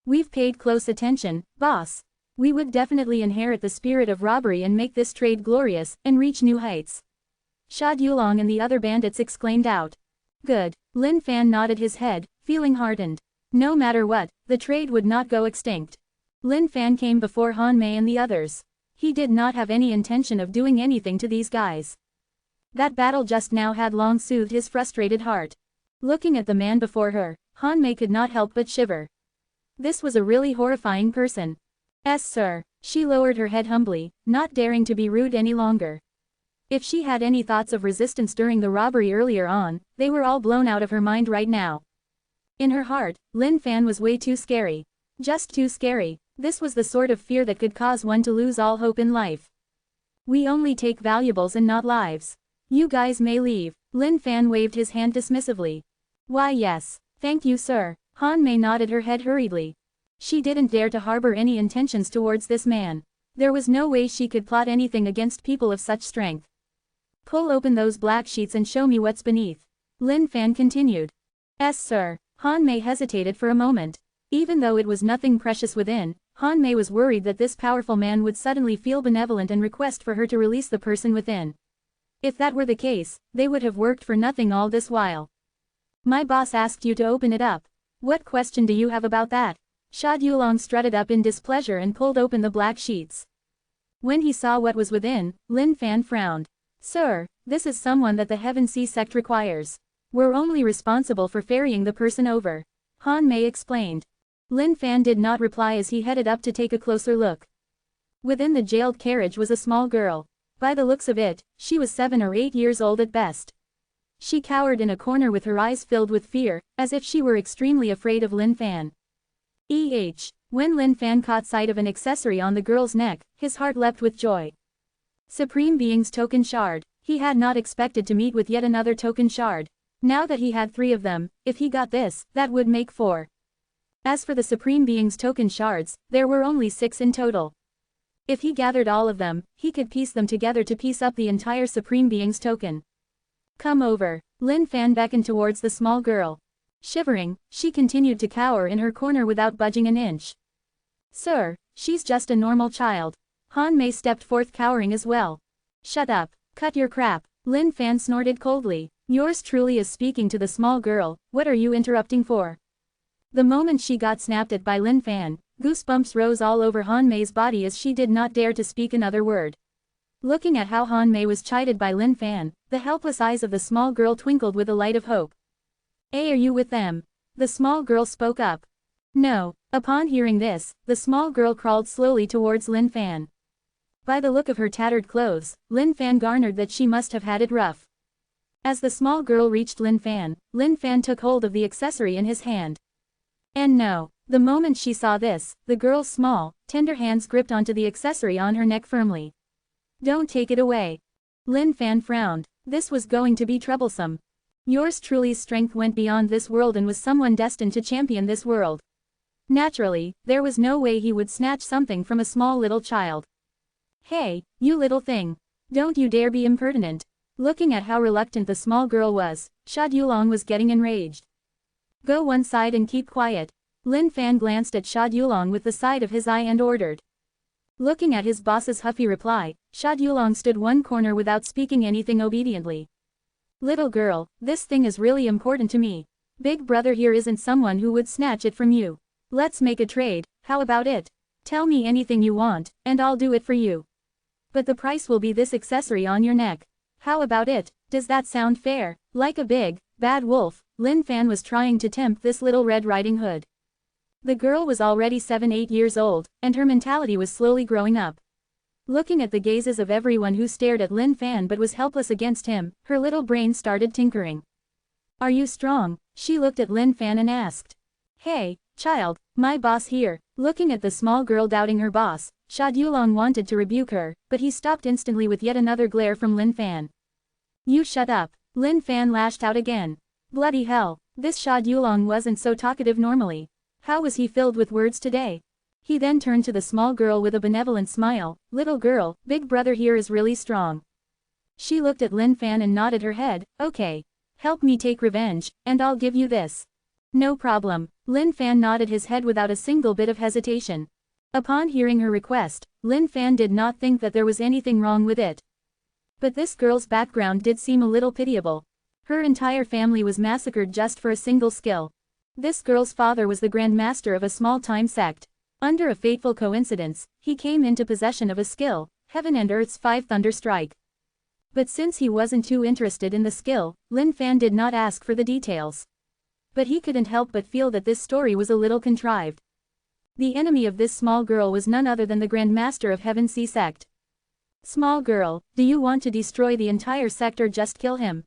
We've paid close attention, boss. We would definitely inherit the spirit of robbery and make this trade glorious, and reach new heights. Sha Yulong and the other bandits exclaimed out. Good. Lin Fan nodded his head, feeling heartened. No matter what, the trade would not go extinct. Lin Fan came before Han Mei and the others. He did not have any intention of doing anything to these guys. That battle just now had long soothed his frustrated heart. Looking at the man before her, Han Mei could not help but shiver. This was a really horrifying person. Yes, sir. She lowered her head humbly, not daring to be rude any longer. If she had any thoughts of resistance during the robbery earlier on, they were all blown out of her mind right now. In her heart, Lin Fan was way too scary. Just too scary. This was the sort of fear that could cause one to lose all hope in life. We only take valuables and not lives. You guys may leave. Lin Fan waved his hand dismissively. Why yes. Thank you sir. Han Mei nodded her head hurriedly. She didn't dare to harbor any intentions towards this man. There was no way she could plot anything against people of such strength. Pull open those black sheets and show me what's beneath. Lin Fan continued. Yes sir. Han Mei hesitated for a moment. Even though it was nothing precious within, Han Mei was worried that this powerful man would suddenly feel benevolent and request for her to release the person within. If that were the case, they would have worked for nothing all this while. My boss asked you to open it up. What question do you have about that? Sha Yulong strutted up in displeasure and pulled open the black sheets. When he saw what was within, Lin Fan frowned. Sir, this is someone that the Heaven Sea sect requires. We're only responsible for ferrying the person over. Han Mei explained. Lin Fan did not reply as he headed up to take a closer look. Within the jailed carriage was a small girl. By the looks of it, she was 7 or 8 years old at best. She cowered in a corner with her eyes filled with fear, as if she were extremely afraid of Lin Fan. When Lin Fan caught sight of an accessory on the girl's neck, his heart leapt with joy. Supreme Being's token shard. He had not expected to meet with yet another token shard. Now that he had 3 of them, if he got this, that would make 4. As for the Supreme Being's token shards, there were only 6 in total. If he gathered all of them, he could piece them together to piece up the entire Supreme Being's token. Come over. Lin Fan beckoned towards the small girl. Shivering, she continued to cower in her corner without budging an inch. Sir, she's just a normal child. Han Mei stepped forth cowering as well. Shut up. Cut your crap. Lin Fan snorted coldly. Yours truly is speaking to the small girl, what are you interrupting for? The moment she got snapped at by Lin Fan, goosebumps rose all over Han Mei's body as she did not dare to speak another word. Looking at how Han Mei was chided by Lin Fan, the helpless eyes of the small girl twinkled with a light of hope. Hey, are you with them? The small girl spoke up. No. Upon hearing this, the small girl crawled slowly towards Lin Fan. By the look of her tattered clothes, Lin Fan garnered that she must have had it rough. As the small girl reached Lin Fan took hold of the accessory in his hand. And no. The moment she saw this, the girl's small, tender hands gripped onto the accessory on her neck firmly. Don't take it away. Lin Fan frowned. This was going to be troublesome. Yours truly's strength went beyond this world and was someone destined to champion this world. Naturally, there was no way he would snatch something from a small little child. Hey, you little thing. Don't you dare be impertinent. Looking at how reluctant the small girl was, Sha Yulong was getting enraged. Go one side and keep quiet. Lin Fan glanced at Sha Yulong with the side of his eye and ordered. Looking at his boss's huffy reply, Sha Yulong stood one corner without speaking anything obediently. Little girl, this thing is really important to me. Big brother here isn't someone who would snatch it from you. Let's make a trade, how about it? Tell me anything you want, and I'll do it for you. But the price will be this accessory on your neck. How about it? Does that sound fair? Like a big, bad wolf, Lin Fan was trying to tempt this little Red Riding Hood. The girl was already 7-8 years old, and her mentality was slowly growing up. Looking at the gazes of everyone who stared at Lin Fan but was helpless against him, her little brain started tinkering. Are you strong? She looked at Lin Fan and asked. Hey, child, my boss here. Looking at the small girl doubting her boss, Sha Yulong wanted to rebuke her, but he stopped instantly with yet another glare from Lin Fan. You shut up. Lin Fan lashed out again. Bloody hell, this Sha Yulong wasn't so talkative normally. How was he filled with words today? He then turned to the small girl with a benevolent smile. Little girl, big brother here is really strong. She looked at Lin Fan and nodded her head. Okay. Help me take revenge, and I'll give you this. No problem. Lin Fan nodded his head without a single bit of hesitation. Upon hearing her request, Lin Fan did not think that there was anything wrong with it. But this girl's background did seem a little pitiable. Her entire family was massacred just for a single skill. This girl's father was the Grand Master of a small-time sect. Under a fateful coincidence, he came into possession of a skill, Heaven and Earth's 5 Thunder Strike. But since he wasn't too interested in the skill, Lin Fan did not ask for the details. But he couldn't help but feel that this story was a little contrived. The enemy of this small girl was none other than the Grand Master of Heaven Sea Sect. Small girl, do you want to destroy the entire sect or just kill him?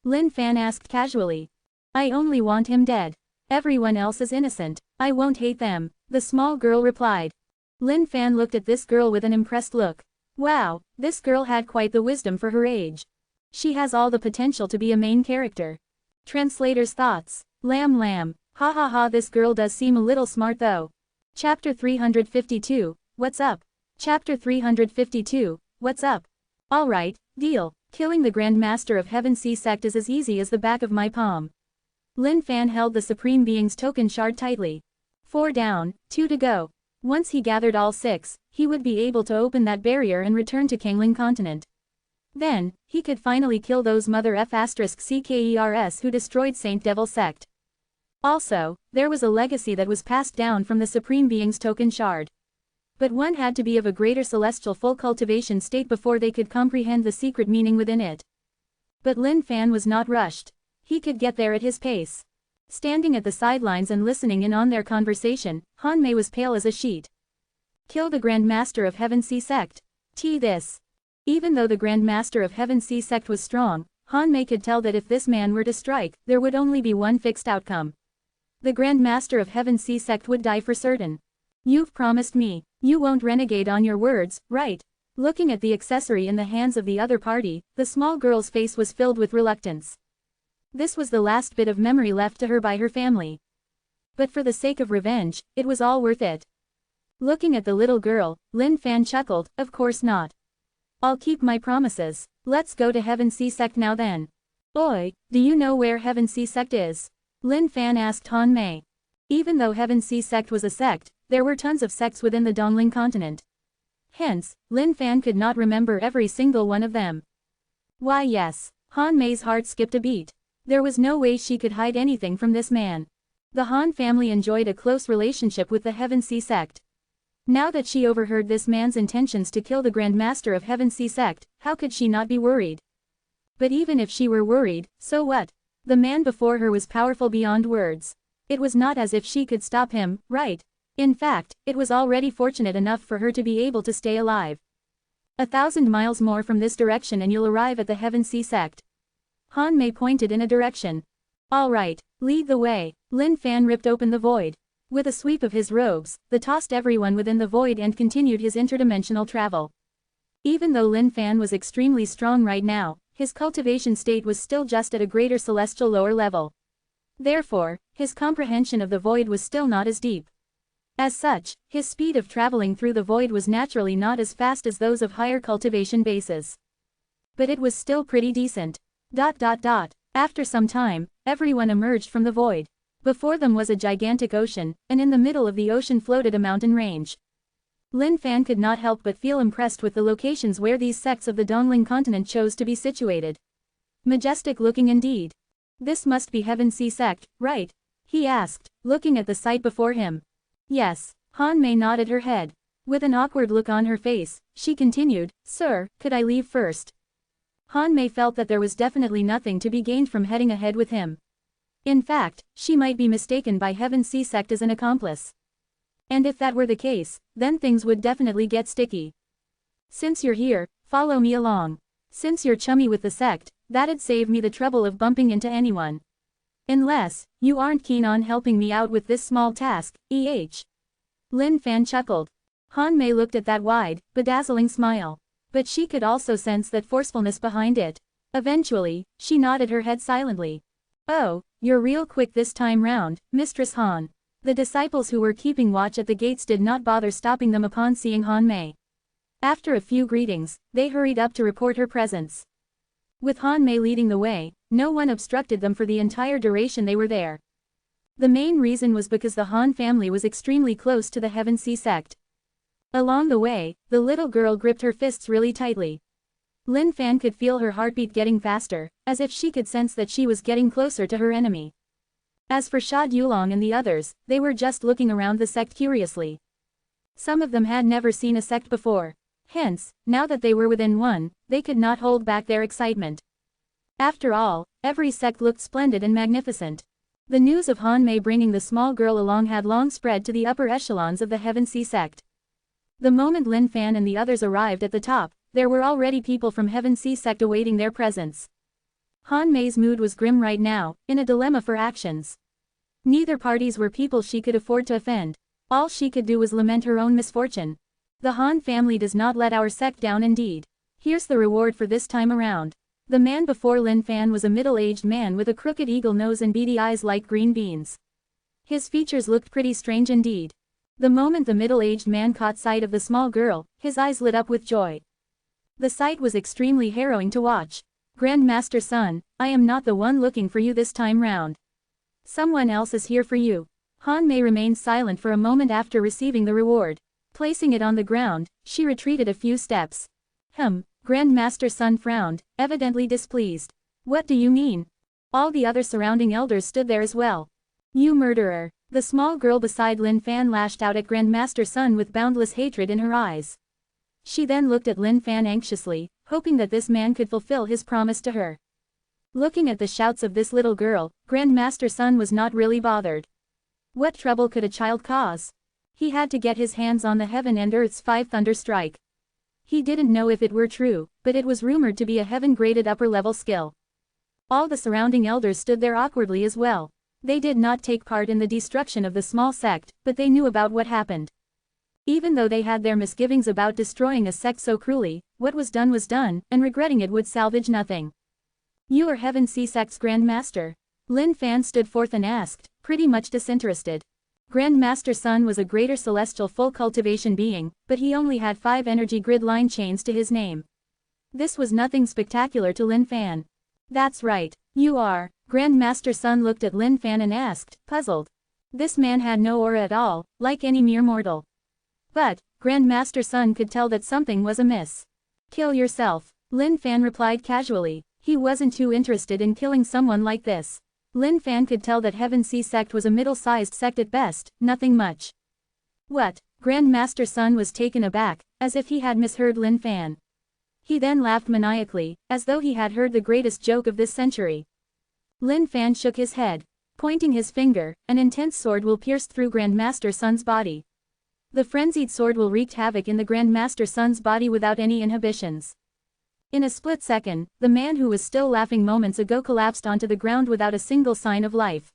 Lin Fan asked casually. I only want him dead. Everyone else is innocent. I won't hate them, the small girl replied. Lin Fan looked at this girl with an impressed look. Wow, this girl had quite the wisdom for her age. She has all the potential to be a main character. Translator's thoughts. Lamb lamb. Ha ha ha, this girl does seem a little smart though. Chapter 352, What's up? Chapter 352, What's up? Alright, deal. Killing the Grand Master of Heaven Sea Sect is as easy as the back of my palm. Lin Fan held the Supreme Being's token shard tightly. 4 down, 2 to go. Once he gathered all 6, he would be able to open that barrier and return to Kangling Continent. Then, he could finally kill those mother F***CKERS who destroyed Saint Devil Sect. Also, there was a legacy that was passed down from the Supreme Being's token shard. But one had to be of a greater celestial full cultivation state before they could comprehend the secret meaning within it. But Lin Fan was not rushed. He could get there at his pace. Standing at the sidelines and listening in on their conversation, Han Mei was pale as a sheet. Kill the Grand Master of Heaven Sea Sect. This. Even though the Grand Master of Heaven Sea Sect was strong, Han Mei could tell that if this man were to strike, there would only be one fixed outcome. The Grand Master of Heaven Sea Sect would die for certain. You've promised me, you won't renegade on your words, right? Looking at the accessory in the hands of the other party, the small girl's face was filled with reluctance. This was the last bit of memory left to her by her family. But for the sake of revenge, it was all worth it. Looking at the little girl, Lin Fan chuckled, of course not. I'll keep my promises. Let's go to Heaven Sea Sect now then. Oi, do you know where Heaven Sea Sect is? Lin Fan asked Han Mei. Even though Heaven Sea Sect was a sect, there were tons of sects within the Dongling continent. Hence, Lin Fan could not remember every single one of them. Why yes. Han Mei's heart skipped a beat. There was no way she could hide anything from this man. The Han family enjoyed a close relationship with the Heaven Sea Sect. Now that she overheard this man's intentions to kill the Grand Master of Heaven Sea Sect, how could she not be worried? But even if she were worried, so what? The man before her was powerful beyond words. It was not as if she could stop him, right? In fact, it was already fortunate enough for her to be able to stay alive. 1,000 miles more from this direction and you'll arrive at the Heaven Sea Sect. Han Mei pointed in a direction. All right, lead the way. Lin Fan ripped open the void. With a sweep of his robes, he tossed everyone within the void and continued his interdimensional travel. Even though Lin Fan was extremely strong right now, his cultivation state was still just at a greater celestial lower level. Therefore, his comprehension of the void was still not as deep. As such, his speed of traveling through the void was naturally not as fast as those of higher cultivation bases. But it was still pretty decent. After some time, everyone emerged from the void. Before them was a gigantic ocean, and in the middle of the ocean floated a mountain range. Lin Fan could not help but feel impressed with the locations where these sects of the Dongling continent chose to be situated. Majestic looking indeed. This must be Heaven Sea sect, right? He asked, looking at the sight before him. Yes, Han Mei nodded her head. With an awkward look on her face, she continued, Sir, could I leave first? Han Mei felt that there was definitely nothing to be gained from heading ahead with him. In fact, she might be mistaken by Heaven Sea sect as an accomplice. And if that were the case, then things would definitely get sticky. Since you're here, follow me along. Since you're chummy with the sect, that'd save me the trouble of bumping into anyone. Unless, you aren't keen on helping me out with this small task, Lin Fan chuckled. Han Mei looked at that wide, bedazzling smile. But she could also sense that forcefulness behind it. Eventually, she nodded her head silently. Oh, you're real quick this time round, Mistress Han. The disciples who were keeping watch at the gates did not bother stopping them upon seeing Han Mei. After a few greetings, they hurried up to report her presence. With Han Mei leading the way, no one obstructed them for the entire duration they were there. The main reason was because the Han family was extremely close to the Heaven Sea sect. Along the way, the little girl gripped her fists really tightly. Lin Fan could feel her heartbeat getting faster, as if she could sense that she was getting closer to her enemy. As for Sha Yulong and the others, they were just looking around the sect curiously. Some of them had never seen a sect before. Hence, now that they were within one, they could not hold back their excitement. After all, every sect looked splendid and magnificent. The news of Han Mei bringing the small girl along had long spread to the upper echelons of the Heaven Sea sect. The moment Lin Fan and the others arrived at the top, there were already people from Heaven Sea sect awaiting their presence. Han Mei's mood was grim right now, in a dilemma for actions. Neither parties were people she could afford to offend. All she could do was lament her own misfortune. The Han family does not let our sect down indeed. Here's the reward for this time around. The man before Lin Fan was a middle-aged man with a crooked eagle nose and beady eyes like green beans. His features looked pretty strange indeed. The moment the middle-aged man caught sight of the small girl, his eyes lit up with joy. The sight was extremely harrowing to watch. Grandmaster Sun, I am not the one looking for you this time round. Someone else is here for you. Han Mei remained silent for a moment after receiving the reward. Placing it on the ground, she retreated a few steps. Grandmaster Sun frowned, evidently displeased. What do you mean? All the other surrounding elders stood there as well. You murderer! The small girl beside Lin Fan lashed out at Grandmaster Sun with boundless hatred in her eyes. She then looked at Lin Fan anxiously, hoping that this man could fulfill his promise to her. Looking at the shouts of this little girl, Grandmaster Sun was not really bothered. What trouble could a child cause? He had to get his hands on the heaven and earth's 5 thunder strike. He didn't know if it were true, but it was rumored to be a heaven-graded upper-level skill. All the surrounding elders stood there awkwardly as well. They did not take part in the destruction of the small sect, but they knew about what happened. Even though they had their misgivings about destroying a sect so cruelly, what was done, and regretting it would salvage nothing. You are Heaven Sea sect's Grandmaster? Lin Fan stood forth and asked, pretty much disinterested. Grandmaster Sun was a greater celestial full cultivation being, but he only had 5 energy grid line chains to his name. This was nothing spectacular to Lin Fan. That's right, you are. Grandmaster Sun looked at Lin Fan and asked, puzzled. This man had no aura at all, like any mere mortal. But, Grandmaster Sun could tell that something was amiss. Kill yourself, Lin Fan replied casually. He wasn't too interested in killing someone like this. Lin Fan could tell that Heaven Sea sect was a middle-sized sect at best, nothing much. What? Grandmaster Sun was taken aback, as if he had misheard Lin Fan. He then laughed maniacally, as though he had heard the greatest joke of this century. Lin Fan shook his head. Pointing his finger, an intense sword will pierce through Grandmaster Sun's body. The frenzied sword will wreak havoc in the Grandmaster Sun's body without any inhibitions. In a split second, the man who was still laughing moments ago collapsed onto the ground without a single sign of life.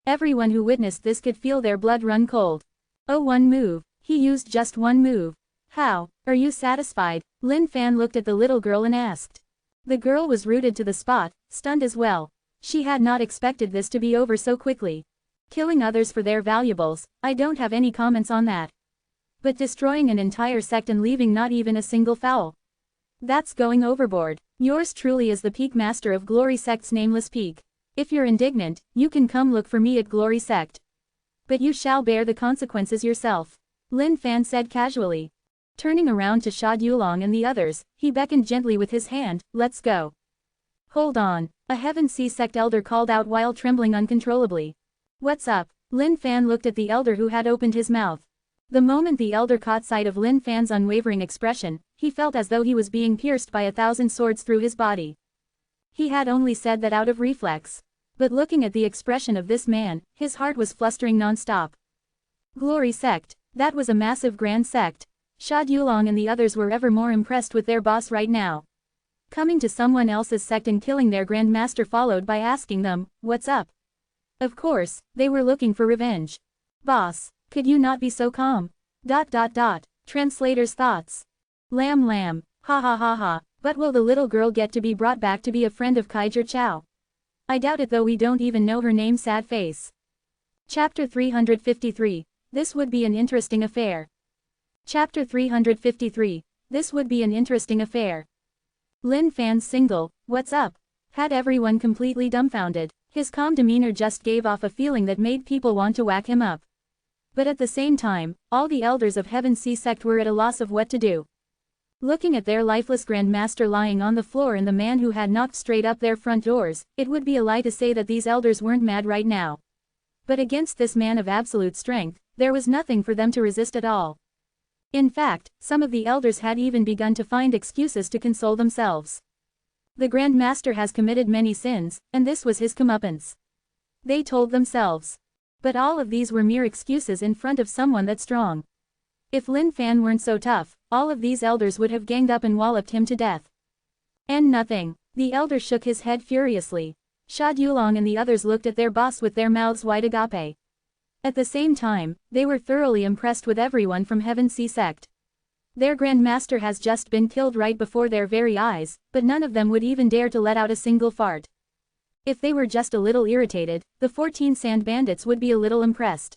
Everyone who witnessed this could feel their blood run cold. Oh, one move. He used just one move. How? Are you satisfied? Lin Fan looked at the little girl and asked. The girl was rooted to the spot, stunned as well. She had not expected this to be over so quickly. Killing others for their valuables, I don't have any comments on that. But destroying an entire sect and leaving not even a single fowl. That's going overboard. Yours truly is the peak master of Glory Sect's nameless peak. If you're indignant, you can come look for me at Glory Sect. But you shall bear the consequences yourself. Lin Fan said casually. Turning around to Sha Yulong and the others, he beckoned gently with his hand, let's go. Hold on, a Heaven Sea Sect elder called out while trembling uncontrollably. What's up? Lin Fan looked at the elder who had opened his mouth. The moment the elder caught sight of Lin Fan's unwavering expression, he felt as though he was being pierced by 1,000 swords through his body. He had only said that out of reflex. But looking at the expression of this man, his heart was flustering non-stop. Glory Sect, that was a massive grand sect. Sha Yulong and the others were ever more impressed with their boss right now. Coming to someone else's sect and killing their Grand Master followed by asking them, what's up? Of course, they were looking for revenge. Boss, could you not be so calm? Translator's thoughts. Lamb. Ha ha ha ha, but will the little girl get to be brought back to be a friend of Kaiser Chow? I doubt it though we don't even know her name. Sad face. Chapter 353. This would be an interesting affair. Chapter 353. This would be an interesting affair. Lin Fan's single, what's up? Had everyone completely dumbfounded. His calm demeanor just gave off a feeling that made people want to whack him up. But at the same time, all the elders of Heaven Sea Sect were at a loss of what to do. Looking at their lifeless Grand Master lying on the floor and the man who had knocked straight up their front doors, it would be a lie to say that these elders weren't mad right now. But against this man of absolute strength, there was nothing for them to resist at all. In fact, some of the elders had even begun to find excuses to console themselves. The Grand Master has committed many sins, and this was his comeuppance. They told themselves. But all of these were mere excuses in front of someone that strong. If Lin Fan weren't so tough, all of these elders would have ganged up and walloped him to death. And nothing. The elder shook his head furiously. Sha Yulong and the others looked at their boss with their mouths wide agape. At the same time, they were thoroughly impressed with everyone from Heaven Sea Sect. Their Grand Master has just been killed right before their very eyes, but none of them would even dare to let out a single fart. If they were just a little irritated, the 14 sand bandits would be a little impressed.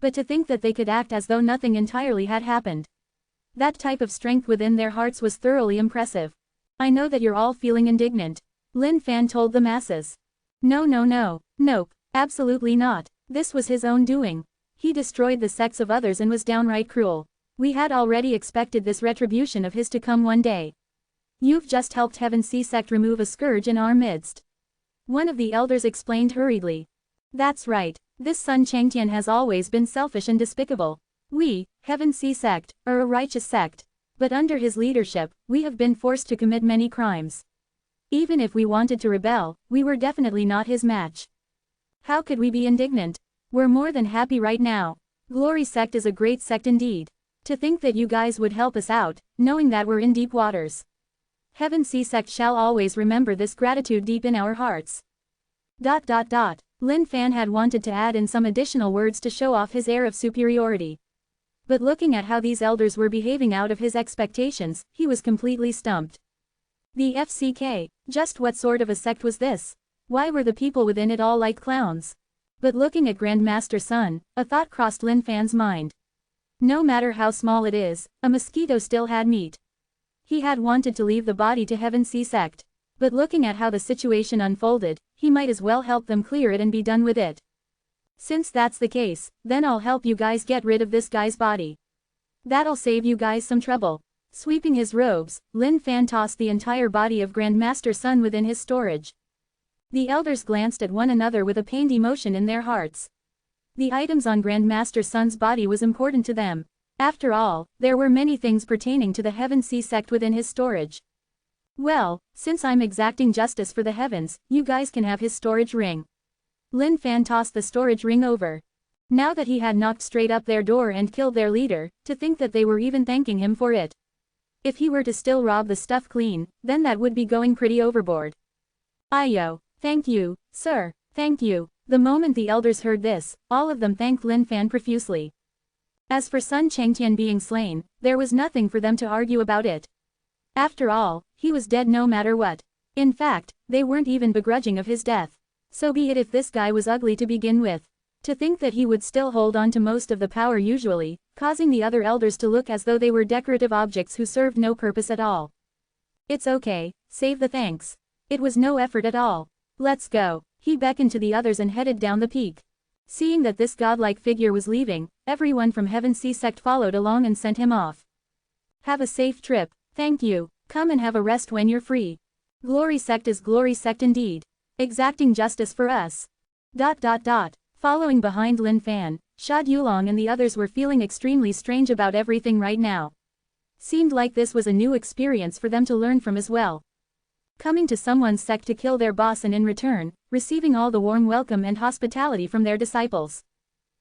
But to think that they could act as though nothing entirely had happened. That type of strength within their hearts was thoroughly impressive. I know that you're all feeling indignant. Lin Fan told the masses. Nope, absolutely not. This was his own doing. He destroyed the sects of others and was downright cruel. We had already expected this retribution of his to come one day. You've just helped Heaven Sea Sect remove a scourge in our midst. One of the elders explained hurriedly. That's right, this Sun Changtian has always been selfish and despicable. We, Heaven Sea Sect, are a righteous sect. But under his leadership, we have been forced to commit many crimes. Even if we wanted to rebel, we were definitely not his match. How could we be indignant? We're more than happy right now. Glory Sect is a great sect indeed. To think that you guys would help us out, knowing that we're in deep waters. Heaven Sea Sect shall always remember this gratitude deep in our hearts. Lin Fan had wanted to add in some additional words to show off his air of superiority. But looking at how these elders were behaving out of his expectations, he was completely stumped. The FCK, just what sort of a sect was this? Why were the people within it all like clowns? But looking at Grandmaster Sun, a thought crossed Lin Fan's mind. No matter how small it is, a mosquito still had meat. He had wanted to leave the body to Heaven Sea Sect. But looking at how the situation unfolded, he might as well help them clear it and be done with it. Since that's the case, then I'll help you guys get rid of this guy's body. That'll save you guys some trouble. Sweeping his robes, Lin Fan tossed the entire body of Grandmaster Sun within his storage. The elders glanced at one another with a pained emotion in their hearts. The items on Grandmaster Sun's body was important to them. After all, there were many things pertaining to the Heaven Sea Sect within his storage. Well, since I'm exacting justice for the heavens, you guys can have his storage ring. Lin Fan tossed the storage ring over. Now that he had knocked straight up their door and killed their leader, to think that they were even thanking him for it. If he were to still rob the stuff clean, then that would be going pretty overboard. Ayo. Thank you, sir, thank you. The moment the elders heard this, all of them thanked Lin Fan profusely. As for Sun Chengtian being slain, there was nothing for them to argue about it. After all, he was dead no matter what. In fact, they weren't even begrudging of his death. So be it if this guy was ugly to begin with. To think that he would still hold on to most of the power usually, causing the other elders to look as though they were decorative objects who served no purpose at all. It's okay, save the thanks. It was no effort at all. Let's go. He beckoned to the others and headed down the peak. Seeing that this godlike figure was leaving, everyone from Heaven Sea sect followed along and sent him off. Have a safe trip, thank you, come and have a rest when you're free. Glory sect is glory sect indeed. Exacting justice for us. Following behind Lin Fan, Sha Yulong and the others were feeling extremely strange about everything right now. Seemed like this was a new experience for them to learn from as well. Coming to someone's sect to kill their boss and in return, receiving all the warm welcome and hospitality from their disciples.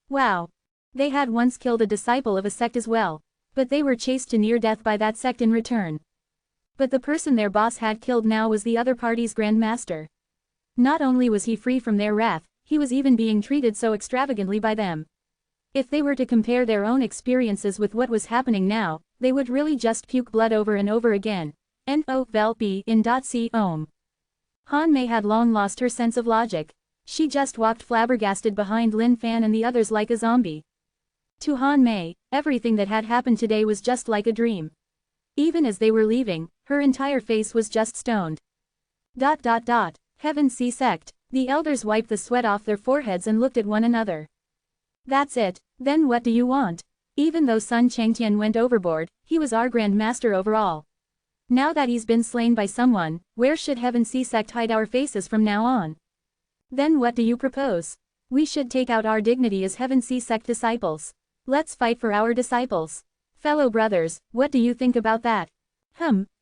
Wow. They had once killed a disciple of a sect as well, but they were chased to near death by that sect in return. But the person their boss had killed now was the other party's Grand Master. Not only was he free from their wrath, he was even being treated so extravagantly by them. If they were to compare their own experiences with what was happening now, they would really just puke blood over and over again. No vel b in c ohm. Han Mei had long lost her sense of logic. She just walked flabbergasted behind Lin Fan and the others like a zombie. To Han Mei, everything that had happened today was just like a dream. Even as they were leaving, her entire face was just stoned. Heaven Sea sect. The elders wiped the sweat off their foreheads and looked at one another. That's it, then what do you want? Even though Sun Chengtian went overboard, he was our Grand Master overall. Now that he's been slain by someone, where should Heaven Sea sect hide our faces from now on? Then what do you propose? We should take out our dignity as Heaven Sea sect disciples. Let's fight for our disciples. Fellow brothers, what do you think about that?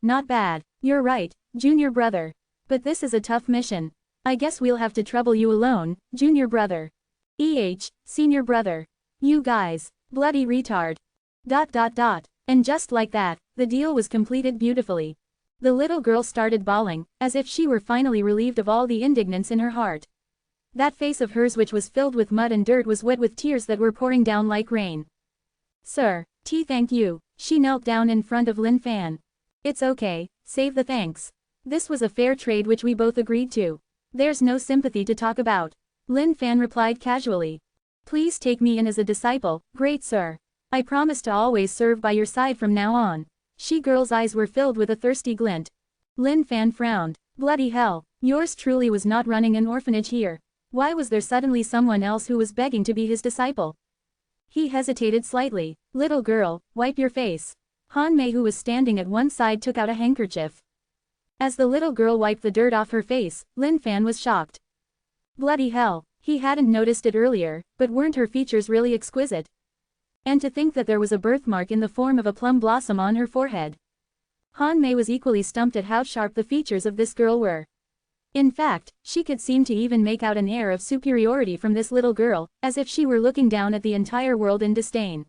Not bad. You're right, junior brother. But this is a tough mission. I guess we'll have to trouble you alone, junior brother. Senior brother. You guys, bloody retard. And just like that, the deal was completed beautifully. The little girl started bawling, as if she were finally relieved of all the indignance in her heart. That face of hers which was filled with mud and dirt was wet with tears that were pouring down like rain. Sir, thank you. She knelt down in front of Lin Fan. It's okay, save the thanks. This was a fair trade which we both agreed to. There's no sympathy to talk about. Lin Fan replied casually. Please take me in as a disciple, great sir. I promise to always serve by your side from now on. She girl's eyes were filled with a thirsty glint. Lin Fan frowned. Bloody hell, yours truly was not running an orphanage here. Why was there suddenly someone else who was begging to be his disciple? He hesitated slightly. Little girl, wipe your face. Han Mei who was standing at one side took out a handkerchief. As the little girl wiped the dirt off her face, Lin Fan was shocked. Bloody hell, he hadn't noticed it earlier, but weren't her features really exquisite? And to think that there was a birthmark in the form of a plum blossom on her forehead. Han Mei was equally stumped at how sharp the features of this girl were. In fact, she could seem to even make out an air of superiority from this little girl, as if she were looking down at the entire world in disdain.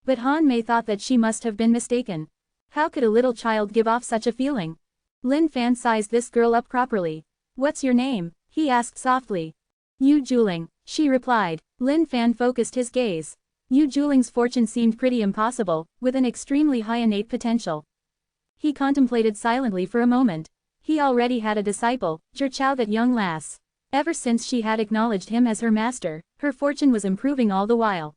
But Han Mei thought that she must have been mistaken. How could a little child give off such a feeling? Lin Fan sized this girl up properly. What's your name? He asked softly. Yu Juling, she replied. Lin Fan focused his gaze. Yu Juling's fortune seemed pretty impossible, with an extremely high innate potential. He contemplated silently for a moment. He already had a disciple, Zhichao, that young lass. Ever since she had acknowledged him as her master, her fortune was improving all the while.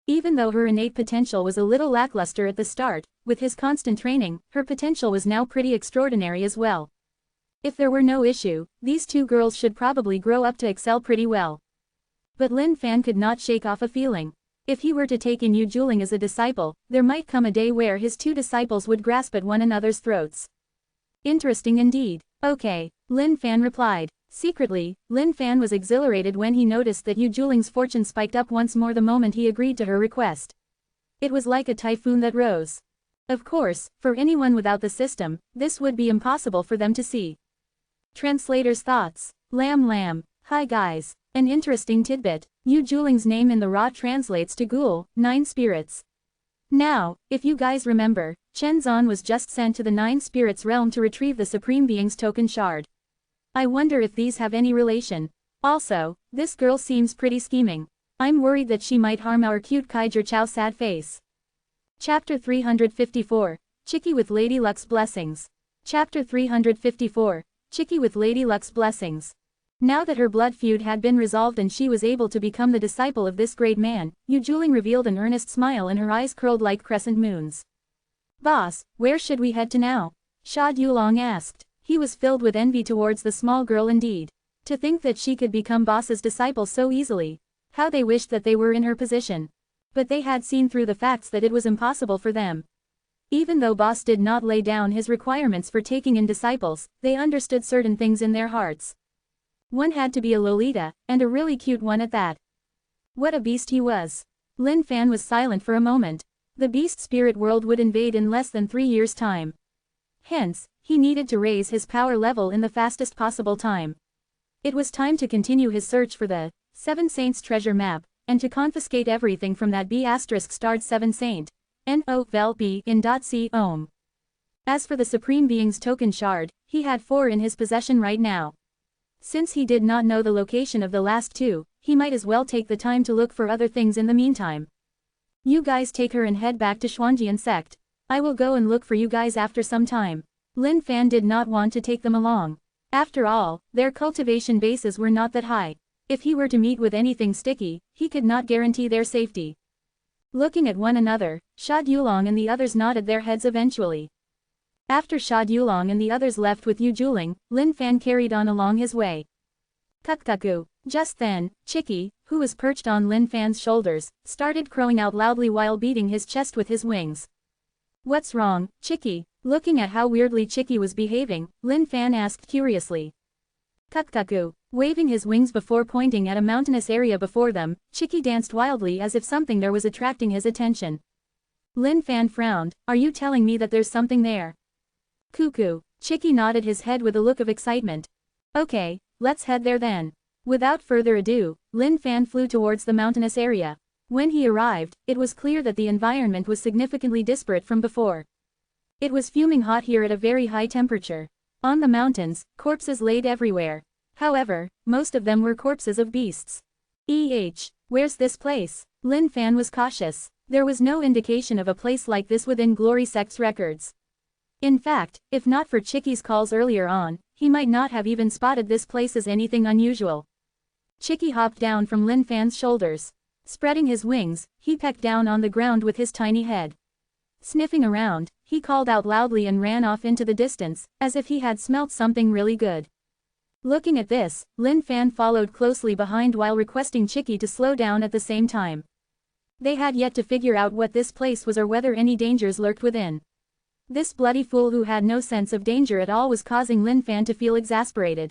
Even though her innate potential was a little lackluster at the start, with his constant training, her potential was now pretty extraordinary as well. If there were no issue, these two girls should probably grow up to excel pretty well. But Lin Fan could not shake off a feeling. If he were to take in Yu Juling as a disciple, there might come a day where his two disciples would grasp at one another's throats. Interesting indeed. Okay, Lin Fan replied. Secretly, Lin Fan was exhilarated when he noticed that Yu Juling's fortune spiked up once more the moment he agreed to her request. It was like a typhoon that rose. Of course, for anyone without the system, this would be impossible for them to see. Translator's thoughts. Lam. Hi guys. An interesting tidbit. Yu Juling's name in the Ra translates to ghoul, 9 spirits. Now, if you guys remember, Chen Zan was just sent to the 9 spirits realm to retrieve the Supreme Being's token shard. I wonder if these have any relation. Also, this girl seems pretty scheming. I'm worried that she might harm our cute Kaiser Chow sad face. Chapter 354, Chicky with Lady Luck's Blessings. Chapter 354, Chicky with Lady Luck's Blessings. Now that her blood feud had been resolved and she was able to become the disciple of this great man, Yu Juling revealed an earnest smile and her eyes curled like crescent moons. Boss, where should we head to now? Sha Yulong asked. He was filled with envy towards the small girl indeed. To think that she could become boss's disciple so easily. How they wished that they were in her position. But they had seen through the facts that it was impossible for them. Even though boss did not lay down his requirements for taking in disciples, they understood certain things in their hearts. One had to be a Lolita, and a really cute one at that. What a beast he was. Lin Fan was silent for a moment. The beast spirit world would invade in less than 3 years' time. Hence, he needed to raise his power level in the fastest possible time. It was time to continue his search for the 7 Saints treasure map, and to confiscate everything from that B***starred 7 Saint. No-vel-B in .c ohm. As for the Supreme Being's token shard, he had 4 in his possession right now. Since he did not know the location of the last 2, he might as well take the time to look for other things in the meantime. You guys take her and head back to Xuanjian sect. I will go and look for you guys after some time. Lin Fan did not want to take them along. After all, their cultivation bases were not that high. If he were to meet with anything sticky, he could not guarantee their safety. Looking at one another, Sha Yulong and the others nodded their heads eventually. After Sha Yulong and the others left with Yu Juling, Lin Fan carried on along his way. Kukkaku. Just then, Chicky, who was perched on Lin Fan's shoulders, started crowing out loudly while beating his chest with his wings. What's wrong, Chicky? Looking at how weirdly Chicky was behaving, Lin Fan asked curiously. Kukkaku. Waving his wings before pointing at a mountainous area before them, Chicky danced wildly as if something there was attracting his attention. Lin Fan frowned. Are you telling me that there's something there? Cuckoo. Chicky nodded his head with a look of excitement. Okay, let's head there then. Without further ado, Lin Fan flew towards the mountainous area. When he arrived, it was clear that the environment was significantly disparate from before. It was fuming hot here at a very high temperature. On the mountains, corpses laid everywhere. However, most of them were corpses of beasts. Where's this place? Lin Fan was cautious. There was no indication of a place like this within Glory Sect's records. In fact, if not for Chicky's calls earlier on, he might not have even spotted this place as anything unusual. Chicky hopped down from Lin Fan's shoulders. Spreading his wings, he pecked down on the ground with his tiny head. Sniffing around, he called out loudly and ran off into the distance, as if he had smelt something really good. Looking at this, Lin Fan followed closely behind while requesting Chicky to slow down at the same time. They had yet to figure out what this place was or whether any dangers lurked within. This bloody fool who had no sense of danger at all was causing Lin Fan to feel exasperated.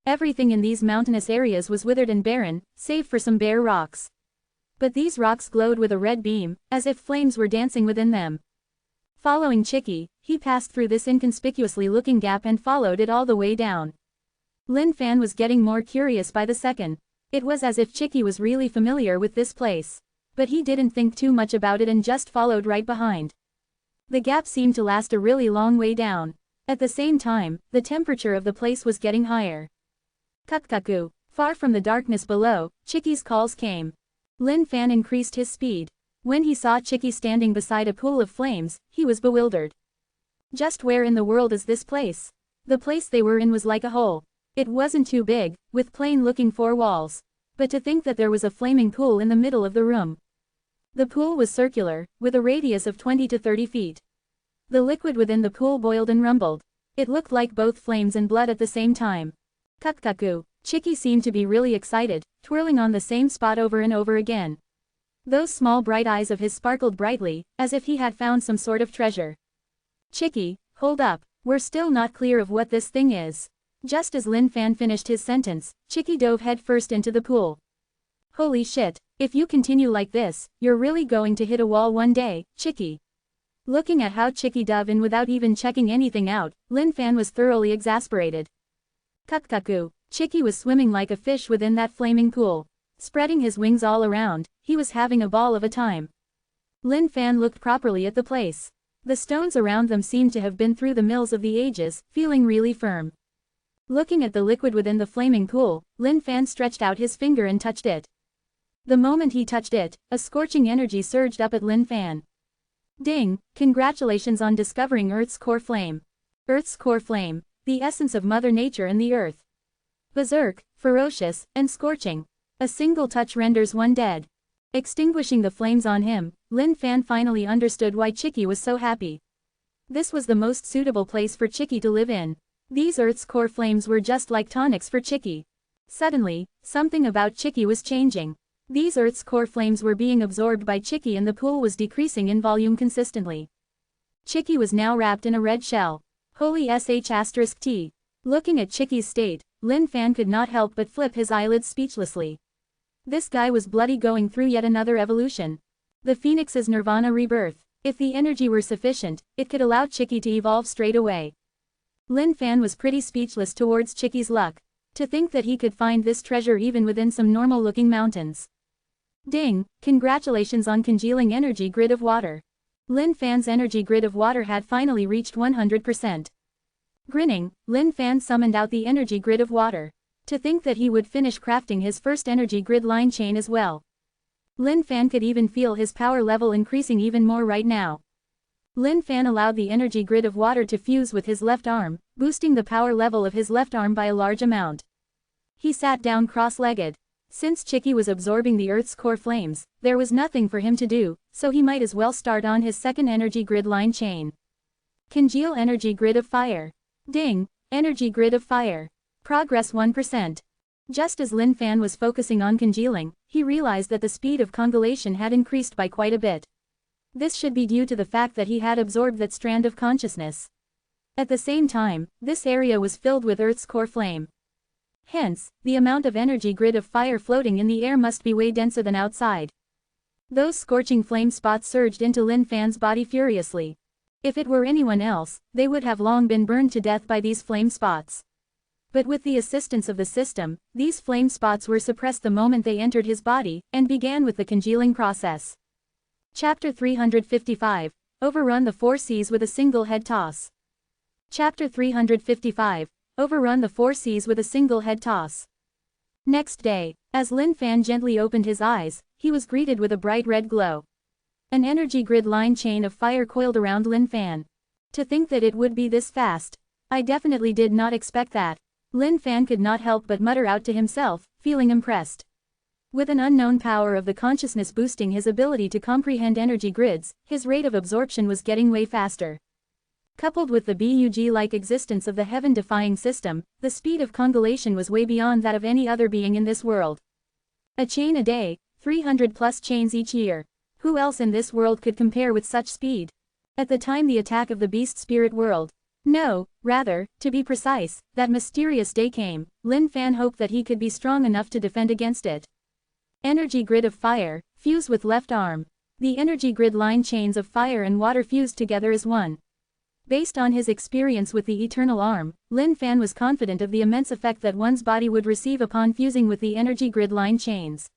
Everything in these mountainous areas was withered and barren, save for some bare rocks. But these rocks glowed with a red beam, as if flames were dancing within them. Following Chicky, he passed through this inconspicuously looking gap and followed it all the way down. Lin Fan was getting more curious by the second. It was as if Chicky was really familiar with this place. But he didn't think too much about it and just followed right behind. The gap seemed to last a really long way down. At the same time, the temperature of the place was getting higher. Kukkaku. Far from the darkness below, Chicky's calls came. Lin Fan increased his speed. When he saw Chicky standing beside a pool of flames, he was bewildered. Just where in the world is this place? The place they were in was like a hole. It wasn't too big, with plain-looking 4 walls. But to think that there was a flaming pool in the middle of the room. The pool was circular, with a radius of 20 to 30 feet. The liquid within the pool boiled and rumbled. It looked like both flames and blood at the same time. Kukkaku. Chicky seemed to be really excited, twirling on the same spot over and over again. Those small bright eyes of his sparkled brightly, as if he had found some sort of treasure. Chicky, hold up, we're still not clear of what this thing is. Just as Lin Fan finished his sentence, Chicky dove headfirst into the pool. Holy shit, if you continue like this, you're really going to hit a wall one day, Chicky. Looking at how Chicky dove in without even checking anything out, Lin Fan was thoroughly exasperated. Kukkaku. Chicky was swimming like a fish within that flaming pool. Spreading his wings all around, he was having a ball of a time. Lin Fan looked properly at the place. The stones around them seemed to have been through the mills of the ages, feeling really firm. Looking at the liquid within the flaming pool, Lin Fan stretched out his finger and touched it. The moment he touched it, a scorching energy surged up at Lin Fan. Ding! Congratulations on discovering Earth's core flame. Earth's core flame, the essence of Mother Nature and the Earth. Berserk, ferocious, and scorching. A single touch renders one dead. Extinguishing the flames on him, Lin Fan finally understood why Chicky was so happy. This was the most suitable place for Chicky to live in. These Earth's core flames were just like tonics for Chicky. Suddenly, something about Chicky was changing. These Earth's core flames were being absorbed by Chicky and the pool was decreasing in volume consistently. Chicky was now wrapped in a red shell. Holy sh*t. Looking at Chicky's state, Lin Fan could not help but flip his eyelids speechlessly. This guy was bloody going through yet another evolution. The Phoenix's Nirvana rebirth. If the energy were sufficient, it could allow Chicky to evolve straight away. Lin Fan was pretty speechless towards Chicky's luck. To think that he could find this treasure even within some normal-looking mountains. Ding! Congratulations on congealing energy grid of water. Lin Fan's energy grid of water had finally reached 100%. Grinning, Lin Fan summoned out the energy grid of water. To think that he would finish crafting his first energy grid line chain as well. Lin Fan could even feel his power level increasing even more right now. Lin Fan allowed the energy grid of water to fuse with his left arm, boosting the power level of his left arm by a large amount. He sat down cross-legged. Since Chicky was absorbing the Earth's core flames, there was nothing for him to do, so he might as well start on his second energy grid line chain. Congeal energy grid of fire. Ding! Energy grid of fire. Progress 1%. Just as Lin Fan was focusing on congealing, he realized that the speed of congelation had increased by quite a bit. This should be due to the fact that he had absorbed that strand of consciousness. At the same time, this area was filled with Earth's core flame. Hence, the amount of energy grid of fire floating in the air must be way denser than outside. Those scorching flame spots surged into Lin Fan's body furiously. If it were anyone else, they would have long been burned to death by these flame spots. But with the assistance of the system, these flame spots were suppressed the moment they entered his body, and began with the congealing process. Chapter 355. Overrun the 4 seas with a single head toss. Chapter 355. Overrun the 4 seas with a single head toss. Next day, as Lin Fan gently opened his eyes, he was greeted with a bright red glow. An energy grid line chain of fire coiled around Lin Fan. To think that it would be this fast. I definitely did not expect that. Lin Fan could not help but mutter out to himself, feeling impressed. With an unknown power of the consciousness boosting his ability to comprehend energy grids, his rate of absorption was getting way faster. Coupled with the bug-like existence of the heaven-defying system, the speed of congelation was way beyond that of any other being in this world. A chain a day, 300 plus chains each year. Who else in this world could compare with such speed? At the time the attack of the beast spirit world. No, rather, to be precise, that mysterious day came, Lin Fan hoped that he could be strong enough to defend against it. Energy grid of fire, fuse with left arm. The energy grid line chains of fire and water fused together as one. Based on his experience with the Eternal Arm, Lin Fan was confident of the immense effect that one's body would receive upon fusing with the energy grid line chains.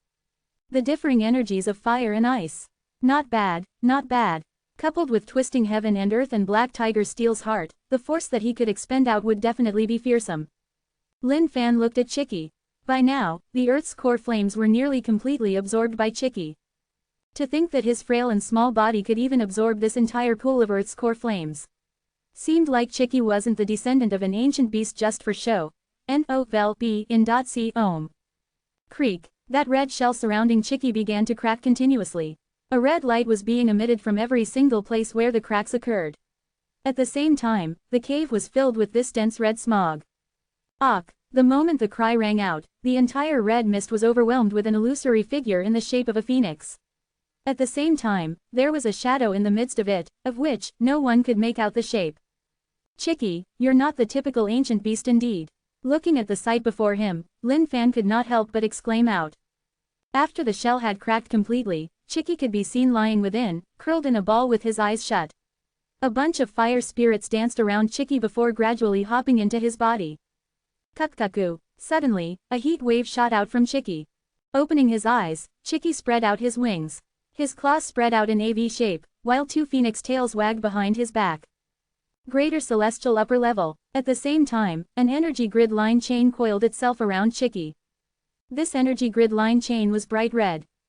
The differing energies of fire and ice. Not bad, not bad. Coupled with twisting heaven and earth and Black Tiger Steel's heart, the force that he could expend out would definitely be fearsome. Lin Fan looked at Chicky. By now, the Earth's core flames were nearly completely absorbed by Chicky. To think that his frail and small body could even absorb this entire pool of Earth's core flames. Seemed like Chicky wasn't the descendant of an ancient beast just for show. N-O-V-E in .c ohm. Creak. That red shell surrounding Chicky began to crack continuously. A red light was being emitted from every single place where the cracks occurred. At the same time, the cave was filled with this dense red smog. Ach! The moment the cry rang out, the entire red mist was overwhelmed with an illusory figure in the shape of a phoenix. At the same time, there was a shadow in the midst of it, of which no one could make out the shape. Chicky, you're not the typical ancient beast indeed. Looking at the sight before him, Lin Fan could not help but exclaim out. After the shell had cracked completely, Chicky could be seen lying within, curled in a ball with his eyes shut. A bunch of fire spirits danced around Chicky before gradually hopping into his body. Kuk-kaku. Suddenly, a heat wave shot out from Chicky. Opening his eyes, Chicky spread out his wings. His claws spread out in a V shape, while 2 phoenix tails wagged behind his back. Greater celestial upper level. At the same time, an energy grid line chain coiled itself around Chicky. This energy grid line chain was bright red.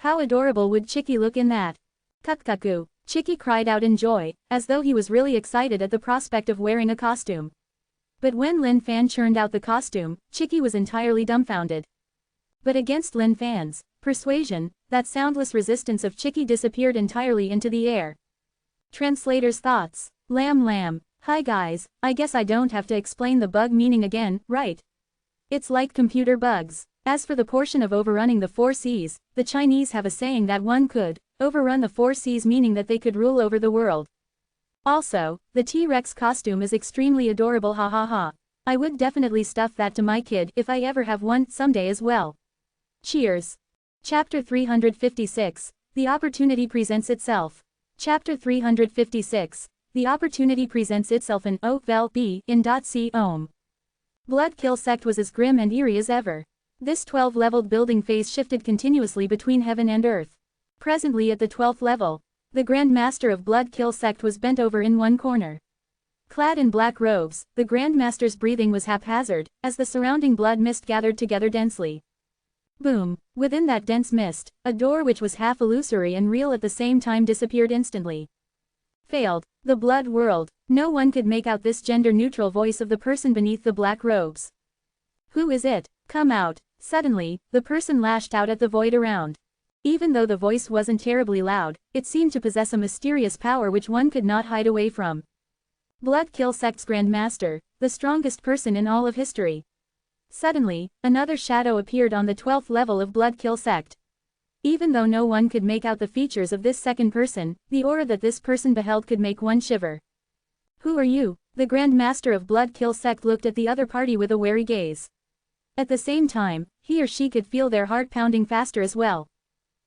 How adorable would Chicky look in that? Cuckoo. Chicky cried out in joy, as though he was really excited at the prospect of wearing a costume. But when Lin Fan churned out the costume, Chicky was entirely dumbfounded. But against Lin Fan's persuasion, that soundless resistance of Chicky disappeared entirely into the air. Translator's thoughts. Lamb. Hi guys, I guess I don't have to explain the bug meaning again, right? It's like computer bugs. As for the portion of overrunning the 4 Cs, the Chinese have a saying that one could overrun the 4 Cs, meaning that they could rule over the world. Also, the T-Rex costume is extremely adorable, ha ha ha. I would definitely stuff that to my kid if I ever have one someday as well. Cheers. Chapter 356, The Opportunity Presents Itself. Chapter 356, The Opportunity Presents Itself in O-Vel-B in .C Ohm. Blood Kill Sect was as grim and eerie as ever. This 12-leveled building phase shifted continuously between heaven and earth. Presently at the 12th level, the Grand Master of Blood Kill Sect was bent over in one corner. Clad in black robes, the Grand Master's breathing was haphazard, as the surrounding blood mist gathered together densely. Boom! Within that dense mist, a door which was half illusory and real at the same time disappeared instantly. Failed. The blood world. No one could make out this gender-neutral voice of the person beneath the black robes. Who is it? Come out. Suddenly, the person lashed out at the void around. Even though the voice wasn't terribly loud, it seemed to possess a mysterious power which one could not hide away from. Blood Kill Sect's Grand Master, the strongest person in all of history. Suddenly, another shadow appeared on the 12th level of Blood Kill Sect. Even though no one could make out the features of this second person, the aura that this person beheld could make one shiver. Who are you? The Grand Master of Blood Kill Sect looked at the other party with a wary gaze. At the same time, he or she could feel their heart pounding faster as well.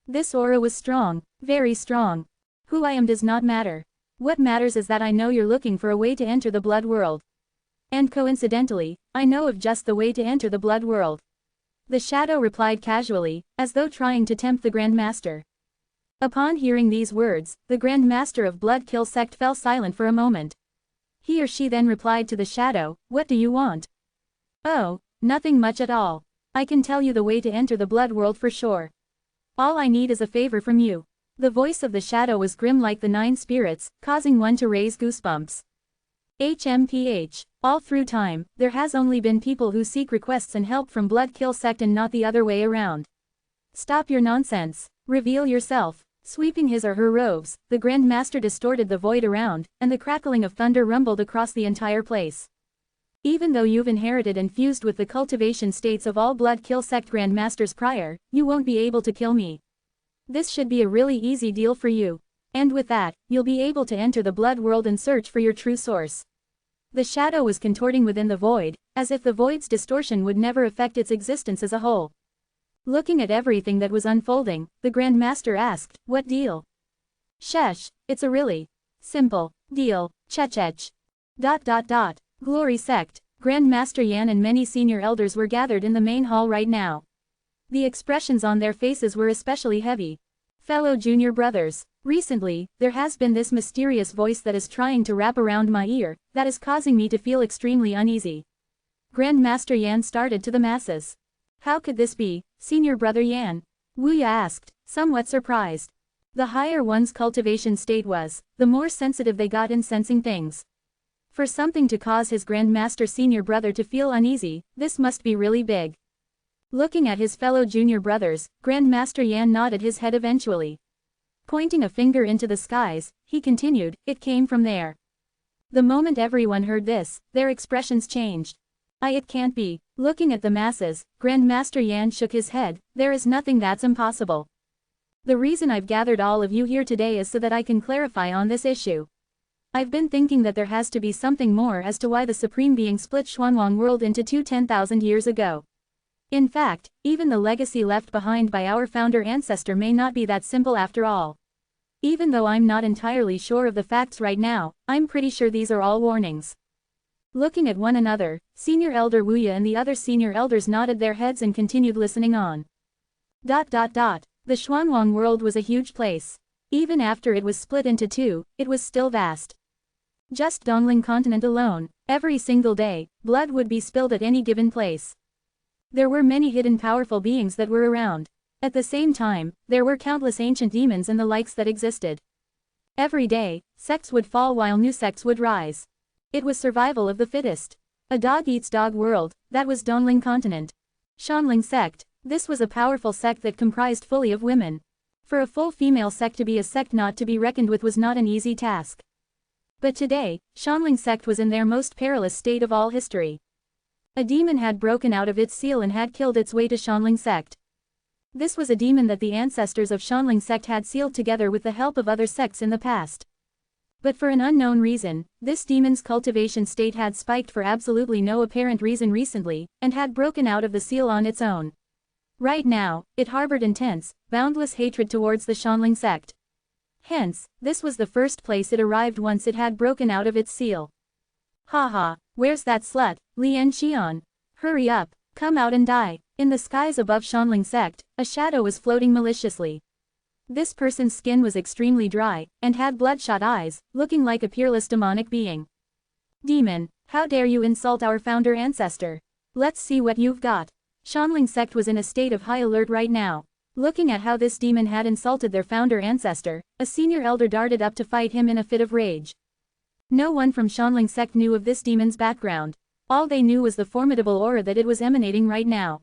This aura was strong, very strong. Who I am does not matter. What matters is that I know you're looking for a way to enter the blood world. And coincidentally, I know of just the way to enter the blood world. The shadow replied casually, as though trying to tempt the Grand Master. Upon hearing these words, the Grand Master of Blood Kill Sect fell silent for a moment. He or she then replied to the shadow, "What do you want?" "Oh, nothing much at all. I can tell you the way to enter the blood world for sure. All I need is a favor from you." The voice of the shadow was grim like the 9 spirits, causing one to raise goosebumps. HMPH. All through time, there has only been people who seek requests and help from Blood Kill Sect and not the other way around. Stop your nonsense. Reveal yourself. Sweeping his or her robes, the Grand Master distorted the void around, and the crackling of thunder rumbled across the entire place. Even though you've inherited and fused with the cultivation states of all Blood Kill Sect Grand Masters prior, you won't be able to kill me. This should be a really easy deal for you. And with that, you'll be able to enter the blood world and search for your true source. The shadow was contorting within the void, as if the void's distortion would never affect its existence as a whole. Looking at everything that was unfolding, the Grand Master asked, "What deal?" "Shesh, it's a really simple deal, Chechech. Glory Sect, Grand Master Yan and many senior elders were gathered in the main hall right now. The expressions on their faces were especially heavy. Fellow junior brothers, recently, there has been this mysterious voice that is trying to wrap around my ear, that is causing me to feel extremely uneasy. Grand Master Yan started to the masses. How could this be, senior brother Yan? Wuya asked, somewhat surprised. The higher one's cultivation state was, the more sensitive they got in sensing things. For something to cause his Grand Master senior brother to feel uneasy, this must be really big. Looking at his fellow junior brothers, Grand Master Yan nodded his head eventually. Pointing a finger into the skies, he continued, "It came from there." The moment everyone heard this, their expressions changed. It can't be." Looking at the masses, Grand Master Yan shook his head, "There is nothing that's impossible. The reason I've gathered all of you here today is so that I can clarify on this issue. I've been thinking that there has to be something more as to why the Supreme Being split Xuanwang world into two 10,000 years ago. In fact, even the legacy left behind by our founder ancestor may not be that simple after all. Even though I'm not entirely sure of the facts right now, I'm pretty sure these are all warnings." Looking at one another, Senior Elder Wuya and the other senior elders nodded their heads and continued listening on. The Xuanwang world was a huge place. Even after it was split into two, it was still vast. Just Dongling continent alone, every single day, blood would be spilled at any given place. There were many hidden powerful beings that were around. At the same time, there were countless ancient demons and the likes that existed. Every day, sects would fall while new sects would rise. It was survival of the fittest. A dog-eats-dog world, that was Dongling continent. Shanling sect, this was a powerful sect that comprised fully of women. For a full female sect to be a sect not to be reckoned with was not an easy task. But today, Shanling sect was in their most perilous state of all history. A demon had broken out of its seal and had killed its way to Shanling sect. This was a demon that the ancestors of Shanling sect had sealed together with the help of other sects in the past. But for an unknown reason, this demon's cultivation state had spiked for absolutely no apparent reason recently, and had broken out of the seal on its own. Right now, it harbored intense, boundless hatred towards the Shanling sect. Hence, this was the first place it arrived once it had broken out of its seal. Haha, where's that slut, Lian Xian? Hurry up, come out and die. In the skies above Shanling sect, a shadow was floating maliciously. This person's skin was extremely dry, and had bloodshot eyes, looking like a peerless demonic being. Demon, how dare you insult our founder ancestor? Let's see what you've got. Shanling sect was in a state of high alert right now. Looking at how this demon had insulted their founder ancestor, a senior elder darted up to fight him in a fit of rage. No one from Shanling sect knew of this demon's background. All they knew was the formidable aura that it was emanating right now.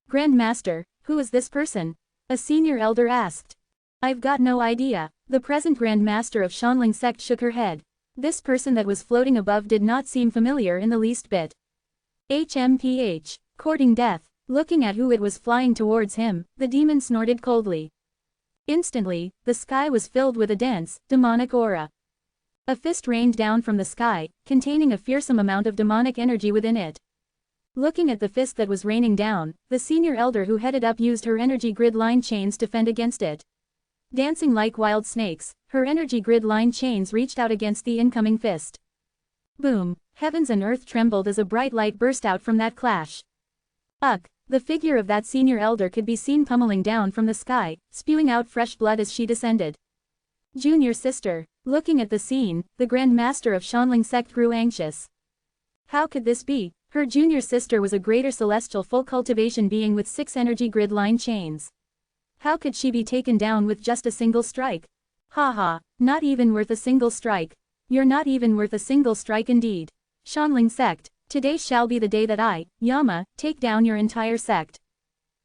Grand Master, who is this person? A senior elder asked. I've got no idea. The present Grand Master of Shanling sect shook her head. This person that was floating above did not seem familiar in the least bit. HMPH, courting death. Looking at who it was flying towards him, the demon snorted coldly. Instantly, the sky was filled with a dense, demonic aura. A fist rained down from the sky, containing a fearsome amount of demonic energy within it. Looking at the fist that was raining down, the senior elder who headed up used her energy grid line chains to fend against it. Dancing like wild snakes, her energy grid line chains reached out against the incoming fist. Boom, heavens and earth trembled as a bright light burst out from that clash. Ugh, the figure of that senior elder could be seen pummeling down from the sky, spewing out fresh blood as she descended. Junior sister. Looking at the scene, the Grand Master of Shanling sect grew anxious. How could this be? Her junior sister was a greater celestial full cultivation being with 6 energy grid line chains. How could she be taken down with just a single strike? Haha, not even worth a single strike. You're not even worth a single strike indeed. Shanling sect, today shall be the day that I, Yama, take down your entire sect.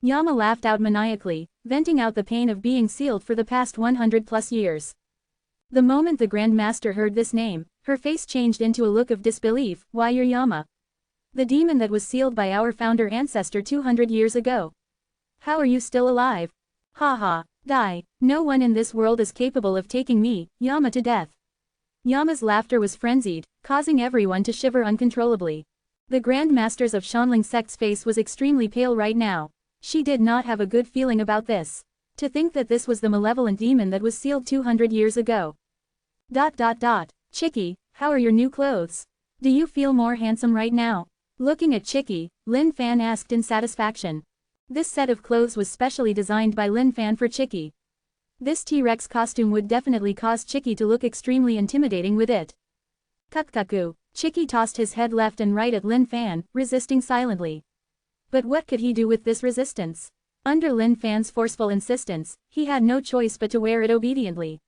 Yama laughed out maniacally, venting out the pain of being sealed for the past 100+ years. The moment the Grand Master heard this name, her face changed into a look of disbelief. Why, you're Yama? The demon that was sealed by our founder ancestor 200 years ago. How are you still alive? Haha, die. No one in this world is capable of taking me, Yama, to death. Yama's laughter was frenzied, causing everyone to shiver uncontrollably. The Grand Masters of Shanling sect's face was extremely pale right now. She did not have a good feeling about this. To think that this was the malevolent demon that was sealed 200 years ago. Chicky, how are your new clothes? Do you feel more handsome right now? Looking at Chicky, Lin Fan asked in satisfaction. This set of clothes was specially designed by Lin Fan for Chicky. This T-Rex costume would definitely cause Chicky to look extremely intimidating with it. Kukkaku. Chicky tossed his head left and right at Lin Fan, resisting silently. But what could he do with this resistance? Under Lin Fan's forceful insistence, he had no choice but to wear it obediently.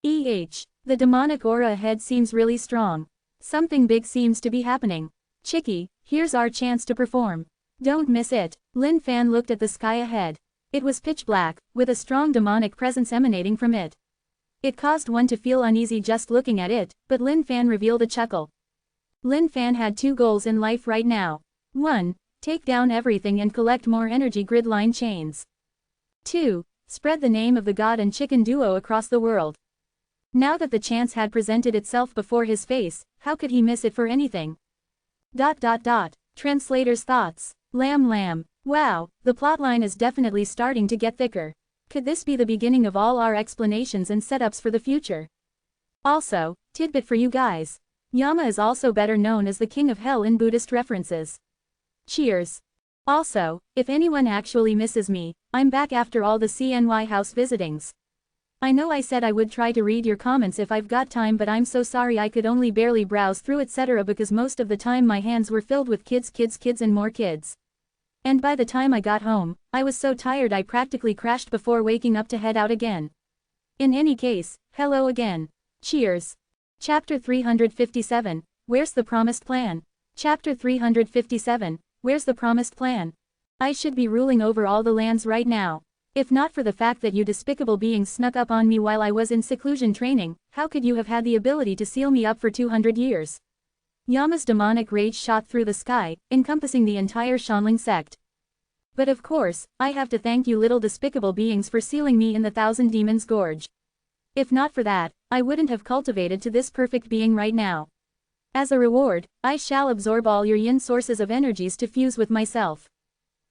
The demonic aura ahead seems really strong. Something big seems to be happening. Chicky, here's our chance to perform. Don't miss it. Lin Fan looked at the sky ahead. It was pitch black, with a strong demonic presence emanating from it. It caused one to feel uneasy just looking at it, but Lin Fan revealed a chuckle. Lin Fan had 2 goals in life right now. 1. Take down everything and collect more energy grid line chains. 2. Spread the name of the God and Chicken duo across the world. Now that the chance had presented itself before his face, how could he miss it for anything? Translator's thoughts. Lamb. Wow, the plotline is definitely starting to get thicker. Could this be the beginning of all our explanations and setups for the future? Also, tidbit for you guys. Yama is also better known as the King of Hell in Buddhist references. Cheers. Also, if anyone actually misses me, I'm back after all the CNY house visitings. I know I said I would try to read your comments if I've got time, but I'm so sorry I could only barely browse through etc. because most of the time my hands were filled with kids and more kids. And by the time I got home, I was so tired I practically crashed before waking up to head out again. In any case, hello again. Cheers. Chapter 357, Where's the Promised Plan? Chapter 357, Where's the Promised Plan? I should be ruling over all the lands right now. If not for the fact that you despicable beings snuck up on me while I was in seclusion training, how could you have had the ability to seal me up for 200 years? Yama's demonic rage shot through the sky, encompassing the entire Shanling sect. But of course, I have to thank you little despicable beings for sealing me in the Thousand Demons Gorge. If not for that, I wouldn't have cultivated to this perfect being right now. As a reward, I shall absorb all your yin sources of energies to fuse with myself.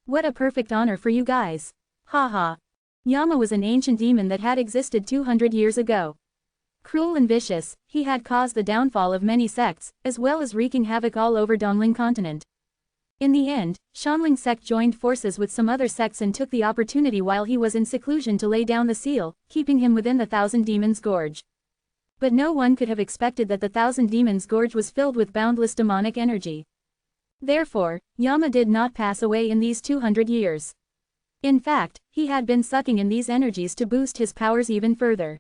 What a perfect honor for you guys. Haha. Yama was an ancient demon that had existed 200 years ago. Cruel and vicious, he had caused the downfall of many sects, as well as wreaking havoc all over Dongling continent. In the end, Shanling sect joined forces with some other sects and took the opportunity while he was in seclusion to lay down the seal, keeping him within the Thousand Demons Gorge. But no one could have expected that the Thousand Demons Gorge was filled with boundless demonic energy. Therefore, Yama did not pass away in these 200 years. In fact, he had been sucking in these energies to boost his powers even further.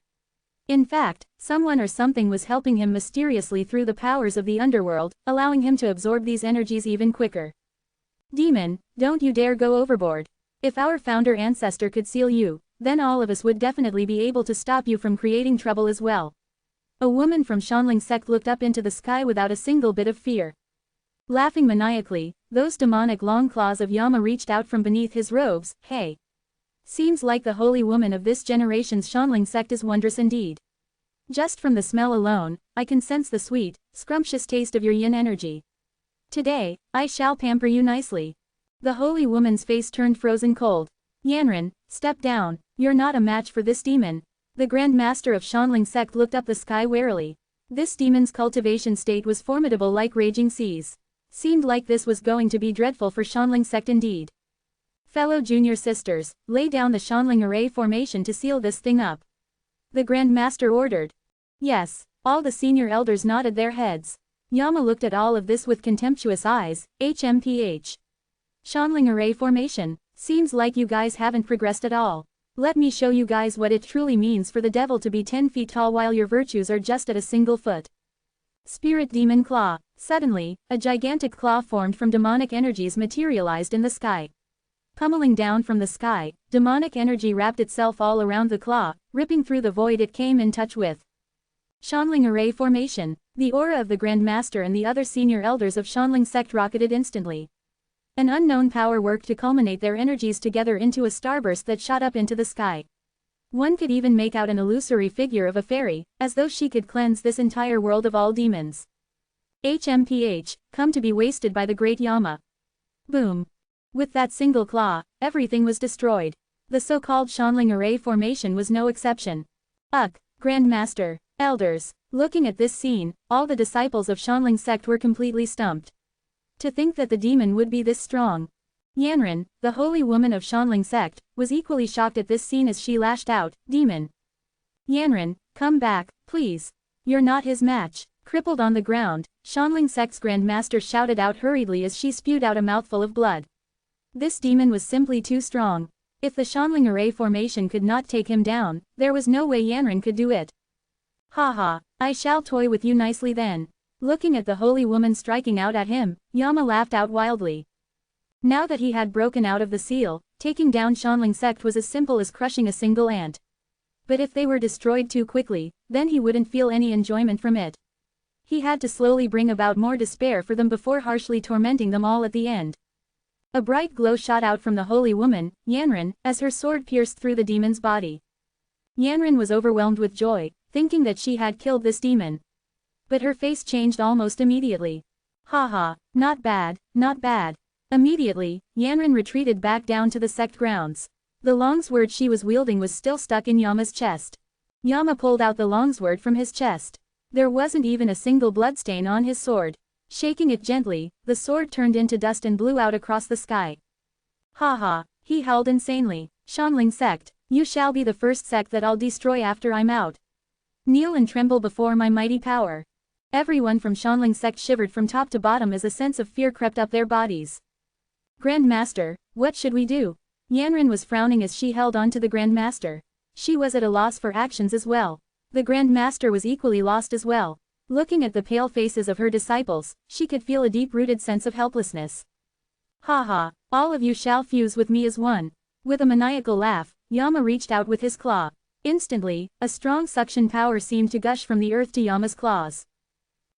In fact, someone or something was helping him mysteriously through the powers of the underworld, allowing him to absorb these energies even quicker. Demon, don't you dare go overboard. If our founder ancestor could seal you, then all of us would definitely be able to stop you from creating trouble as well. A woman from Shanling sect looked up into the sky without a single bit of fear. Laughing maniacally, those demonic long claws of Yama reached out from beneath his robes. Hey. Seems like the holy woman of this generation's Shanling sect is wondrous indeed. Just from the smell alone, I can sense the sweet, scrumptious taste of your yin energy. Today, I shall pamper you nicely. The holy woman's face turned frozen cold. Yanran, step down, you're not a match for this demon. The Grand Master of Shanling sect looked up the sky warily. This demon's cultivation state was formidable like raging seas. Seemed like this was going to be dreadful for Shanling sect indeed. Fellow junior sisters, lay down the Shanling array formation to seal this thing up. The Grand Master ordered. Yes, all the senior elders nodded their heads. Yama looked at all of this with contemptuous eyes. HMPH. Shanling array formation, seems like you guys haven't progressed at all. Let me show you guys what it truly means for the devil to be 10 feet tall while your virtues are just at a single foot. Spirit Demon Claw. Suddenly, a gigantic claw formed from demonic energies materialized in the sky. Pummeling down from the sky, demonic energy wrapped itself all around the claw, ripping through the void it came in touch with. Shanling array formation. The aura of the Grand Master and the other senior elders of Shanling sect rocketed instantly. An unknown power worked to culminate their energies together into a starburst that shot up into the sky. One could even make out an illusory figure of a fairy, as though she could cleanse this entire world of all demons. HMPH, come to be wasted by the great Yama. Boom. With that single claw, everything was destroyed. The so-called Shanling array formation was no exception. Ugh, Grand Master, elders, looking at this scene, all the disciples of Shanling sect were completely stumped. To think that the demon would be this strong. Yanran, the holy woman of Shanling sect, was equally shocked at this scene as she lashed out, Demon. Yanran, come back, please. You're not his match. Crippled on the ground, Shanling sect's Grand Master shouted out hurriedly as she spewed out a mouthful of blood. This demon was simply too strong. If the Shanling array formation could not take him down, there was no way Yanran could do it. Haha, I shall toy with you nicely then. Looking at the holy woman striking out at him, Yama laughed out wildly. Now that he had broken out of the seal, taking down Shanling sect was as simple as crushing a single ant. But if they were destroyed too quickly, then he wouldn't feel any enjoyment from it. He had to slowly bring about more despair for them before harshly tormenting them all at the end. A bright glow shot out from the holy woman, Yanran, as her sword pierced through the demon's body. Yanran was overwhelmed with joy, thinking that she had killed this demon. But her face changed almost immediately. Haha, not bad, not bad. Immediately, Yanran retreated back down to the sect grounds. The longsword she was wielding was still stuck in Yama's chest. Yama pulled out the longsword from his chest. There wasn't even a single bloodstain on his sword. Shaking it gently, the sword turned into dust and blew out across the sky. Haha, he howled insanely. Shanling sect, you shall be the first sect that I'll destroy after I'm out. Kneel and tremble before my mighty power. Everyone from Shanling sect shivered from top to bottom as a sense of fear crept up their bodies. Grand Master, What should we do? Yanran was frowning as she held on to the Grand Master. She was at a loss for actions as well. The Grand Master was equally lost as well. Looking at the pale faces of her disciples, she could feel a deep-rooted sense of helplessness. Ha ha, all of you shall fuse with me as one. With a maniacal laugh, Yama reached out with his claw. Instantly, a strong suction power seemed to gush from the earth to Yama's claws.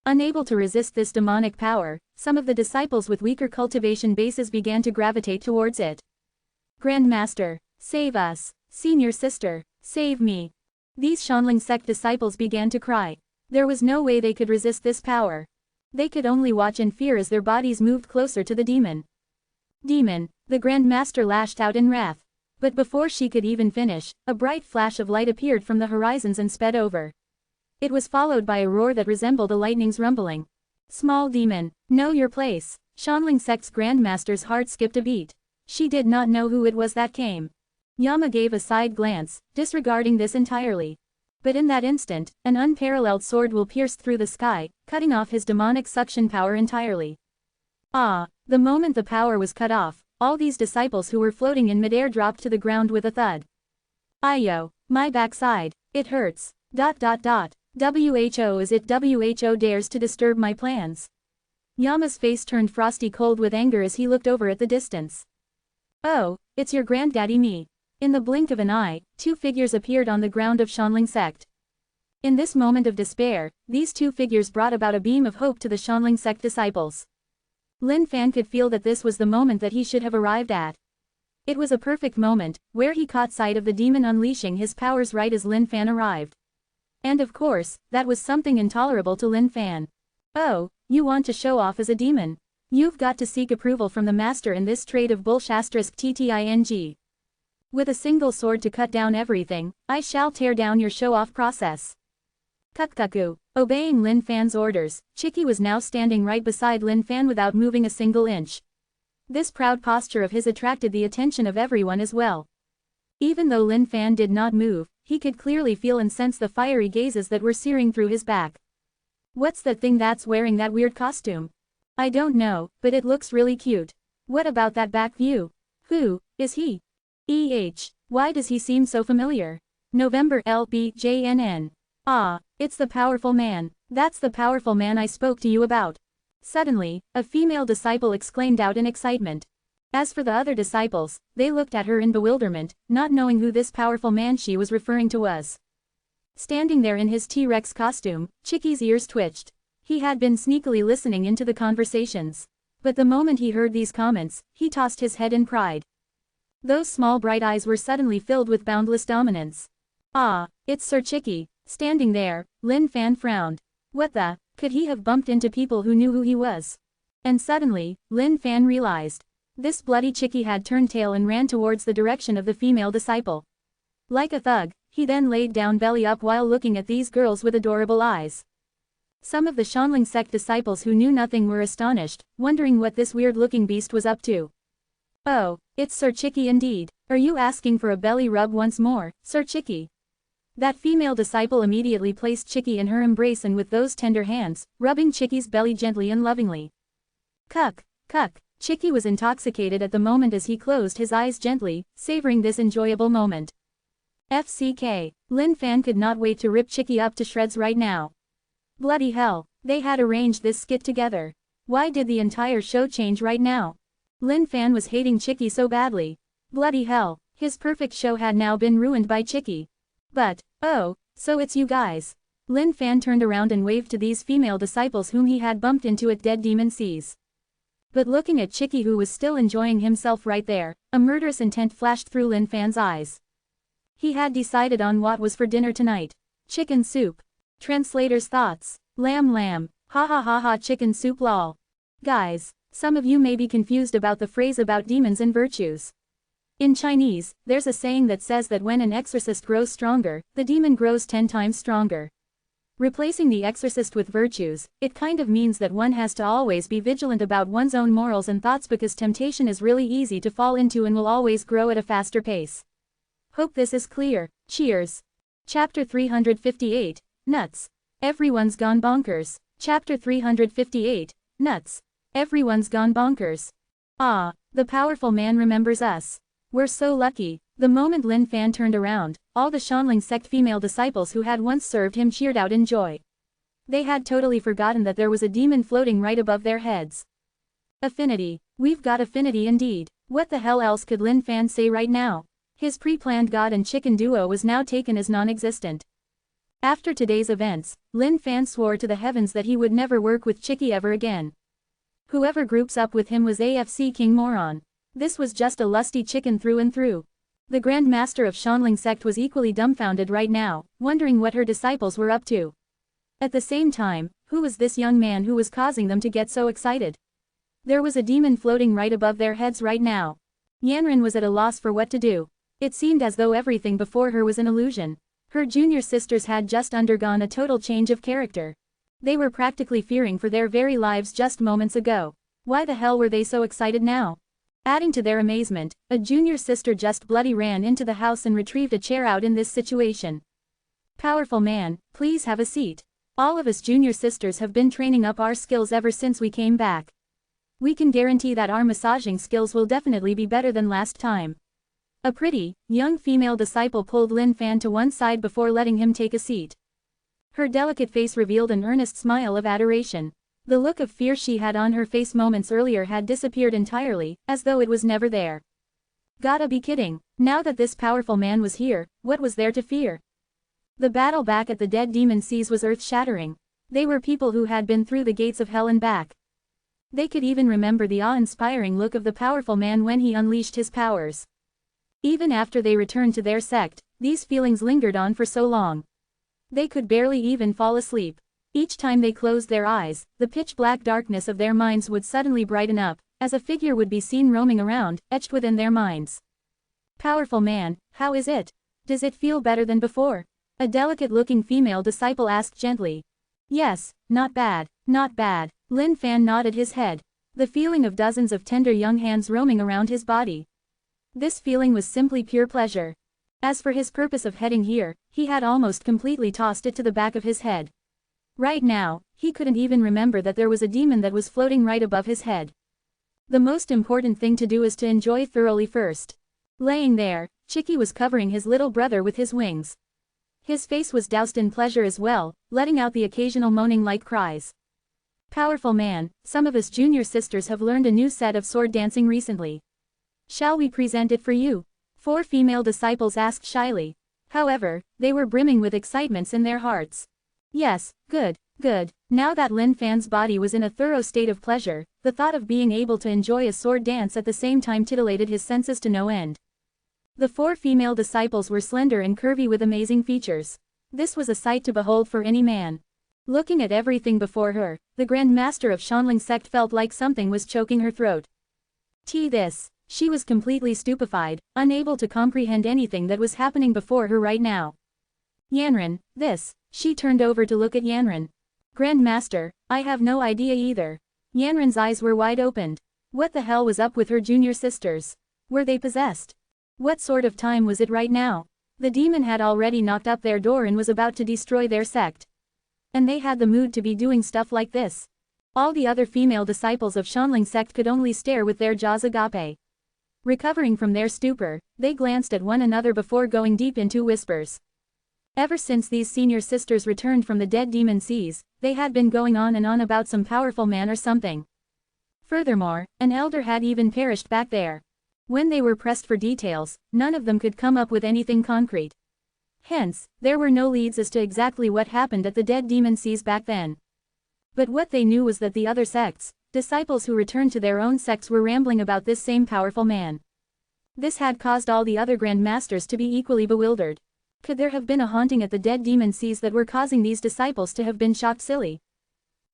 Unable to resist this demonic power, some of the disciples with weaker cultivation bases began to gravitate towards it. Grand Master, save us. Senior sister, save me. These Shanling sect disciples began to cry. There was no way they could resist this power. They could only watch in fear as their bodies moved closer to the demon. Demon, the Grand Master lashed out in wrath. But before she could even finish, a bright flash of light appeared from the horizons and sped over. It was followed by a roar that resembled a lightning's rumbling. Small demon, know your place. Shanling sect's Grandmaster's heart skipped a beat. She did not know who it was that came. Yama gave a side glance, disregarding this entirely. But in that instant, an unparalleled sword will pierced through the sky, cutting off his demonic suction power entirely. Ah, the moment the power was cut off, all these disciples who were floating in midair dropped to the ground with a thud. Ayo, my backside, it hurts. ... WHO is it WHO dares to disturb my plans? Yama's face turned frosty cold with anger as he looked over at the distance. Oh, it's your granddaddy me. In the blink of an eye, two figures appeared on the ground of Shanling sect. In this moment of despair, these two figures brought about a beam of hope to the Shanling sect disciples. Lin Fan could feel that this was the moment that he should have arrived at. It was a perfect moment, where he caught sight of the demon unleashing his powers right as Lin Fan arrived. And of course, that was something intolerable to Lin Fan. Oh, you want to show off as a demon? You've got to seek approval from the master in this trade of *TTING. With a single sword to cut down everything, I shall tear down your show-off process. Kukkaku. Obeying Lin Fan's orders, Chicky was now standing right beside Lin Fan without moving a single inch. This proud posture of his attracted the attention of everyone as well. Even though Lin Fan did not move, he could clearly feel and sense the fiery gazes that were searing through his back. What's that thing that's wearing that weird costume? I don't know, but it looks really cute. What about that back view? Who is he? Why does he seem so familiar? November LBJNN. Ah, it's the powerful man. That's the powerful man I spoke to you about. Suddenly, a female disciple exclaimed out in excitement. As for the other disciples, they looked at her in bewilderment, not knowing who this powerful man she was referring to was. Standing there in his T-Rex costume, Chicky's ears twitched. He had been sneakily listening into the conversations. But the moment he heard these comments, he tossed his head in pride. Those small bright eyes were suddenly filled with boundless dominance. Ah, it's Sir Chicky. Standing there, Lin Fan frowned. What the, could he have bumped into people who knew who he was? And suddenly, Lin Fan realized. This bloody Chicky had turned tail and ran towards the direction of the female disciple. Like a thug, he then laid down belly up while looking at these girls with adorable eyes. Some of the Shanling sect disciples who knew nothing were astonished, wondering what this weird-looking beast was up to. Oh, it's Sir Chicky indeed. Are you asking for a belly rub once more, Sir Chicky? That female disciple immediately placed Chicky in her embrace and with those tender hands, rubbing Chicky's belly gently and lovingly. Cuck, cuck. Chicky was intoxicated at the moment as he closed his eyes gently, savoring this enjoyable moment. FCK. Lin Fan could not wait to rip Chicky up to shreds right now. Bloody hell, they had arranged this skit together. Why did the entire show change right now? Lin Fan was hating Chicky so badly. Bloody hell, his perfect show had now been ruined by Chicky. But, oh, so it's you guys. Lin Fan turned around and waved to these female disciples whom he had bumped into at Dead Demon Seas. But looking at Chicky who was still enjoying himself right there, a murderous intent flashed through Lin Fan's eyes. He had decided on what was for dinner tonight. Chicken soup. Translator's thoughts. Lamb lamb. Ha ha ha ha chicken soup lol. Guys, some of you may be confused about the phrase about demons and virtues. In Chinese, there's a saying that says that when an exorcist grows stronger, the demon grows 10 times stronger. Replacing the exorcist with virtues, it kind of means that one has to always be vigilant about one's own morals and thoughts because temptation is really easy to fall into and will always grow at a faster pace. Hope this is clear. Cheers. Chapter 358, Nuts. Everyone's gone bonkers. Chapter 358, Nuts. Everyone's gone bonkers. Ah, the powerful man remembers us. We're so lucky. The moment Lin Fan turned around, all the Shanling sect female disciples who had once served him cheered out in joy. They had totally forgotten that there was a demon floating right above their heads. Affinity. We've got affinity indeed. What the hell else could Lin Fan say right now? His pre-planned god and chicken duo was now taken as non-existent. After today's events, Lin Fan swore to the heavens that he would never work with Chicky ever again. Whoever groups up with him was AFC King Moron. This was just a lusty chicken through and through. The Grand Master of Shanling sect was equally dumbfounded right now, wondering what her disciples were up to. At the same time, who was this young man who was causing them to get so excited? There was a demon floating right above their heads right now. Yanran was at a loss for what to do. It seemed as though everything before her was an illusion. Her junior sisters had just undergone a total change of character. They were practically fearing for their very lives just moments ago. Why the hell were they so excited now? Adding to their amazement, a junior sister just bloody ran into the house and retrieved a chair out in this situation. Powerful man, please have a seat. All of us junior sisters have been training up our skills ever since we came back. We can guarantee that our massaging skills will definitely be better than last time. A pretty, young female disciple pulled Lin Fan to one side before letting him take a seat. Her delicate face revealed an earnest smile of adoration. The look of fear she had on her face moments earlier had disappeared entirely, as though it was never there. Gotta be kidding, now that this powerful man was here, what was there to fear? The battle back at the Dead Demon Seas was earth-shattering. They were people who had been through the gates of hell and back. They could even remember the awe-inspiring look of the powerful man when he unleashed his powers. Even after they returned to their sect, these feelings lingered on for so long. They could barely even fall asleep. Each time they closed their eyes, the pitch-black darkness of their minds would suddenly brighten up, as a figure would be seen roaming around, etched within their minds. Powerful man, how is it? Does it feel better than before? A delicate-looking female disciple asked gently. Yes, not bad, not bad. Lin Fan nodded his head. The feeling of dozens of tender young hands roaming around his body. This feeling was simply pure pleasure. As for his purpose of heading here, he had almost completely tossed it to the back of his head. Right now, he couldn't even remember that there was a demon that was floating right above his head. The most important thing to do is to enjoy thoroughly first. Laying there, Chicky was covering his little brother with his wings. His face was doused in pleasure as well, letting out the occasional moaning-like cries. Powerful man, some of us junior sisters have learned a new set of sword dancing recently. Shall we present it for you? 4 female disciples asked shyly. However, they were brimming with excitements in their hearts. Yes, good, good. Now that Lin Fan's body was in a thorough state of pleasure, the thought of being able to enjoy a sword dance at the same time titillated his senses to no end. The 4 female disciples were slender and curvy with amazing features. This was a sight to behold for any man. Looking at everything before her, the Grand Master of Shanling sect felt like something was choking her throat. This. She was completely stupefied, unable to comprehend anything that was happening before her right now. Yanran, this. She turned over to look at Yanran. Grand Master, I have no idea either. Yanran's eyes were wide opened. What the hell was up with her junior sisters? Were they possessed? What sort of time was it right now? The demon had already knocked up their door and was about to destroy their sect. And they had the mood to be doing stuff like this. All the other female disciples of Shanling sect could only stare with their jaws agape. Recovering from their stupor, they glanced at one another before going deep into whispers. Ever since these senior sisters returned from the Dead Demon Seas, they had been going on and on about some powerful man or something. Furthermore, an elder had even perished back there. When they were pressed for details, none of them could come up with anything concrete. Hence, there were no leads as to exactly what happened at the Dead Demon Seas back then. But what they knew was that the other sects, disciples who returned to their own sects, were rambling about this same powerful man. This had caused all the other Grand Masters to be equally bewildered. Could there have been a haunting at the Dead Demon Seas that were causing these disciples to have been shocked silly?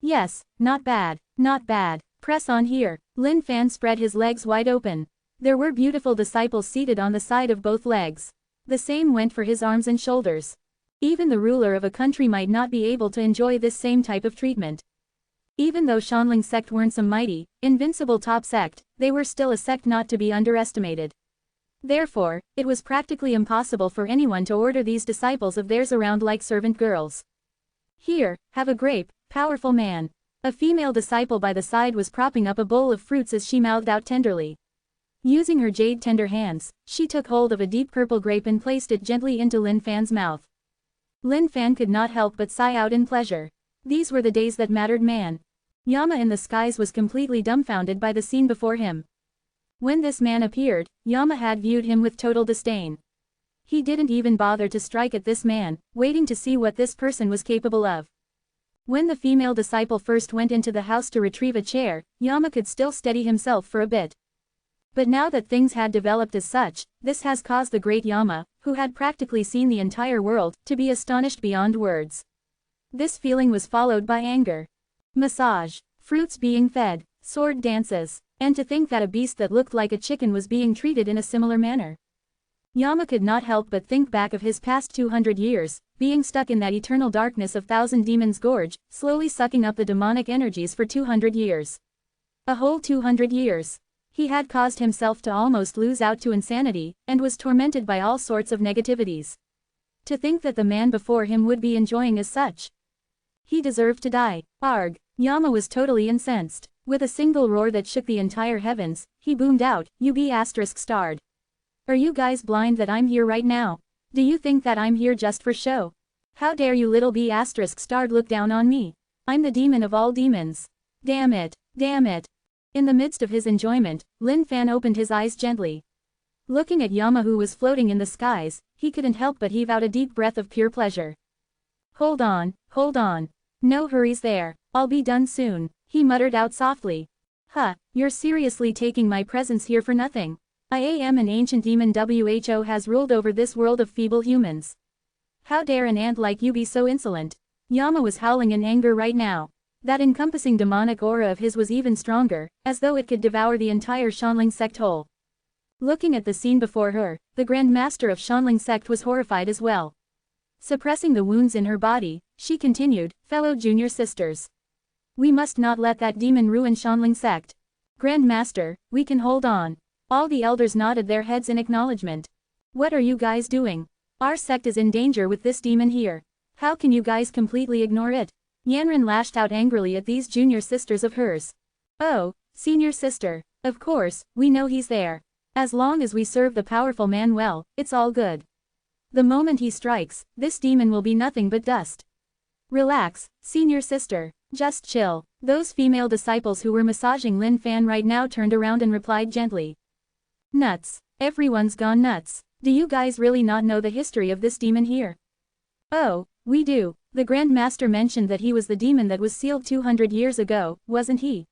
Yes, not bad, not bad. Press on here. Lin Fan spread his legs wide open. There were beautiful disciples seated on the side of both legs. The same went for his arms and shoulders. Even the ruler of a country might not be able to enjoy this same type of treatment. Even though Shanling sect weren't some mighty, invincible top sect, they were still a sect not to be underestimated. Therefore, it was practically impossible for anyone to order these disciples of theirs around like servant girls. Here, have a grape, powerful man. A female disciple by the side was propping up a bowl of fruits as she mouthed out tenderly. Using her jade tender hands, she took hold of a deep purple grape and placed it gently into Lin Fan's mouth. Lin Fan could not help but sigh out in pleasure. These were the days that mattered man. Yama in the skies was completely dumbfounded by the scene before him. When this man appeared, Yama had viewed him with total disdain. He didn't even bother to strike at this man, waiting to see what this person was capable of. When the female disciple first went into the house to retrieve a chair, Yama could still steady himself for a bit. But now that things had developed as such, this has caused the great Yama, who had practically seen the entire world, to be astonished beyond words. This feeling was followed by anger. Massage, fruits being fed, sword dances, and to think that a beast that looked like a chicken was being treated in a similar manner. Yama could not help but think back of his past 200 years, being stuck in that eternal darkness of Thousand Demons Gorge, slowly sucking up the demonic energies for 200 years. A whole 200 years. He had caused himself to almost lose out to insanity, and was tormented by all sorts of negativities. To think that the man before him would be enjoying as such. He deserved to die. Arg! Yama was totally incensed. With a single roar that shook the entire heavens, he boomed out, "You be ******. Are you guys blind that I'm here right now? Do you think that I'm here just for show? How dare you little ***** look down on me? I'm the demon of all demons. Damn it, damn it." In the midst of his enjoyment, Lin Fan opened his eyes gently. Looking at Yama who was floating in the skies, he couldn't help but heave out a deep breath of pure pleasure. Hold on. No hurries there, I'll be done soon," he muttered out softly. "Huh, you're seriously taking my presence here for nothing? I am an ancient demon who has ruled over this world of feeble humans. How dare an ant like you be so insolent?" Yama was howling in anger right now. That encompassing demonic aura of his was even stronger, as though it could devour the entire Shanling sect whole. Looking at the scene before her, the Grand Master of Shanling sect was horrified as well. Suppressing the wounds in her body, she continued, "Fellow junior sisters. We must not let that demon ruin Shanling sect. Grand Master, we can hold on." All the elders nodded their heads in acknowledgement. "What are you guys doing? Our sect is in danger with this demon here. How can you guys completely ignore it?" Yanren lashed out angrily at these junior sisters of hers. "Oh, senior sister, of course, we know he's there. As long as we serve the powerful man well, it's all good. The moment he strikes, this demon will be nothing but dust. Relax, senior sister, just chill." Those female disciples who were massaging Lin Fan right now turned around and replied gently. "Nuts. Everyone's gone nuts. Do you guys really not know the history of this demon here?" "Oh, we do. The Grand Master mentioned that he was the demon that was sealed 200 years ago, wasn't he?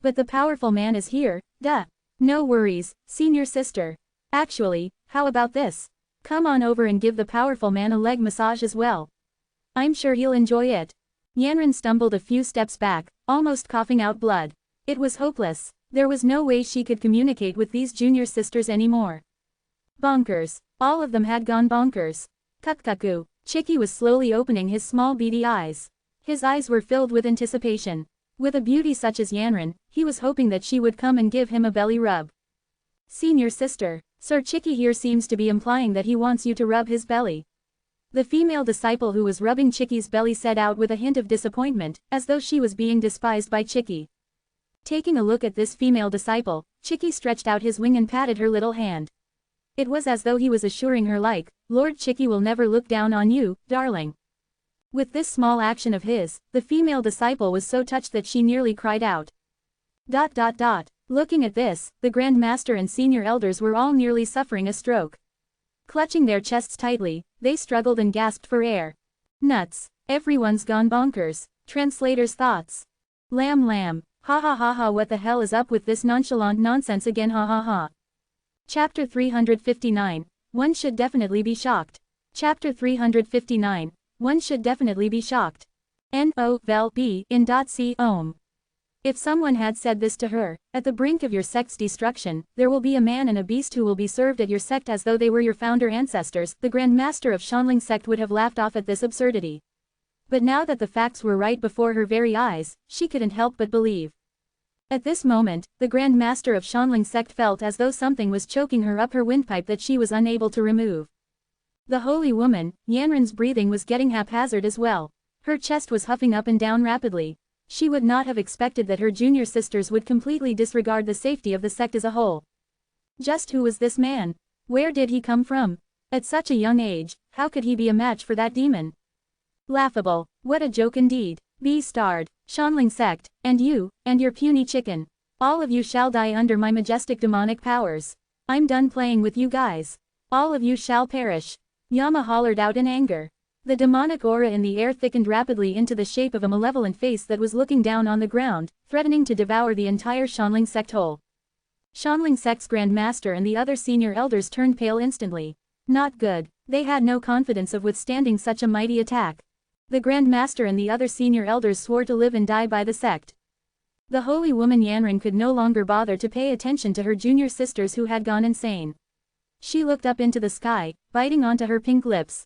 But the powerful man is here, duh. No worries, senior sister. Actually, how about this? Come on over and give the powerful man a leg massage as well. I'm sure he'll enjoy it." Yanren stumbled a few steps back, almost coughing out blood. It was hopeless. There was no way she could communicate with these junior sisters anymore. Bonkers. All of them had gone bonkers. Kukkaku. Chicky was slowly opening his small beady eyes. His eyes were filled with anticipation. With a beauty such as Yanren, he was hoping that she would come and give him a belly rub. "Senior sister, Sir Chicky here seems to be implying that he wants you to rub his belly." The female disciple who was rubbing Chicky's belly said out with a hint of disappointment, as though she was being despised by Chicky. Taking a look at this female disciple, Chicky stretched out his wing and patted her little hand. It was as though he was assuring her like, "Lord Chicky will never look down on you, darling." With this small action of his, the female disciple was so touched that she nearly cried out. Looking at this, the Grand Master and senior elders were all nearly suffering a stroke. Clutching their chests tightly, they struggled and gasped for air. Nuts. Everyone's gone bonkers. Translator's thoughts. Lamb. Ha ha ha ha, what the hell is up with this nonchalant nonsense again, ha ha ha. Chapter 359. One should definitely be shocked. Chapter 359. One should definitely be shocked. N-O-V-E in .c Om. If someone had said this to her, "At the brink of your sect's destruction, there will be a man and a beast who will be served at your sect as though they were your founder ancestors," the Grand Master of Shanling sect would have laughed off at this absurdity. But now that the facts were right before her very eyes, she couldn't help but believe. At this moment, the Grand Master of Shanling sect felt as though something was choking her up her windpipe that she was unable to remove. The holy woman, Yanren's breathing was getting haphazard as well. Her chest was huffing up and down rapidly. She would not have expected that her junior sisters would completely disregard the safety of the sect as a whole. Just who was this man? Where did he come from? At such a young age, how could he be a match for that demon? Laughable. What a joke indeed. B-starred, Shanling sect, and you, and your puny chicken. All of you shall die under my majestic demonic powers. I'm done playing with you guys. All of you shall perish. Yama hollered out in anger. The demonic aura in the air thickened rapidly into the shape of a malevolent face that was looking down on the ground, threatening to devour the entire Shanling sect whole. Shanling sect's Grand Master and the other senior elders turned pale instantly. Not good. They had no confidence of withstanding such a mighty attack. The Grand Master and the other senior elders swore to live and die by the sect. The holy woman Yanran could no longer bother to pay attention to her junior sisters who had gone insane. She looked up into the sky, biting onto her pink lips.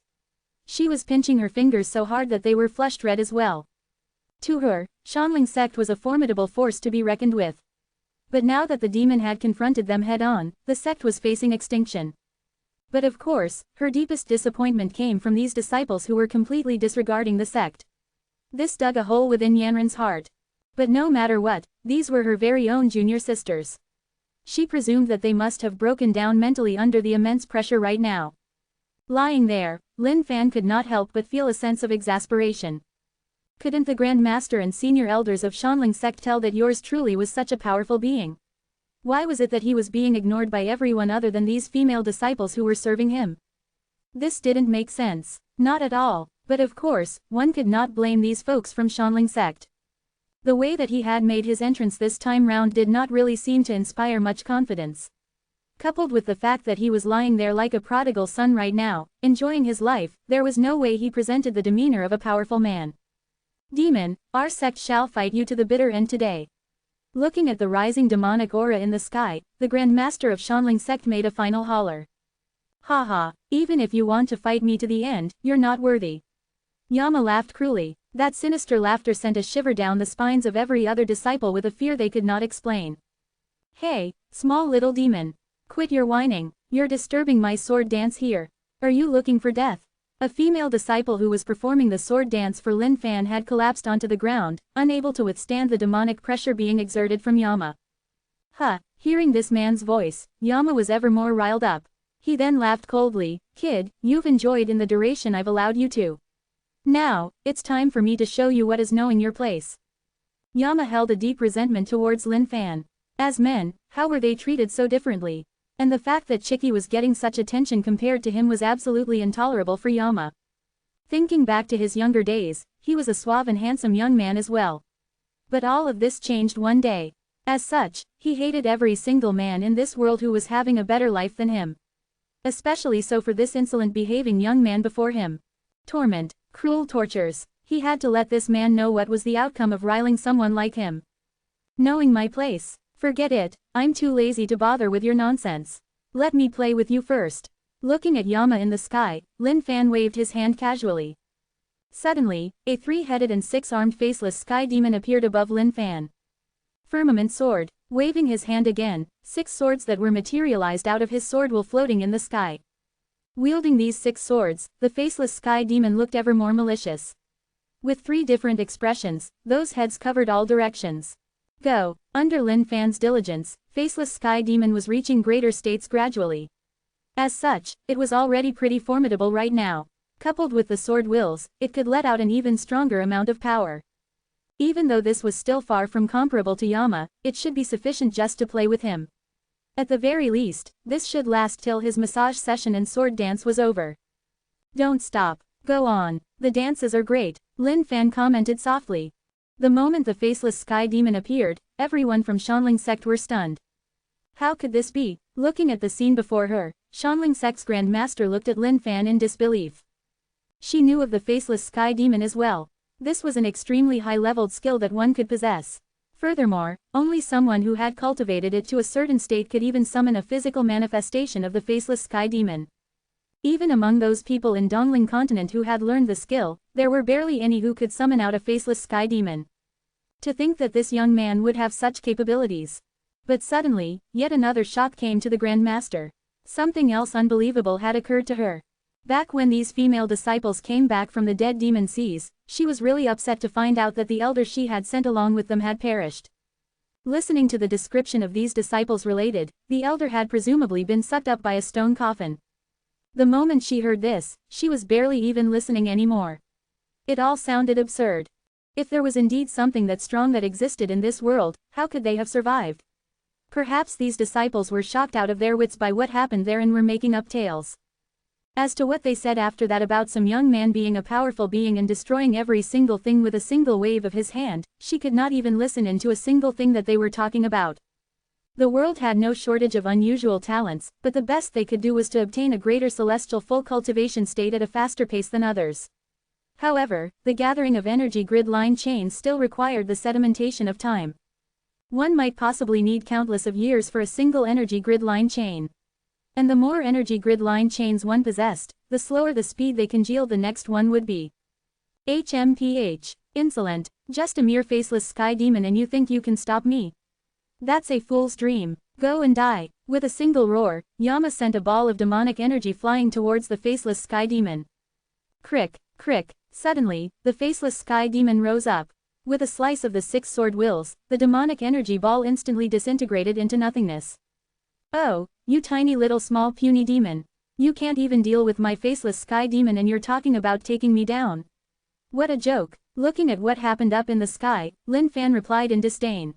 She was pinching her fingers so hard that they were flushed red as well. To her, Shanling sect was a formidable force to be reckoned with. But now that the demon had confronted them head-on, the sect was facing extinction. But of course, her deepest disappointment came from these disciples who were completely disregarding the sect. This dug a hole within Yanran's heart. But no matter what, these were her very own junior sisters. She presumed that they must have broken down mentally under the immense pressure right now. Lying there, Lin Fan could not help but feel a sense of exasperation. Couldn't the Grand Master and senior elders of Shanling sect tell that yours truly was such a powerful being? Why was it that he was being ignored by everyone other than these female disciples who were serving him? This didn't make sense. Not at all. But of course, one could not blame these folks from Shanling sect. The way that he had made his entrance this time round did not really seem to inspire much confidence. Coupled with the fact that he was lying there like a prodigal son right now, enjoying his life, there was no way he presented the demeanor of a powerful man. Demon, our sect shall fight you to the bitter end today. Looking at the rising demonic aura in the sky, the Grand Master of Shanling sect made a final holler. Haha, even if you want to fight me to the end, you're not worthy. Yama laughed cruelly. That sinister laughter sent a shiver down the spines of every other disciple with a fear they could not explain. Hey, small little demon. Quit your whining. You're disturbing my sword dance here. Are you looking for death? A female disciple who was performing the sword dance for Lin Fan had collapsed onto the ground, unable to withstand the demonic pressure being exerted from Yama. Hearing this man's voice, Yama was ever more riled up. He then laughed coldly. Kid, you've enjoyed in the duration I've allowed you to. Now, it's time for me to show you what is knowing your place. Yama held a deep resentment towards Lin Fan. As men, how were they treated so differently? And the fact that Chiki was getting such attention compared to him was absolutely intolerable for Yama. Thinking back to his younger days, he was a suave and handsome young man as well. But all of this changed one day. As such, he hated every single man in this world who was having a better life than him. Especially so for this insolent behaving young man before him. Torment, cruel tortures. He had to let this man know what was the outcome of riling someone like him. Knowing my place. Forget it, I'm too lazy to bother with your nonsense. Let me play with you first. Looking at Yama in the sky, Lin Fan waved his hand casually. Suddenly, a three-headed and six-armed faceless sky demon appeared above Lin Fan. Firmament sword. Waving his hand again, 6 swords that were materialized out of his sword were floating in the sky. Wielding these 6 swords, the faceless sky demon looked ever more malicious. With 3 different expressions, those heads covered all directions. Go. Under Lin Fan's diligence, faceless sky demon was reaching greater states gradually. As such, it was already pretty formidable right now. Coupled with the sword wills, it could let out an even stronger amount of power. Even though this was still far from comparable to Yama, it should be sufficient just to play with him. At the very least, this should last till his massage session and sword dance was over. Don't stop. Go on. The dances are great, Lin Fan commented softly. The moment the faceless sky demon appeared, everyone from Shanling sect were stunned. How could this be? Looking at the scene before her, Shanling sect's Grand Master looked at Lin Fan in disbelief. She knew of the faceless sky demon as well. This was an extremely high-leveled skill that one could possess. Furthermore, only someone who had cultivated it to a certain state could even summon a physical manifestation of the faceless sky demon. Even among those people in Dongling continent who had learned the skill, there were barely any who could summon out a faceless sky demon. To think that this young man would have such capabilities. But suddenly, yet another shock came to the Grand Master. Something else unbelievable had occurred to her. Back when these female disciples came back from the dead demon seas, she was really upset to find out that the elder she had sent along with them had perished. Listening to the description of these disciples related, the elder had presumably been sucked up by a stone coffin. The moment she heard this, she was barely even listening anymore. It all sounded absurd. If there was indeed something that strong that existed in this world, how could they have survived? Perhaps these disciples were shocked out of their wits by what happened there and were making up tales. As to what they said after that about some young man being a powerful being and destroying every single thing with a single wave of his hand, she could not even listen into a single thing that they were talking about. The world had no shortage of unusual talents, but the best they could do was to obtain a greater celestial full cultivation state at a faster pace than others. However, the gathering of energy grid line chains still required the sedimentation of time. One might possibly need countless of years for a single energy grid line chain. And the more energy grid line chains one possessed, the slower the speed they congealed the next one would be. HMPH. Insolent, just a mere faceless sky demon and you think you can stop me? That's a fool's dream. Go and die. With a single roar, Yama sent a ball of demonic energy flying towards the faceless sky demon. Crick, crick. Suddenly, the faceless sky demon rose up. With a slice of the six sword wills, the demonic energy ball instantly disintegrated into nothingness. Oh, you tiny little small puny demon. You can't even deal with my faceless sky demon and you're talking about taking me down. What a joke. Looking at what happened up in the sky, Lin Fan replied in disdain.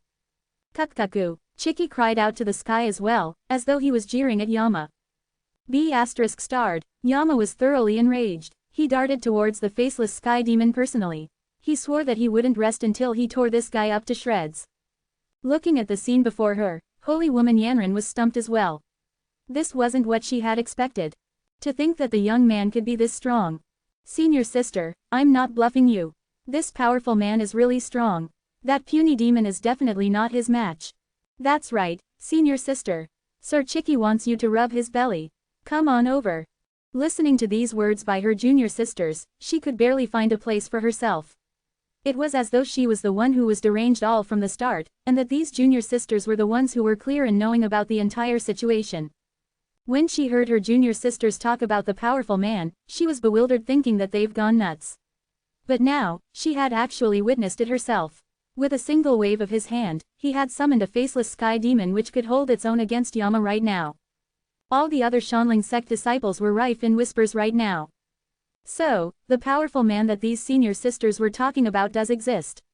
Kukkaku. Chicky cried out to the sky as well, as though he was jeering at Yama. B*****. Yama was thoroughly enraged. He darted towards the faceless sky demon personally. He swore that he wouldn't rest until he tore this guy up to shreds. Looking at the scene before her, holy woman Yanran was stumped as well. This wasn't what she had expected. To think that the young man could be this strong. Senior sister, I'm not bluffing you. This powerful man is really strong. That puny demon is definitely not his match. That's right, senior sister. Sir Chicky wants you to rub his belly. Come on over. Listening to these words by her junior sisters, she could barely find a place for herself. It was as though she was the one who was deranged all from the start, and that these junior sisters were the ones who were clear in knowing about the entire situation. When she heard her junior sisters talk about the powerful man, she was bewildered thinking that they've gone nuts. But now, she had actually witnessed it herself. With a single wave of his hand, he had summoned a faceless sky demon which could hold its own against Yama right now. All the other Shanling sect disciples were rife in whispers right now. So, the powerful man that these senior sisters were talking about does exist.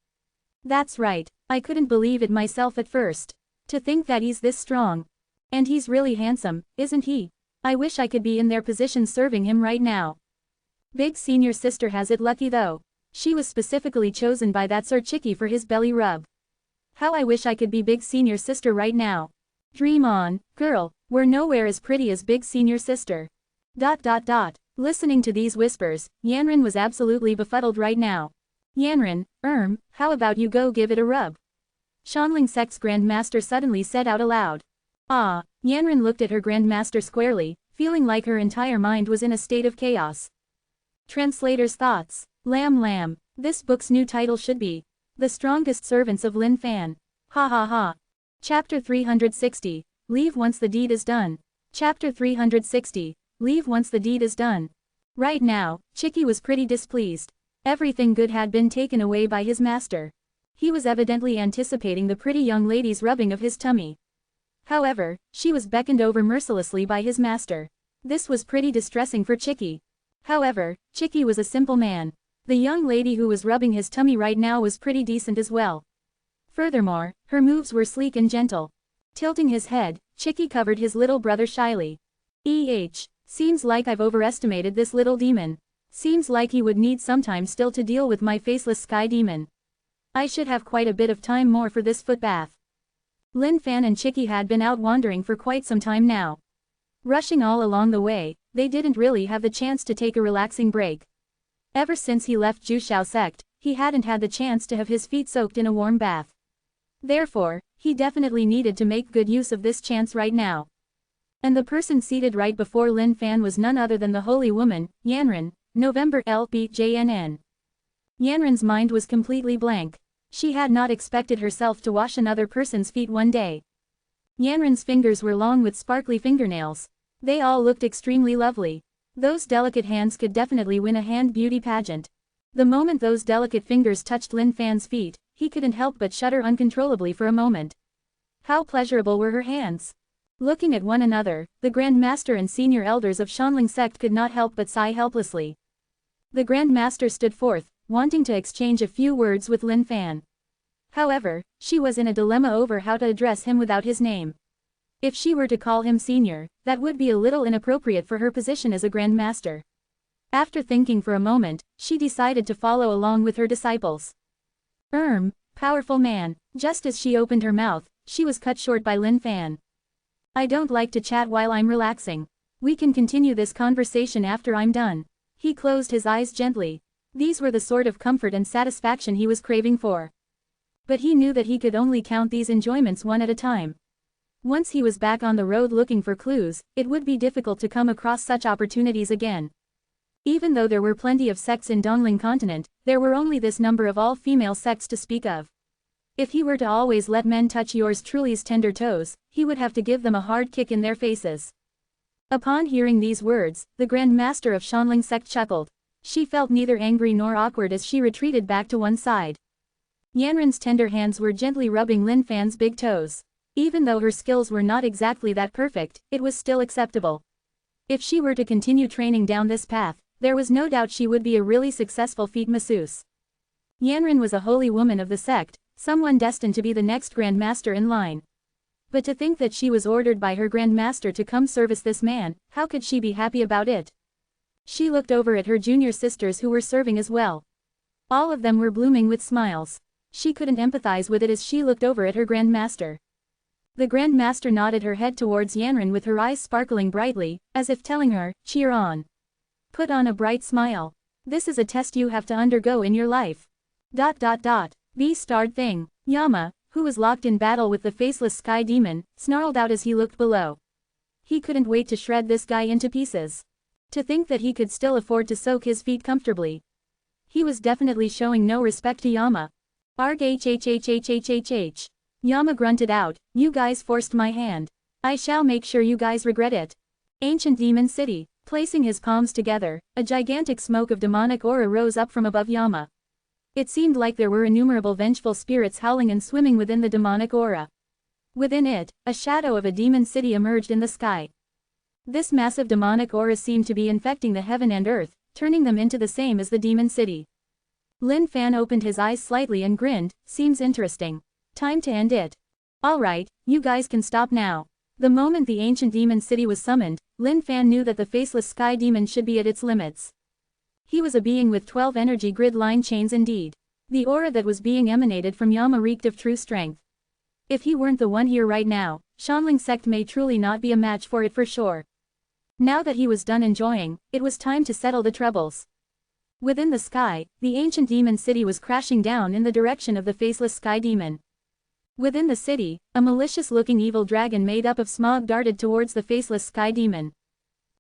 That's right, I couldn't believe it myself at first. To think that he's this strong. And he's really handsome, isn't he? I wish I could be in their position serving him right now. Big senior sister has it lucky though. She was specifically chosen by that Sir Chicky for his belly rub. How I wish I could be big senior sister right now. Dream on, girl, we're nowhere as pretty as big senior sister. ... Listening to these whispers, Yanran was absolutely befuddled right now. Yanran, how about you go give it a rub? Shanling sect's Grandmaster suddenly said out aloud. Ah, Yanran looked at her Grandmaster squarely, feeling like her entire mind was in a state of chaos. Translator's thoughts. Lamb. This book's new title should be The Strongest Servants of Lin Fan. Ha ha ha. Chapter 360. Leave once the deed is done. Chapter 360. Leave once the deed is done. Right now, Chicky was pretty displeased. Everything good had been taken away by his master. He was evidently anticipating the pretty young lady's rubbing of his tummy. However, she was beckoned over mercilessly by his master. This was pretty distressing for Chicky. However, Chicky was a simple man. The young lady who was rubbing his tummy right now was pretty decent as well. Furthermore, her moves were sleek and gentle. Tilting his head, Chicky covered his little brother shyly. Seems like I've overestimated this little demon. Seems like he would need some time still to deal with my faceless sky demon. I should have quite a bit of time more for this foot bath. Lin Fan and Chicky had been out wandering for quite some time now. Rushing all along the way, they didn't really have the chance to take a relaxing break. Ever since he left Jushao sect, he hadn't had the chance to have his feet soaked in a warm bath. Therefore, he definitely needed to make good use of this chance right now. And the person seated right before Lin Fan was none other than the holy woman, Yanran, November LBJNN. Yanran's mind was completely blank. She had not expected herself to wash another person's feet one day. Yanran's fingers were long with sparkly fingernails. They all looked extremely lovely. Those delicate hands could definitely win a hand beauty pageant. The moment those delicate fingers touched Lin Fan's feet, he couldn't help but shudder uncontrollably for a moment. How pleasurable were her hands! Looking at one another, the Grand Master and senior elders of Shanling sect could not help but sigh helplessly. The Grand Master stood forth, wanting to exchange a few words with Lin Fan. However, she was in a dilemma over how to address him without his name. If she were to call him senior, that would be a little inappropriate for her position as a Grand Master. After thinking for a moment, she decided to follow along with her disciples. Powerful man. Just as she opened her mouth, she was cut short by Lin Fan. I don't like to chat while I'm relaxing. We can continue this conversation after I'm done. He closed his eyes gently. These were the sort of comfort and satisfaction he was craving for. But he knew that he could only count these enjoyments one at a time. Once he was back on the road looking for clues, it would be difficult to come across such opportunities again. Even though there were plenty of sects in Dongling continent, there were only this number of all-female sects to speak of. If he were to always let men touch yours truly's tender toes, he would have to give them a hard kick in their faces. Upon hearing these words, the Grand Master of Shanling sect chuckled. She felt neither angry nor awkward as she retreated back to one side. Yanren's tender hands were gently rubbing Lin Fan's big toes. Even though her skills were not exactly that perfect, it was still acceptable. If she were to continue training down this path, there was no doubt she would be a really successful feet masseuse. Yanren was a holy woman of the sect, someone destined to be the next Grand Master in line. But to think that she was ordered by her Grand Master to come service this man, how could she be happy about it? She looked over at her junior sisters who were serving as well. All of them were blooming with smiles. She couldn't empathize with it as she looked over at her Grand Master. The Grand Master nodded her head towards Yanren with her eyes sparkling brightly, as if telling her, cheer on. Put on a bright smile. This is a test you have to undergo in your life. ... B-starred thing. Yama, who was locked in battle with the faceless sky demon, snarled out as he looked below. He couldn't wait to shred this guy into pieces. To think that he could still afford to soak his feet comfortably. He was definitely showing no respect to Yama. Arg hhhhhhhh. Yama grunted out, you guys forced my hand. I shall make sure you guys regret it. Ancient Demon City. Placing his palms together, a gigantic smoke of demonic aura rose up from above Yama. It seemed like there were innumerable vengeful spirits howling and swimming within the demonic aura. Within it, a shadow of a demon city emerged in the sky. This massive demonic aura seemed to be infecting the heaven and earth, turning them into the same as the demon city. Lin Fan opened his eyes slightly and grinned, seems interesting. Time to end it. Alright, you guys can stop now. The moment the ancient demon city was summoned, Lin Fan knew that the faceless sky demon should be at its limits. He was a being with 12 energy grid line chains indeed. The aura that was being emanated from Yama reeked of true strength. If he weren't the one here right now, Shanling sect may truly not be a match for it for sure. Now that he was done enjoying, it was time to settle the troubles. Within the sky, the ancient demon city was crashing down in the direction of the faceless sky demon. Within the city, a malicious-looking evil dragon made up of smog darted towards the faceless sky demon.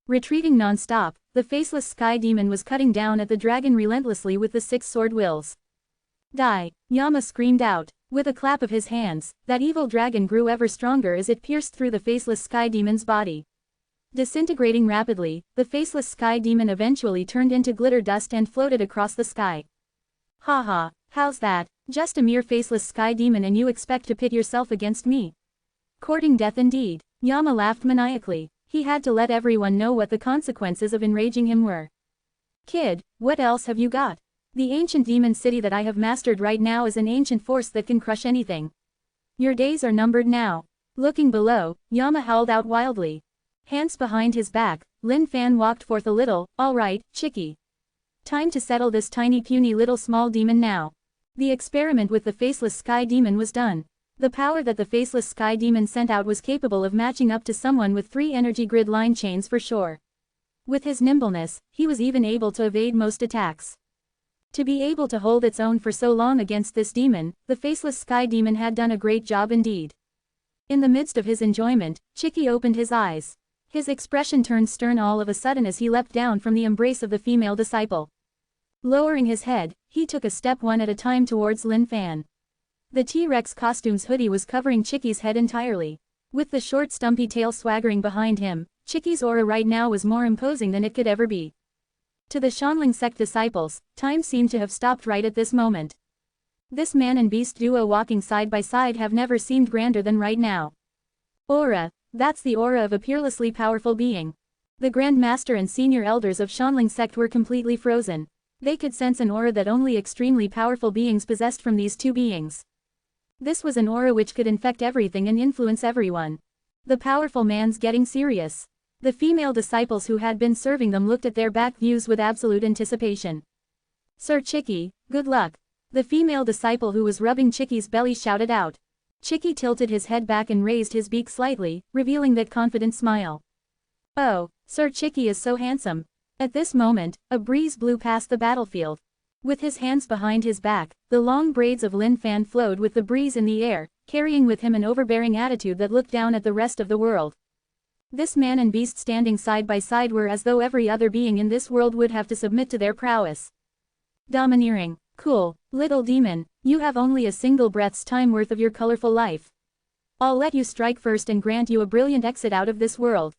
Retreating non-stop, the faceless sky demon was cutting down at the dragon relentlessly with the 6 sword wills. Die! Yama screamed out. With a clap of his hands, that evil dragon grew ever stronger as it pierced through the faceless sky demon's body. Disintegrating rapidly, the faceless sky demon eventually turned into glitter dust and floated across the sky. Haha, how's that? Just a mere faceless sky demon and you expect to pit yourself against me? Courting death indeed. Yama laughed maniacally. He had to let everyone know what the consequences of enraging him were. Kid, what else have you got? The ancient demon city that I have mastered right now is an ancient force that can crush anything. Your days are numbered now. Looking below, Yama howled out wildly. Hands behind his back, Lin Fan walked forth a little, alright, chickie. Time to settle this tiny puny little small demon now. The experiment with the faceless sky demon was done. The power that the faceless sky demon sent out was capable of matching up to someone with 3 energy grid line chains for sure. With his nimbleness, he was even able to evade most attacks. To be able to hold its own for so long against this demon, the faceless sky demon had done a great job indeed. In the midst of his enjoyment, Chicky opened his eyes. His expression turned stern all of a sudden as he leapt down from the embrace of the female disciple. Lowering his head, he took a step one at a time towards Lin Fan. The T-Rex costume's hoodie was covering Chicky's head entirely. With the short stumpy tail swaggering behind him, Chicky's aura right now was more imposing than it could ever be. To the Shanling sect disciples, time seemed to have stopped right at this moment. This man and beast duo walking side by side have never seemed grander than right now. Aura, that's the aura of a peerlessly powerful being. The Grand Master and senior elders of Shanling sect were completely frozen. They could sense an aura that only extremely powerful beings possessed from these two beings. This was an aura which could infect everything and influence everyone. The powerful man's getting serious. The female disciples who had been serving them looked at their back views with absolute anticipation. Sir Chicky, good luck. The female disciple who was rubbing Chicky's belly shouted out. Chicky tilted his head back and raised his beak slightly, revealing that confident smile. Oh, Sir Chicky is so handsome. At this moment, a breeze blew past the battlefield. With his hands behind his back, the long braids of Lin Fan flowed with the breeze in the air, carrying with him an overbearing attitude that looked down at the rest of the world. This man and beast standing side by side were as though every other being in this world would have to submit to their prowess. Domineering. Cool, little demon, you have only a single breath's time worth of your colorful life. I'll let you strike first and grant you a brilliant exit out of this world.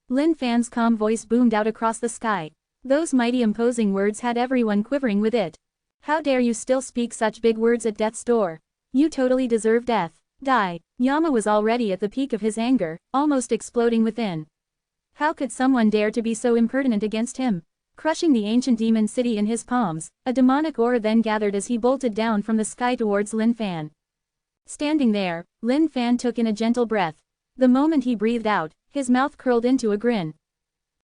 Lin Fan's calm voice boomed out across the sky. Those mighty imposing words had everyone quivering with it. How dare you still speak such big words at death's door? You totally deserve death. Die. Yama was already at the peak of his anger, almost exploding within. How could someone dare to be so impertinent against him? Crushing the ancient demon city in his palms, a demonic aura then gathered as he bolted down from the sky towards Lin Fan. Standing there, Lin Fan took in a gentle breath. The moment he breathed out, his mouth curled into a grin.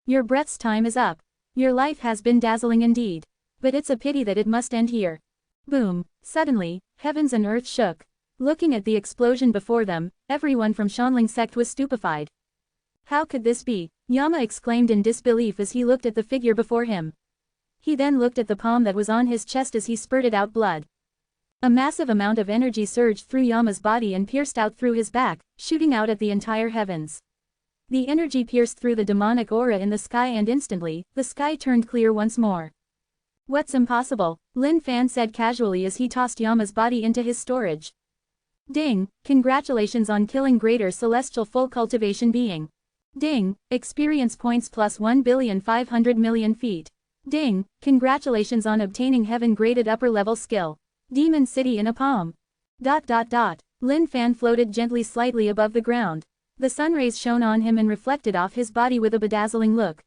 Your breath's time is up. Your life has been dazzling indeed. But it's a pity that it must end here. Boom. Suddenly, heavens and earth shook. Looking at the explosion before them, everyone from Shanling sect was stupefied. How could this be? Yama exclaimed in disbelief as he looked at the figure before him. He then looked at the palm that was on his chest as he spurted out blood. A massive amount of energy surged through Yama's body and pierced out through his back, shooting out at the entire heavens. The energy pierced through the demonic aura in the sky and instantly, the sky turned clear once more. What's impossible? Lin Fan said casually as he tossed Yama's body into his storage. Ding, congratulations on killing greater celestial full cultivation being. Ding, experience points plus 1,500,000,000 feet. Ding, congratulations on obtaining heaven-graded upper-level skill. Demon City in a palm. Lin Fan floated gently slightly above the ground. The sunrays shone on him and reflected off his body with a bedazzling look.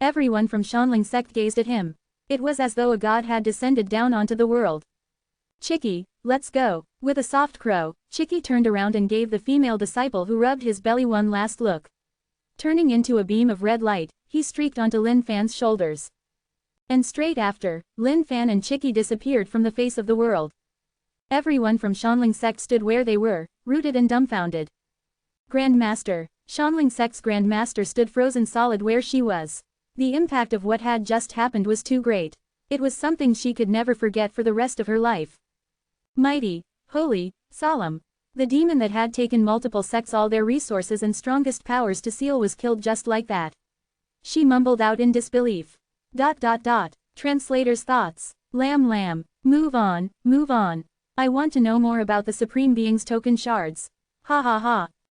Everyone from Shanling sect gazed at him. It was as though a god had descended down onto the world. Chicky, let's go. With a soft crow, Chicky turned around and gave the female disciple who rubbed his belly one last look. Turning into a beam of red light, he streaked onto Lin Fan's shoulders. And straight after, Lin Fan and Chicky disappeared from the face of the world. Everyone from Shanling sect stood where they were, rooted and dumbfounded. Grand Master. Shanling sect's Grand Master stood frozen solid where she was. The impact of what had just happened was too great. It was something she could never forget for the rest of her life. Mighty, holy, solemn. The demon that had taken multiple sects all their resources and strongest powers to seal was killed just like that. She mumbled out in disbelief. Translator's thoughts. Lamb. Move on. I want to know more about the Supreme Being's token shards. Ha ha ha.